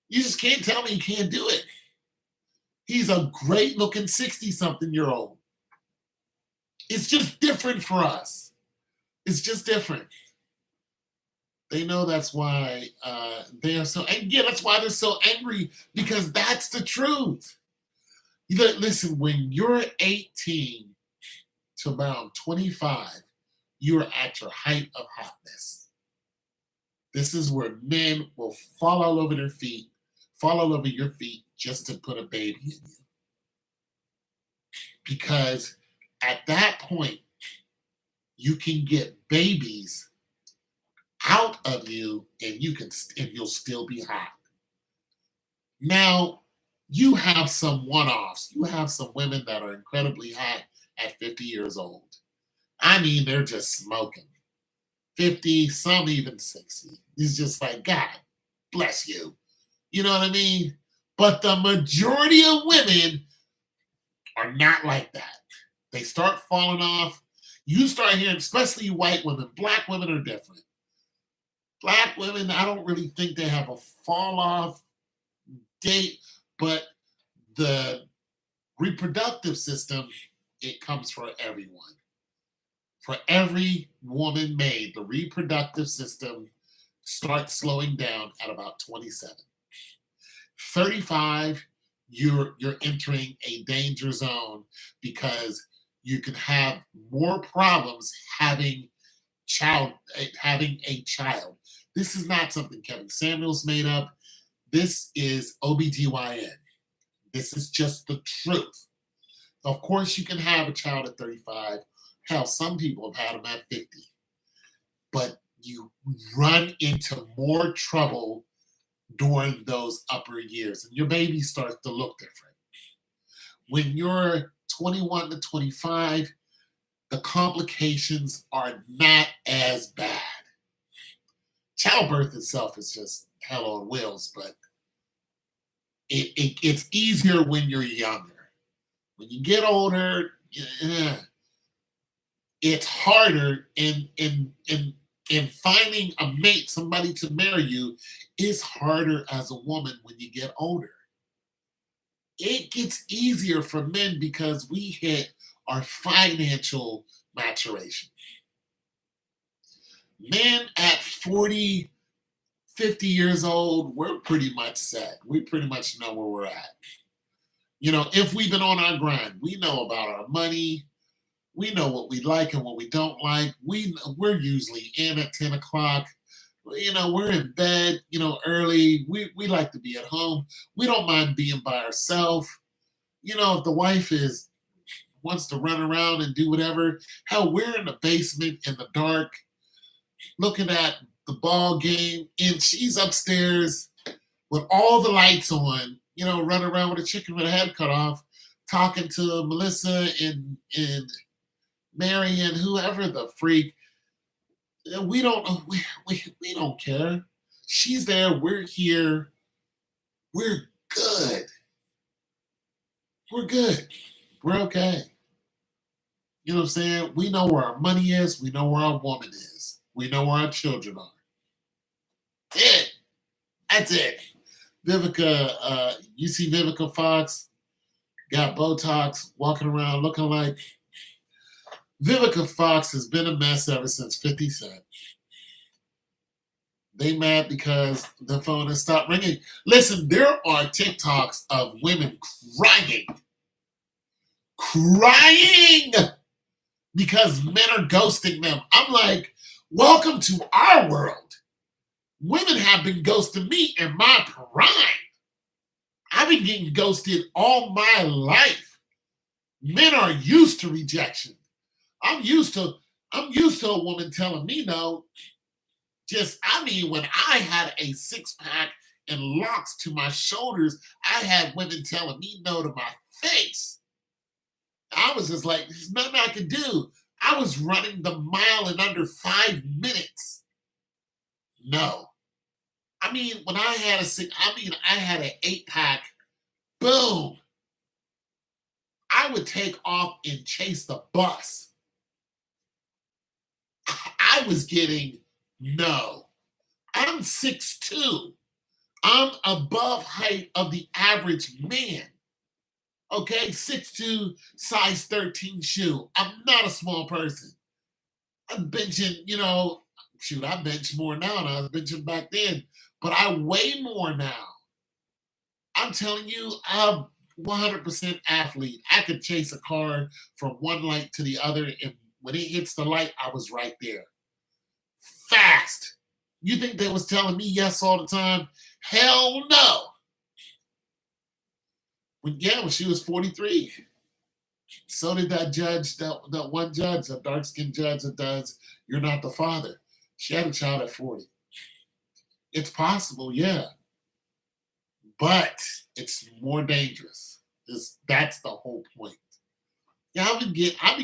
You just can't tell me he can't do it. He's a great looking 60-something-year-old. It's just different for us. It's just different. They know that's why they are so angry. Yeah, that's why they're so angry, because that's the truth. Listen, when you're 18 to around 25, you are at your height of hotness. This is where men will fall all over your feet just to put a baby in you. Because at that point, you can get babies out of you and you'll still be hot. Now, you have some one-offs. You have some women that are incredibly hot at 50 years old. I mean, they're just smoking. 50, some even 60. It's just like, God bless you. You know what I mean? But the majority of women are not like that. They start falling off. You start hearing, especially white women, black women are different. Black women, I don't really think they have a fall off date, but the reproductive system, it comes for everyone. For every woman made, the reproductive system starts slowing down at about 27. 35, you're entering a danger zone because you can have more problems having a child. This is not something Kevin Samuels made up. This is OBGYN. This is just the truth. Of course, you can have a child at 35. Hell, some people have had them at 50. But you run into more trouble during those upper years, and your baby starts to look different. When you're 21 to 25, the complications are not as bad. Childbirth itself is just hell on wheels, but it's easier when you're younger. When you get older, it's harder in finding a mate, somebody to marry you, is harder as a woman when you get older. It gets easier for men because we hit our financial maturation. Men at 40, 50 years old, we're pretty much set. We pretty much know where we're at. If we've been on our grind, we know about our money. We know what we like and what we don't like. We're usually in at 10 o'clock, we're in bed, early. We like to be at home. We don't mind being by ourselves. If the wife is wants to run around and do whatever, hell, we're in the basement in the dark looking at the ball game, and she's upstairs with all the lights on, running around with a chicken with a head cut off, talking to Melissa and Mary and whoever the freak. We don't we don't care. She's there. We're here. We're good. We're good. We're okay. You know what I'm saying? We know where our money is. We know where our woman is. We know where our children are. It. That's it. Vivica, you see Vivica Fox got Botox, walking around looking like Vivica Fox has been a mess ever since 50 Cent. They mad because the phone has stopped ringing. Listen, there are TikToks of women crying because men are ghosting them. I'm like, welcome to our world. Women have been ghosting me in my prime. I've been getting ghosted all my life. Men are used to rejection. I'm used to a woman telling me no. When I had a six pack and locks to my shoulders, I had women telling me no to my face. I was just like, there's nothing I could do. I was running the mile in under 5 minutes. No. When I had I had an 8-pack, boom. I would take off and chase the bus. I was getting no. I'm 6'2". I'm above height of the average man. Okay, 6'2", size 13 shoe. I'm not a small person. I'm benching, I bench more now than I was benching back then, but I weigh more now. I'm telling you, I'm 100% athlete. I could chase a car from one light to the other, and when it hits the light, I was right there. Fast. You think they was telling me yes all the time? Hell no. When she was 43. So did that judge, that one judge, that dark-skinned judge that does You're Not the Father. She had a child at 40. It's possible, yeah. But it's more dangerous. That's the whole point. Yeah, I've been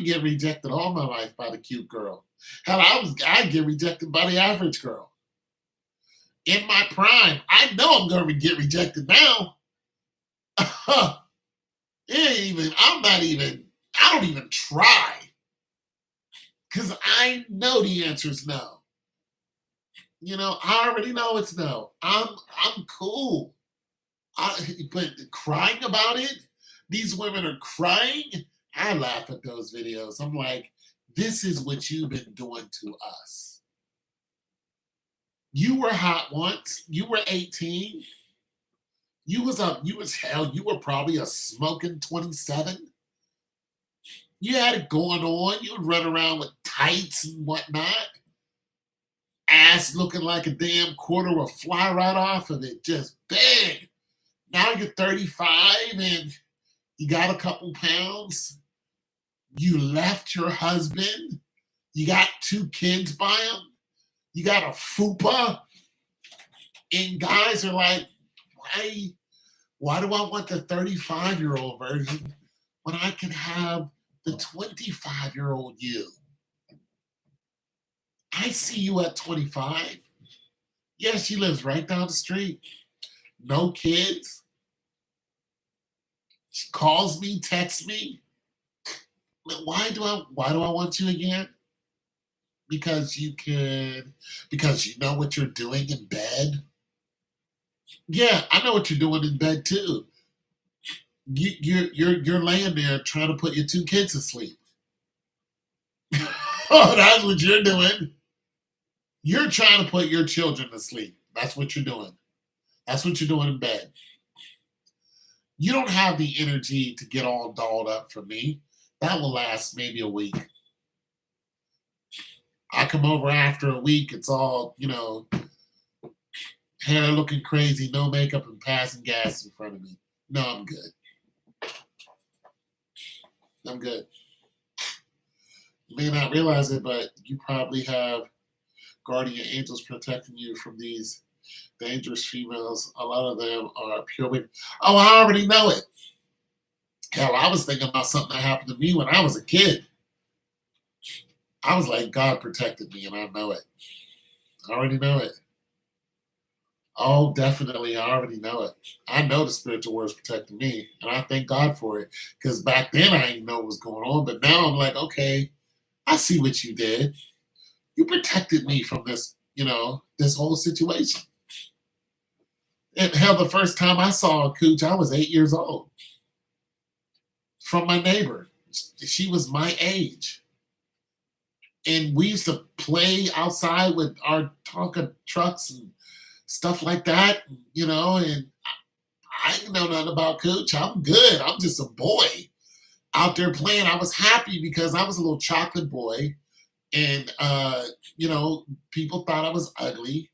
getting rejected all my life by the cute girl. Hell, I get rejected by the average girl. In my prime, I know I'm going to get rejected now. I don't even try. Because I know the answer is no. I already know it's no. I'm cool. But crying about it, these women are crying. I laugh at those videos. I'm like, this is what you've been doing to us. You were hot once. You were 18. You were probably a smoking 27. You had it going on. You would run around with tights and whatnot. Ass looking like a damn quarter will fly right off of it. Just bang. Now you're 35 and you got a couple pounds. You left your husband. You got 2 kids by him. You got a fupa. And guys are like, why do I want the 35-year-old version when I can have the 25-year-old you? I see you at 25. Yeah, she lives right down the street. No kids. She calls me, texts me. Why do I want you again? Because you know what you're doing in bed. Yeah, I know what you're doing in bed too. You're laying there trying to put your 2 kids to sleep. Oh, that's what you're doing. You're trying to put your children to sleep. That's what you're doing. That's what you're doing in bed. You don't have the energy to get all dolled up for me. That will last maybe a week. I come over after a week. It's all, hair looking crazy, no makeup, and passing gas in front of me. No, I'm good. I'm good. You may not realize it, but you probably have guardian angels protecting you from these dangerous females. A lot of them are purely, oh, I already know it. Hell, I was thinking about something that happened to me when I was a kid. I was like, God protected me, and I know it. I already know it. Oh, definitely. I already know it. I know the spiritual world's protecting me, and I thank God for it. Because back then I didn't know what was going on, but now I'm like, okay, I see what you did. You protected me from this, this whole situation. And hell, the first time I saw a cooch, I was 8 years old from my neighbor. She was my age. And we used to play outside with our Tonka trucks and stuff like that, and I didn't know nothing about cooch. I'm good. I'm just a boy out there playing. I was happy because I was a little chocolate boy, and people thought I was ugly.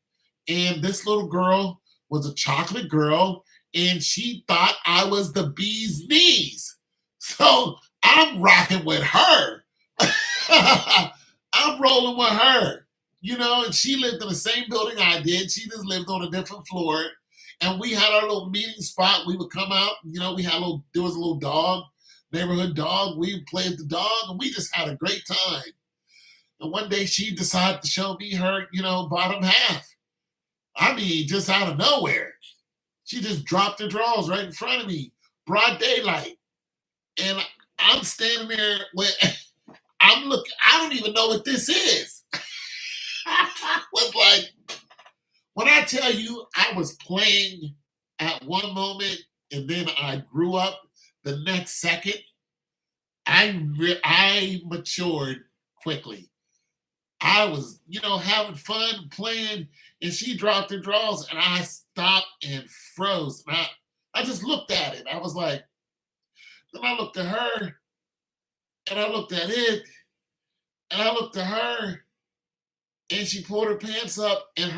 And this little girl was a chocolate girl, and she thought I was the bee's knees. So I'm rocking with her. I'm rolling with her, and she lived in the same building I did. She just lived on a different floor. And we had our little meeting spot. We would come out, there was a little dog, neighborhood dog. We would play with the dog, and we just had a great time. And one day she decided to show me her, bottom half. I mean, just out of nowhere. She just dropped her drawers right in front of me, broad daylight. And I'm standing there with, I don't even know what this is. I was like, when I tell you I was playing at one moment and then I grew up the next second, I matured quickly. I was, having fun playing, and she dropped her drawers, and I stopped and froze. And I just looked at it. I was like, then I looked at her, and I looked at it, and I looked at her, and she pulled her pants up, and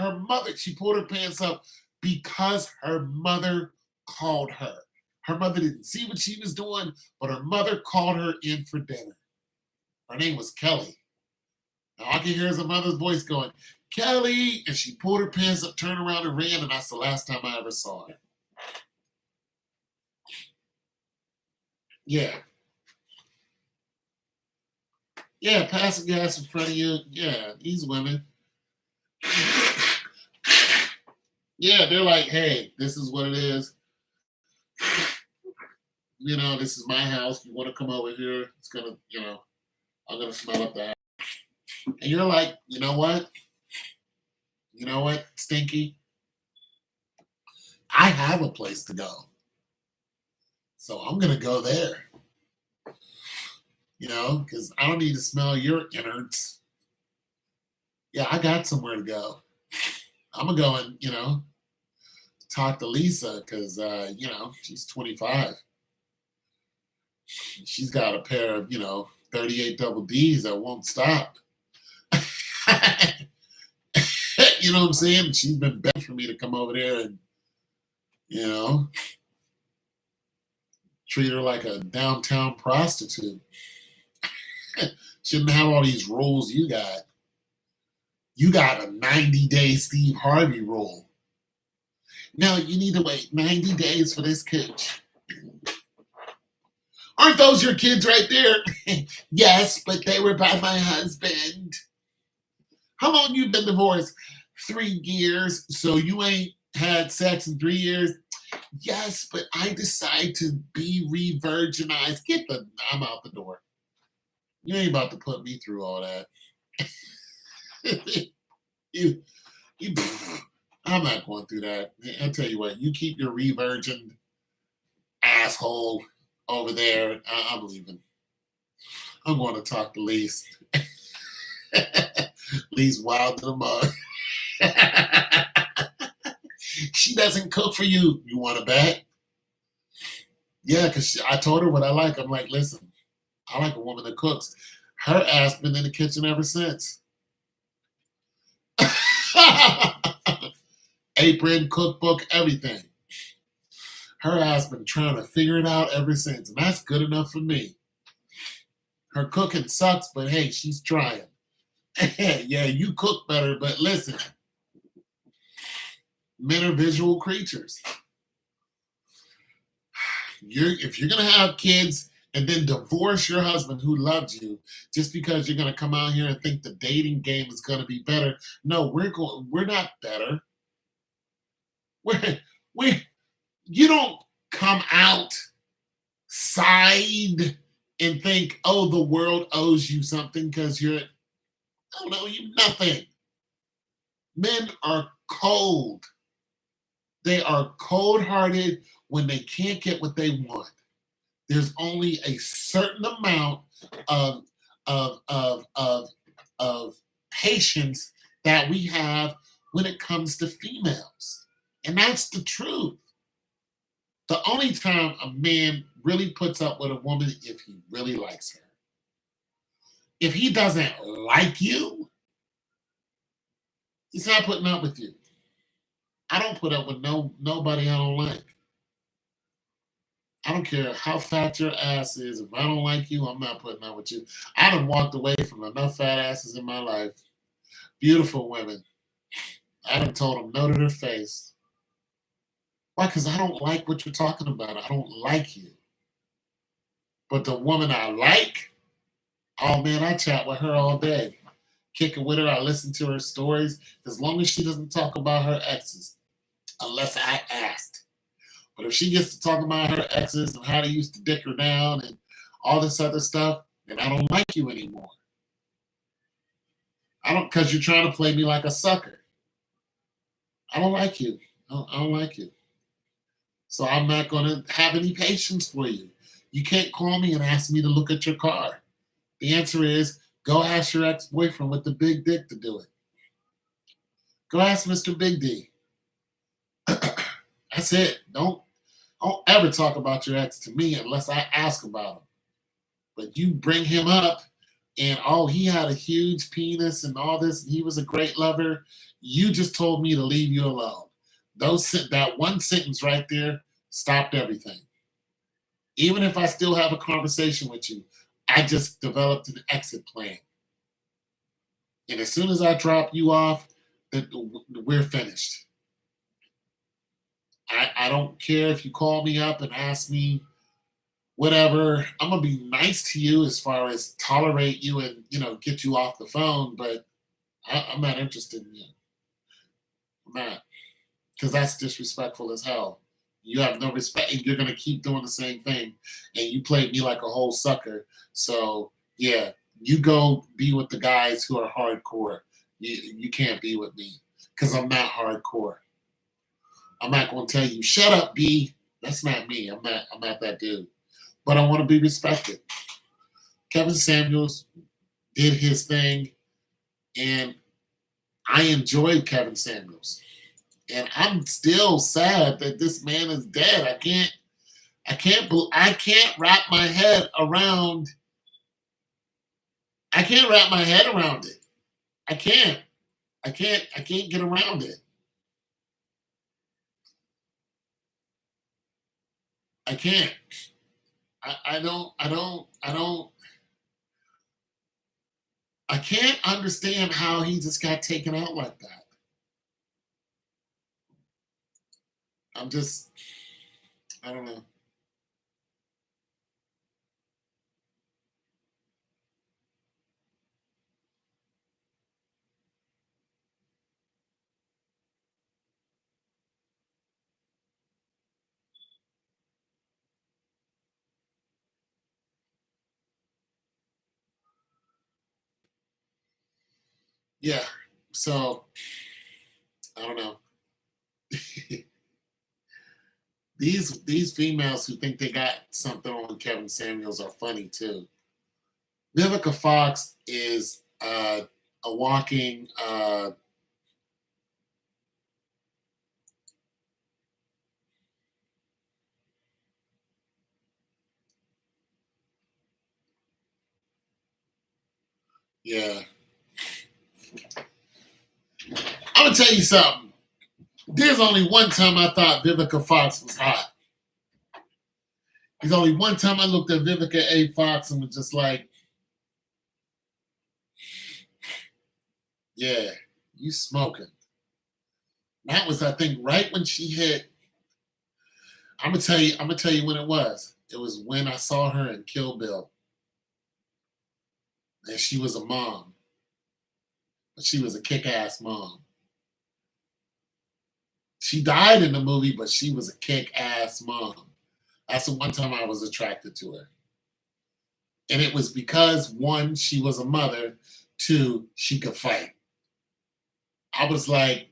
she pulled her pants up because her mother called her. Her mother didn't see what she was doing, but her mother called her in for dinner. Her name was Kelly. Now I can hear her mother's voice going, Kelly, and she pulled her pants up, turned around and ran, and that's the last time I ever saw her. Yeah. Yeah, passing gas in front of you. Yeah, these women. Yeah, they're like, hey, this is what it is. This is my house. You want to come over here? It's going to, I'm going to smell up the house. And you're like, you know what? You know what, Stinky? I have a place to go. So I'm going to go there. Because I don't need to smell your innards. Yeah, I got somewhere to go. I'm going to go and, talk to Lisa because, she's 25. She's got a pair of, 38 double Ds that won't stop. You know what I'm saying? She's been begging for me to come over there and, treat her like a downtown prostitute. Shouldn't have all these roles you got. You got a 90-day Steve Harvey role. No, you need to wait 90 days for this coach. Aren't those your kids right there? Yes, but they were by my husband. How long you been divorced? 3 years. So you ain't had sex in 3 years? Yes, but I decided to be re-virginized. I'm out the door. You ain't about to put me through all that. you, I'm not going through that. I'll tell you what, you keep your re-virgin asshole over there. I'm leaving. I'm going to talk to Lise. Lise wild to the mug. She doesn't cook for you. You want to bet? Yeah, because I told her what I like. I'm like, listen, I like a woman that cooks. Her ass been in the kitchen ever since. apron, cookbook, everything. Her ass been trying to figure it out ever since, and that's good enough for me. Her cooking sucks, but hey, she's trying. Yeah, you cook better, but listen, men are visual creatures. If you're gonna have kids and then divorce your husband who loves you just because you're gonna come out here and think the dating game is gonna be better, no, we're not better. We you don't come outside and think, oh, the world owes you something because I don't owe you nothing. Men are cold. They are cold hearted when they can't get what they want. There's only a certain amount of of of of of patience that we have when it comes to females. And that's the truth. The only time a man really puts up with a woman if he really likes her. If he doesn't like you, he's not putting up with you. I don't put up with nobody I don't like. I don't care how fat your ass is. If I don't like you, I'm not putting up with you. I done walked away from enough fat asses in my life. Beautiful women. I done told them no to their face. Why? Because I don't like what you're talking about. I don't like you. But the woman I like, oh man, I chat with her all day. Kick it with her. I listen to her stories. As long as she doesn't talk about her exes, unless I asked. But if she gets to talk about her exes and how they used to dick her down and all this other stuff, then I don't like you anymore. I don't, because you're trying to play me like a sucker. I don't like you. I don't like you. So I'm not going to have any patience for you. You can't call me and ask me to look at your car. The answer is go ask your ex-boyfriend with the big dick to do it. Go ask Mr. Big D. That's it. Don't ever talk about your ex to me unless I ask about him. But you bring him up and oh, he had a huge penis and all this, and he was a great lover. You just told me to leave you alone. That one sentence right there stopped everything. Even if I still have a conversation with you, I just developed an exit plan. And as soon as I drop you off, we're finished. I don't care if you call me up and ask me whatever. I'm gonna be nice to you as far as tolerate you and get you off the phone, but I'm not interested in you. I'm not, because that's disrespectful as hell. You have no respect, and you're gonna keep doing the same thing, and you played me like a whole sucker. So yeah, you go be with the guys who are hardcore. You can't be with me because I'm not hardcore. I'm not gonna tell you shut up, B. That's not me. I'm not that dude. But I want to be respected. Kevin Samuels did his thing, and I enjoyed Kevin Samuels. And I'm still sad that this man is dead. I can't wrap my head around. I can't wrap my head around it. I can't. I can't get around it. I can't. I don't. I can't understand how he just got taken out like that. I'm just. I don't know. Yeah. So I don't know. These females who think they got something on Kevin Samuels are funny too. Vivica Fox is a walking yeah. I'm gonna tell you something. There's only one time I thought Vivica Fox was hot. There's only one time I looked at Vivica A. Fox and was just like, yeah, you smoking. That was, I think, right when she hit. I'm gonna tell you when it was. It was when I saw her in Kill Bill. And she was a mom. But she was a kick-ass mom. She died in the movie, but she was a kick-ass mom. That's the one time I was attracted to her. And it was because, one, she was a mother. Two, she could fight. I was like,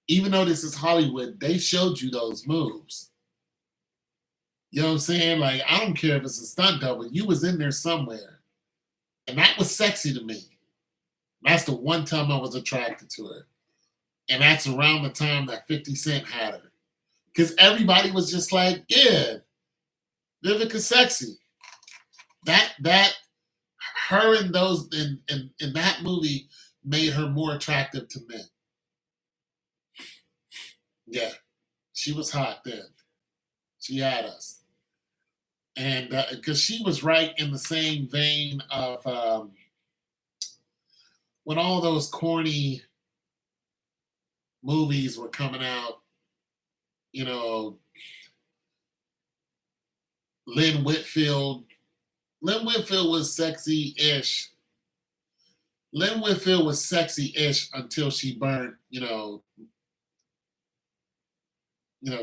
even though this is Hollywood, they showed you those moves. You know what I'm saying? Like, I don't care if it's a stunt double. You was in there somewhere. And that was sexy to me. That's the one time I was attracted to her. And that's around the time that 50 Cent had her. Because everybody was just like, yeah, Vivica's sexy. That her and those in that movie made her more attractive to men. Yeah, she was hot then. She had us. And because she was right in the same vein of when all those corny movies were coming out, you know, Lynn Whitfield. Lynn Whitfield was sexy-ish. Lynn Whitfield was sexy-ish until she burned,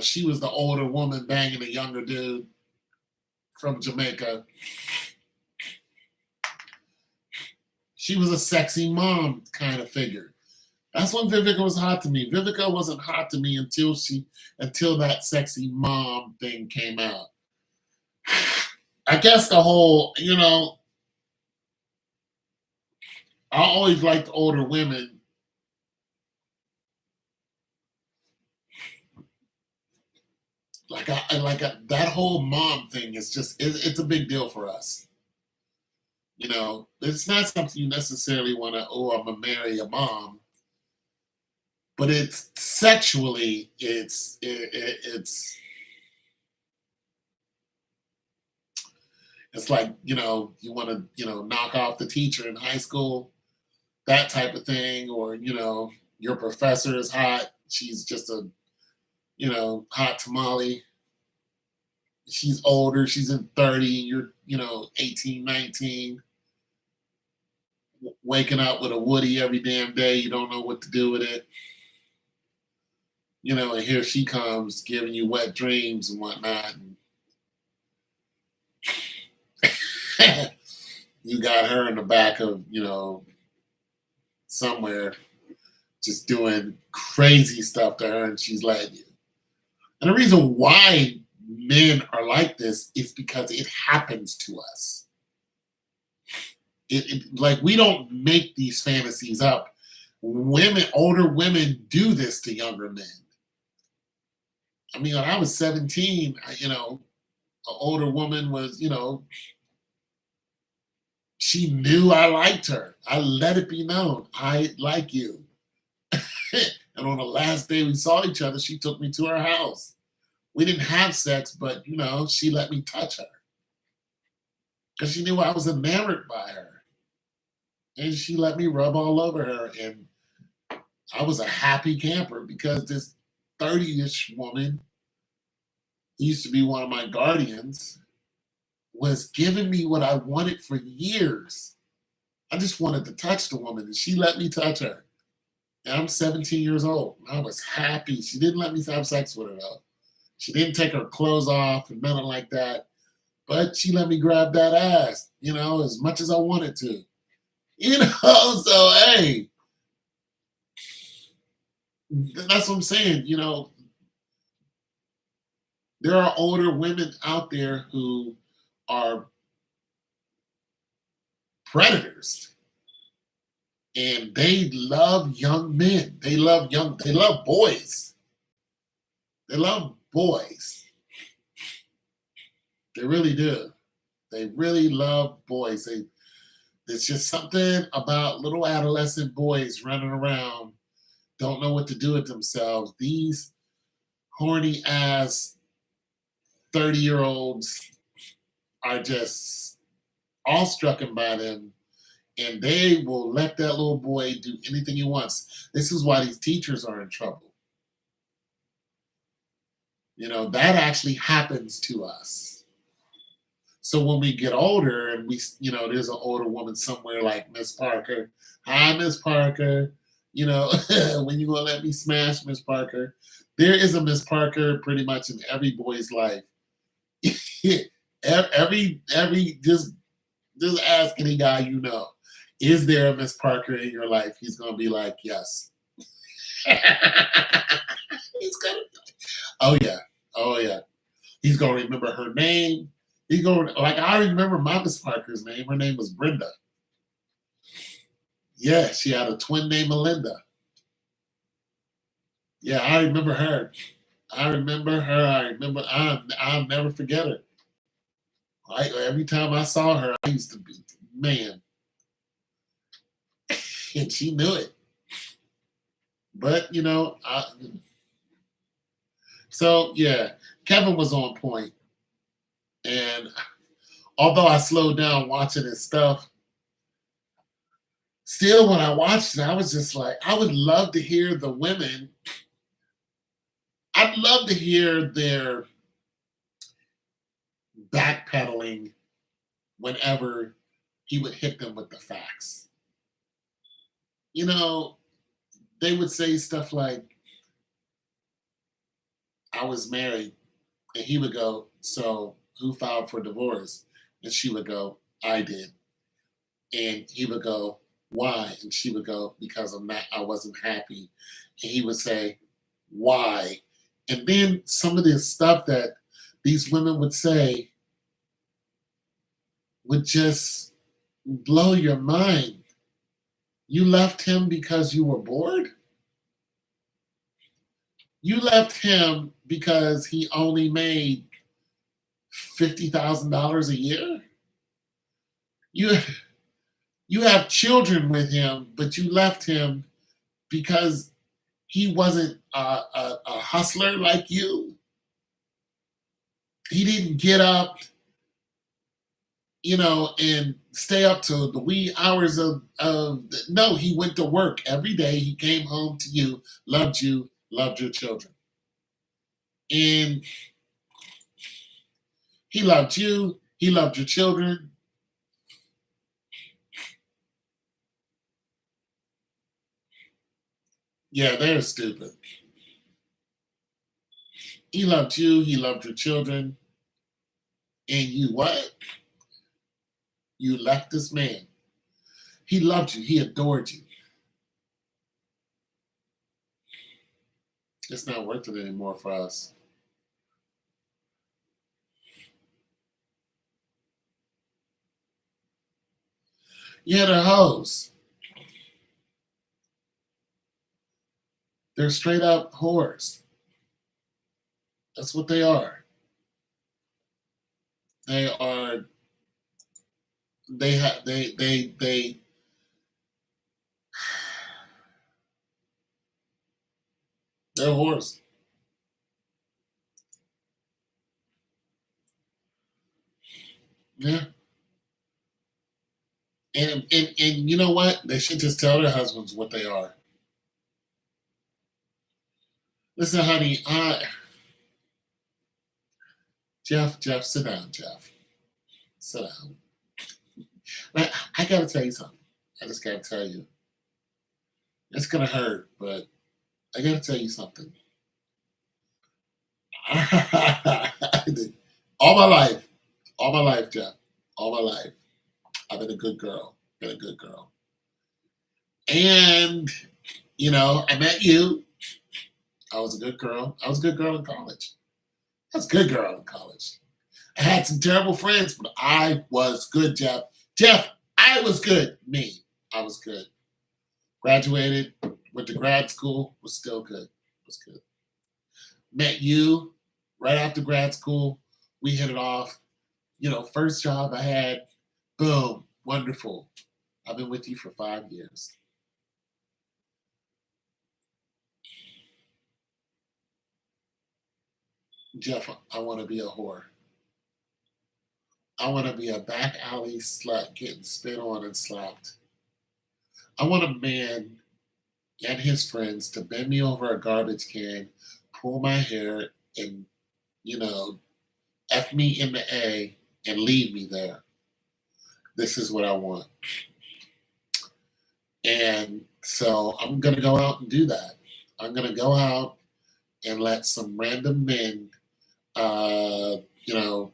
she was the older woman banging a younger dude from Jamaica. She was a sexy mom kind of figure. That's when Vivica was hot to me. Vivica wasn't hot to me until that sexy mom thing came out. I guess the whole, I always liked older women. That whole mom thing is just it's a big deal for us. It's not something you necessarily want to. Oh, I'm gonna marry a mom, but it's sexually, it's like you want to knock off the teacher in high school, that type of thing, or your professor is hot. She's just a hot tamale. She's older. She's in 30. You're 18, 19. Waking up with a Woody every damn day. You don't know what to do with it. And here she comes giving you wet dreams and whatnot. And you got her in the back of, somewhere just doing crazy stuff to her, and she's letting you. And the reason why men are like this is because it happens to us. Like, we don't make these fantasies up. Older women do this to younger men. I mean, when I was 17, an older woman was, she knew I liked her. I let it be known. I like you. And on the last day we saw each other, she took me to her house. We didn't have sex, but, she let me touch her. Because she knew I was enamored by her. And she let me rub all over her. And I was a happy camper because this 30-ish woman, who used to be one of my guardians, was giving me what I wanted for years. I just wanted to touch the woman, and she let me touch her. And I'm 17 years old. I was happy. She didn't let me have sex with her, though. She didn't take her clothes off and nothing like that. But she let me grab that ass, as much as I wanted to. So, hey, that's what I'm saying. There are older women out there who are predators. And they love young men. They love boys. They love boys. They really do. They really love boys. There's just something about little adolescent boys running around don't know what to do with themselves. These horny ass 30-year-olds are just awestruck by them, and they will let that little boy do anything he wants. This is why these teachers are in trouble. That actually happens to us. So when we get older and there's an older woman somewhere like Miss Parker. Hi, Miss Parker. When you gonna let me smash Miss Parker? There is a Miss Parker pretty much in every boy's life. every just ask any guy is there a Miss Parker in your life? He's gonna be like, yes. He's gonna be like, oh yeah. He's gonna remember her name. He's going like I remember my Miss Parker's name. Her name was Brenda. Yeah, she had a twin named Melinda. Yeah, I remember her. I'll never forget her. Every time I saw her, I used to be, man. And she knew it. But, so yeah, Kevin was on point. And although I slowed down watching his stuff, still when I watched it, I was just like, I would love to hear the women. I'd love to hear their backpedaling whenever he would hit them with the facts. They would say stuff like, I was married. And he would go, so who filed for divorce? And she would go, I did. And he would go, why? And she would go, because I wasn't happy. And he would say, why? And then some of this stuff that these women would say would just blow your mind. You left him because you were bored? You left him because he only made $50,000 a year? You have children with him, but you left him because he wasn't a hustler like you? He didn't get up, and stay up till the wee hours of no, he went to work every day. He came home to you, loved your children. And he loved you, he loved your children. Yeah, they're stupid. He loved you, he loved your children. And you what? You left this man. He loved you, he adored you. It's not worth it anymore for us. Yeah, they're hoes. They're straight up whores. That's what they are. They are. They have. They. They're whores. Yeah. And you know what? They should just tell their husbands what they are. Listen, honey. Jeff, sit down, Jeff. Sit down. I gotta tell you something. I just gotta tell you. It's gonna hurt, but I gotta tell you something. all my life, Jeff. All my life, I've been a good girl. Been a good girl. And I met you. I was a good girl. I was a good girl in college. I was a good girl in college. I had some terrible friends, but I was good, Jeff. Jeff, I was good. Me, I was good. Graduated, went to grad school, was still good. Was good. Met you right after grad school. We hit it off. First job I had, boom, wonderful. I've been with you for 5 years. Jeff, I want to be a whore. I want to be a back alley slut getting spit on and slapped. I want a man and his friends to bend me over a garbage can, pull my hair, and, you know, F me in the A and leave me there. This is what I want. And so I'm going to go out and do that. I'm going to go out and let some random men, uh, you know,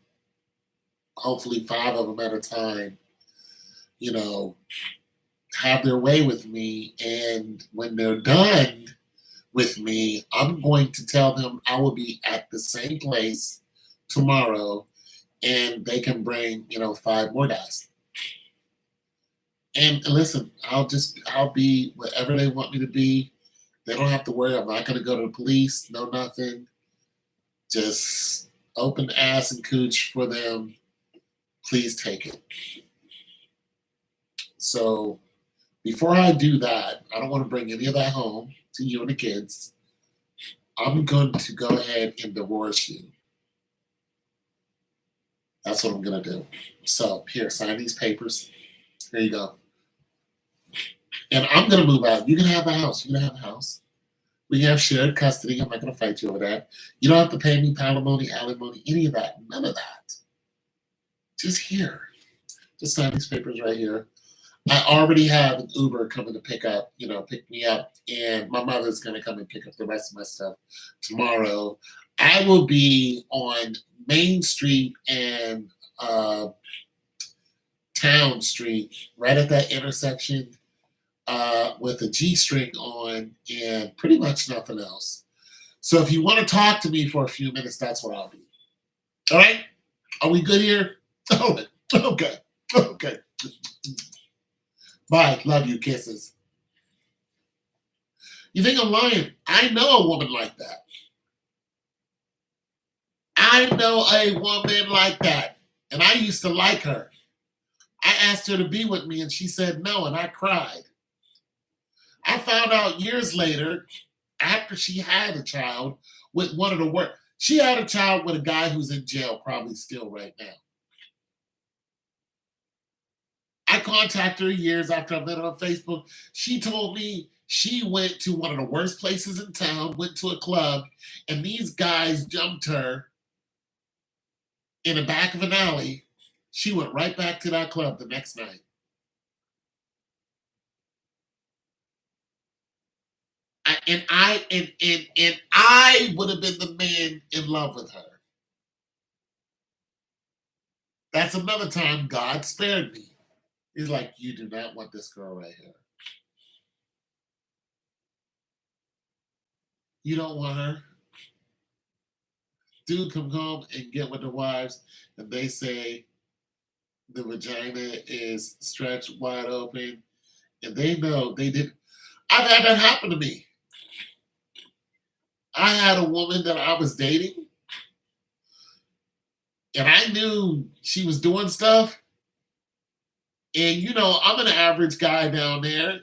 hopefully 5 of them at a time, you know, have their way with me. And when they're done with me, I'm going to tell them I will be at the same place tomorrow and they can bring, 5 more guys. And listen, I'll be whatever they want me to be. They don't have to worry. I'm not going to go to the police, no nothing. Just open ass and cooch for them. Please take it. So before I do that, I don't want to bring any of that home to you and the kids. I'm going to go ahead and divorce you. That's what I'm going to do. So here, sign these papers. Here you go. And I'm going to move out. You can have a house. You can have a house. We can have shared custody. I'm not going to fight you over that. You don't have to pay me palimony, alimony, any of that. None of that. Just here. Just sign these papers right here. I already have an Uber coming to pick me up, and my mother's going to come and pick up the rest of my stuff tomorrow. I will be on Main Street and Town Street, right at that intersection, with a G string on and pretty much nothing else. So if you want to talk to me for a few minutes, that's what I'll be. All right? Are we good here? Oh, okay. Okay. Bye. Love you. Kisses. You think I'm lying? I know a woman like that. I know a woman like that. And I used to like her. I asked her to be with me and she said no, and I cried. I found out years later, after she had a child with one of the worst. She had a child with a guy who's in jail, probably still right now. I contacted her years after I met her on Facebook. She told me she went to one of the worst places in town, went to a club, and these guys jumped her in the back of an alley. She went right back to that club the next night. I would have been the man in love with her. That's another time God spared me. He's like, you do not want this girl right here. You don't want her. Dude come home and get with the wives, and they say the vagina is stretched wide open, and they know they did. I've had that happen to me. I had a woman that I was dating, and I knew she was doing stuff. And I'm an average guy down there.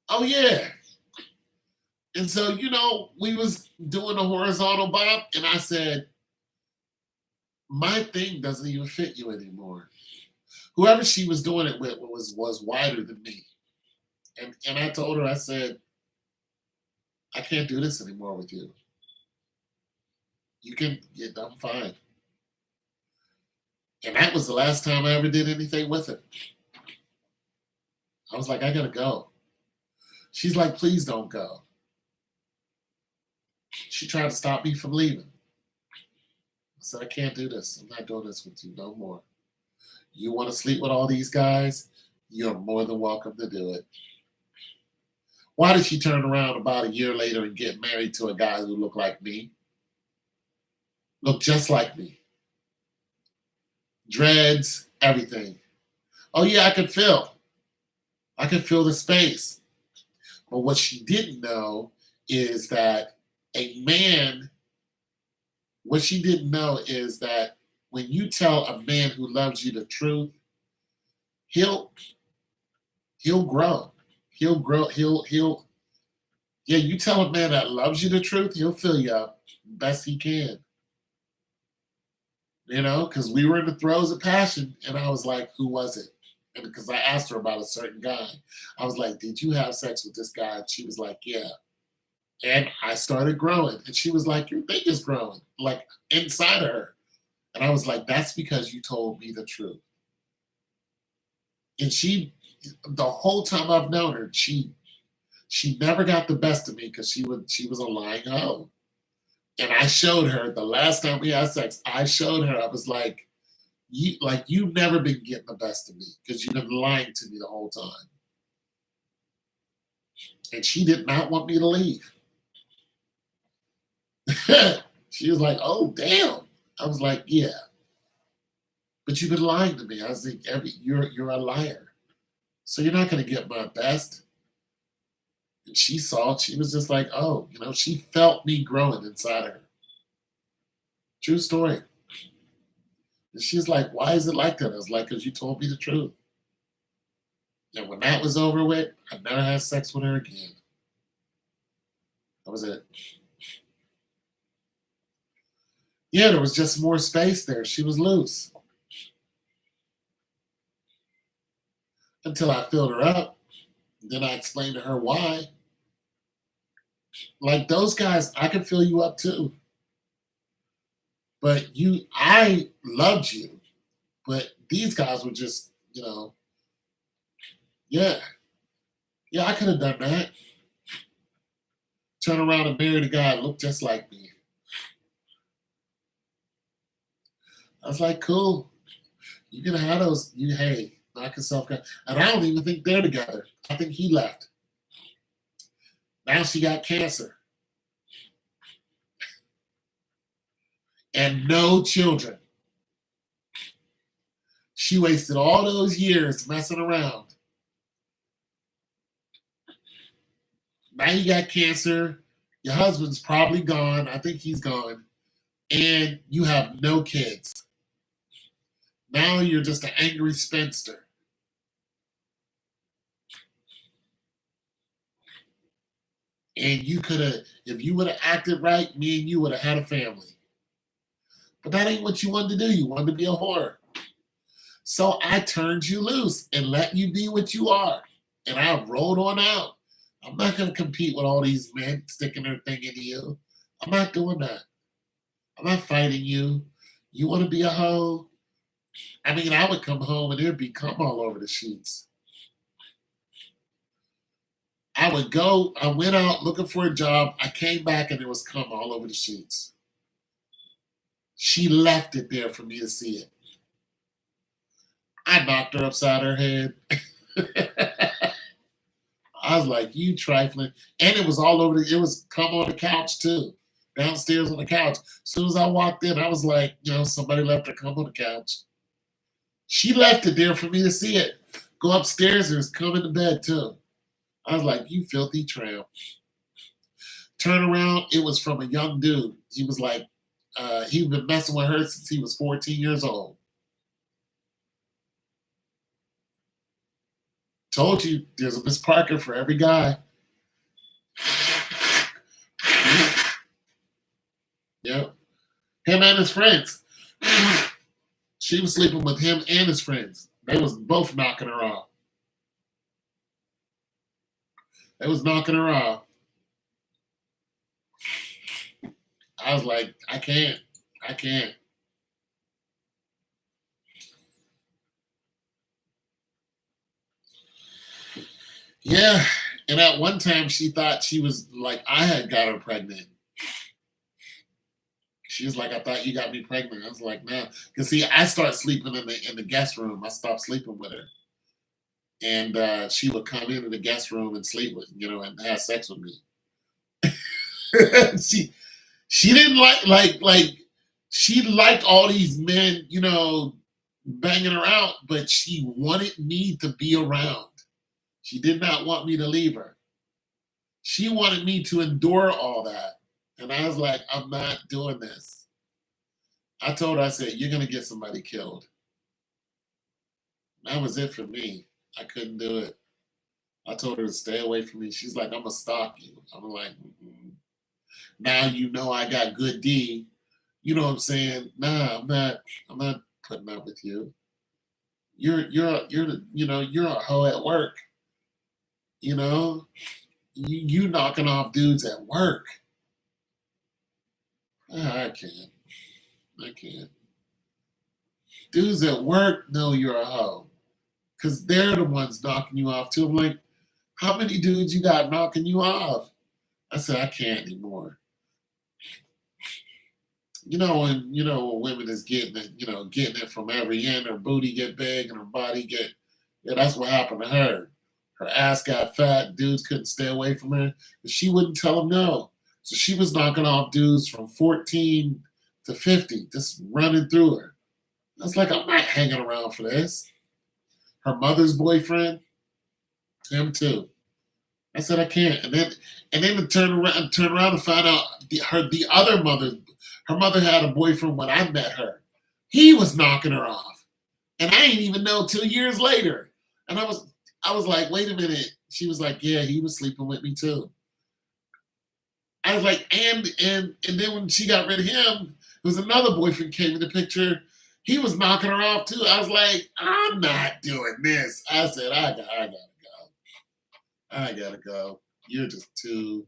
Oh yeah. And so, we was doing a horizontal bop, and I said, my thing doesn't even fit you anymore. Whoever she was doing it with was wider than me. And I told her, I said, I can't do this anymore with you. I'm fine. And that was the last time I ever did anything with her. I was like, I gotta go. She's like, please don't go. She tried to stop me from leaving. I said, I can't do this. I'm not doing this with you no more. You want to sleep with all these guys? You're more than welcome to do it. Why did she turn around about a year later and get married to a guy who looked like me? Looked just like me. Dreads, everything. Oh yeah, I could feel the space. But what she didn't know is that what she didn't know is that when you tell a man who loves you the truth, he'll grow. He'll grow. Yeah, you tell a man that loves you the truth, he'll fill you up best he can. Because we were in the throes of passion, and I was like, "Who was it?" And because I asked her about a certain guy, I was like, "Did you have sex with this guy?" And she was like, "Yeah." And I started growing, and she was like, "Your thing is growing, like inside of her." And I was like, "That's because you told me the truth." And the whole time I've known her, she never got the best of me because she was a lying hoe. And I showed her the last time we had sex. I showed her. I was you've never been getting the best of me because you've been lying to me the whole time. And she did not want me to leave. She was like, "Oh damn." I was like, "Yeah, but you've been lying to me." I was like, "You're a liar, so you're not going to get my best." And she saw it. She was just like, "Oh, she felt me growing inside her." True story. And she's like, "Why is it like that?" I was like, "Because you told me the truth." And when that was over with, I never had sex with her again. That was it. Yeah, there was just more space there. She was loose until I filled her up. Then I explained to her why. Like those guys, I can fill you up too. But I loved you. But these guys were just, yeah, yeah, I could have done that. Turn around and marry the guy that looked just like me. I was like, cool. You can have those. Hey, knock yourself out. And I don't even think they're together. I think he left. Now she got cancer and no children. She wasted all those years messing around. Now you got cancer. Your husband's probably gone. I think he's gone. And you have no kids. Now you're just an angry spinster. And you could have, if you would have acted right, me and you would have had a family. But that ain't what you wanted to do. You wanted to be a whore. So I turned you loose and let you be what you are. And I rolled on out. I'm not going to compete with all these men sticking their thing into you. I'm not doing that. I'm not fighting you. You want to be a hoe? I mean, I would come home and there'd be cum all over the sheets. I went out looking for a job. I came back and there was cum all over the sheets. She left it there for me to see it. I knocked her upside her head. I was like, "You trifling." And it was all over it was cum on the couch too. Downstairs on the couch. As soon as I walked in, I was like, somebody left her cum on the couch. She left it there for me to see it. Go upstairs, there's cum in the bed too. I was like, "You filthy tramp." Turn around, it was from a young dude. He was like, he'd been messing with her since he was 14 years old. Told you there's a Miss Parker for every guy. Yep. Him and his friends. She was sleeping with him and his friends. They was both knocking her off. They was knocking her off. I was like, I can't. I can't. Yeah. And at one time she thought she was like I had got her pregnant. She was like, "I thought you got me pregnant." I was like, "No." Because see, I started sleeping in the guest room. I stopped sleeping with her. And she would come into the guest room and sleep with, and have sex with me. she she didn't like she liked all these men, banging her out, but she wanted me to be around. She did not want me to leave her. She wanted me to endure all that. And I was like, "I'm not doing this." I told her, I said, "You're gonna get somebody killed." That was it for me. I couldn't do it. I told her to stay away from me. She's like, I'm gonna stalk you. I'm like, mm-mm. Now you know I got good D. You know what I'm saying? Nah, I'm not putting up with you. You're a hoe at work. You know, you knocking off dudes at work. Ah, I can't. I can't. Dudes at work know you're a hoe because they're the ones knocking you off too. I'm like, how many dudes you got knocking you off? I said, I can't anymore. When women is getting it, getting it from every end, her booty get big and her body get, yeah, that's what happened to her. Her ass got fat, dudes couldn't stay away from her, and she wouldn't tell them no. So she was knocking off dudes from 14 to 50, just running through her. I was like, I'm not hanging around for this. Her mother's boyfriend, him too. I said I can't. And then to turn around and find out her mother had a boyfriend when I met her. He was knocking her off. And I didn't even know 2 years later. And I was like, wait a minute. She was like, yeah, he was sleeping with me too. I was like, and then when she got rid of him, there was another boyfriend came in the picture. He was knocking her off too. I was like, I'm not doing this. I said, I gotta go. I gotta go. You're just too.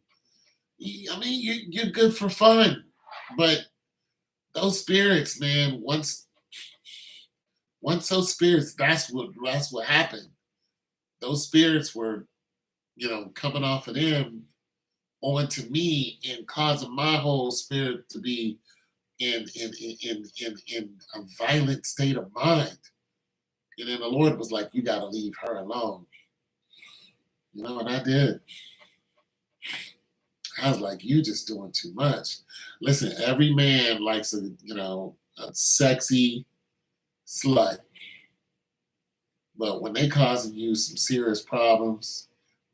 I mean, you're good for fun, but those spirits, man. Once those spirits, that's what happened. Those spirits were, coming off of them onto me and causing my whole spirit to be in a violent state of mind. And then the Lord was like, "You got to leave her alone." And I did. I was like, "You just doing too much." Listen, every man likes a sexy slut, but when they causing you some serious problems,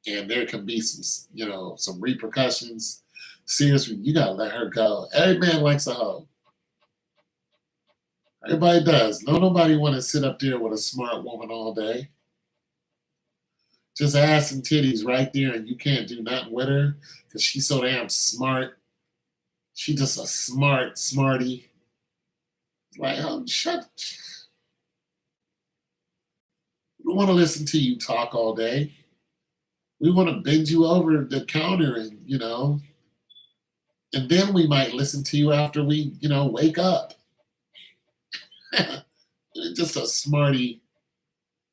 and there can be some repercussions. Seriously, you gotta let her go. Every man likes a hoe. Everybody does. Nobody want to sit up there with a smart woman all day. Just ass and titties right there, and you can't do nothing with her because she's so damn smart. She just a smarty. Like, oh, shut. We don't want to listen to you talk all day. We want to bend you over the counter and then we might listen to you after we, wake up. Just a smarty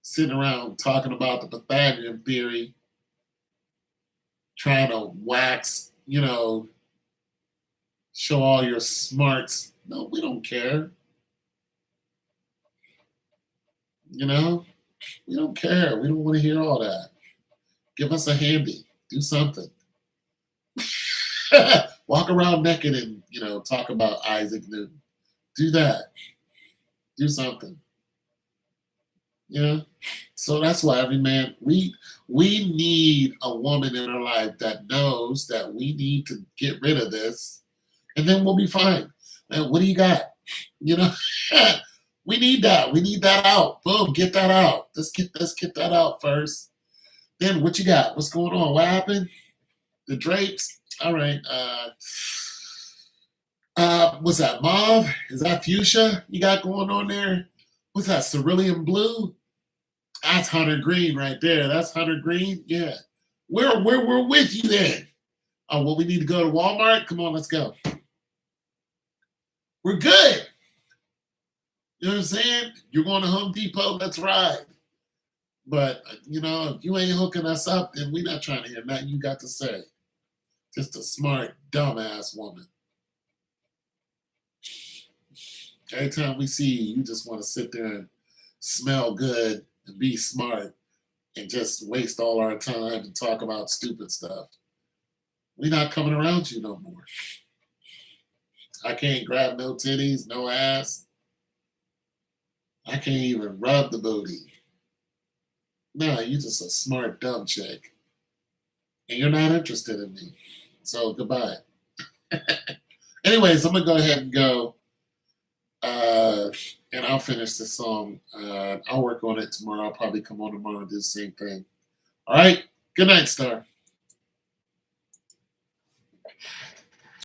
sitting around talking about the Pythagorean theory, trying to show all your smarts. No, we don't care. We don't care. We don't want to hear all that. Give us a handy. Do something. Walk around naked and talk about Isaac Newton. Do that. Do something. So that's why every man we need a woman in our life that knows that we need to get rid of this, and then we'll be fine. Man, what do you got? You know, we need that. We need that out. Boom, get that out. Let's get that out first. Then what you got? What's going on? What happened? The drapes. All right. What's that? Mauve? Is that fuchsia you got going on there? What's that? Cerulean blue? That's Hunter Green right there. That's Hunter Green. Yeah. We're with you then. Oh, well, we need to go to Walmart. Come on, let's go. We're good. You know what I'm saying? You're going to Home Depot. Let's ride. But if you ain't hooking us up, then we're not trying to hear nothing you got to say. Just a smart, dumbass woman. Every time we see you, you just want to sit there and smell good and be smart and just waste all our time and talk about stupid stuff. We're not coming around you no more. I can't grab no titties, no ass. I can't even rub the booty. No, you just a smart, dumb chick. And you're not interested in me. So goodbye. Anyways, I'm going to go ahead and go. And I'll finish this song. I'll work on it tomorrow. I'll probably come on tomorrow and do the same thing. All right. Good night, Star.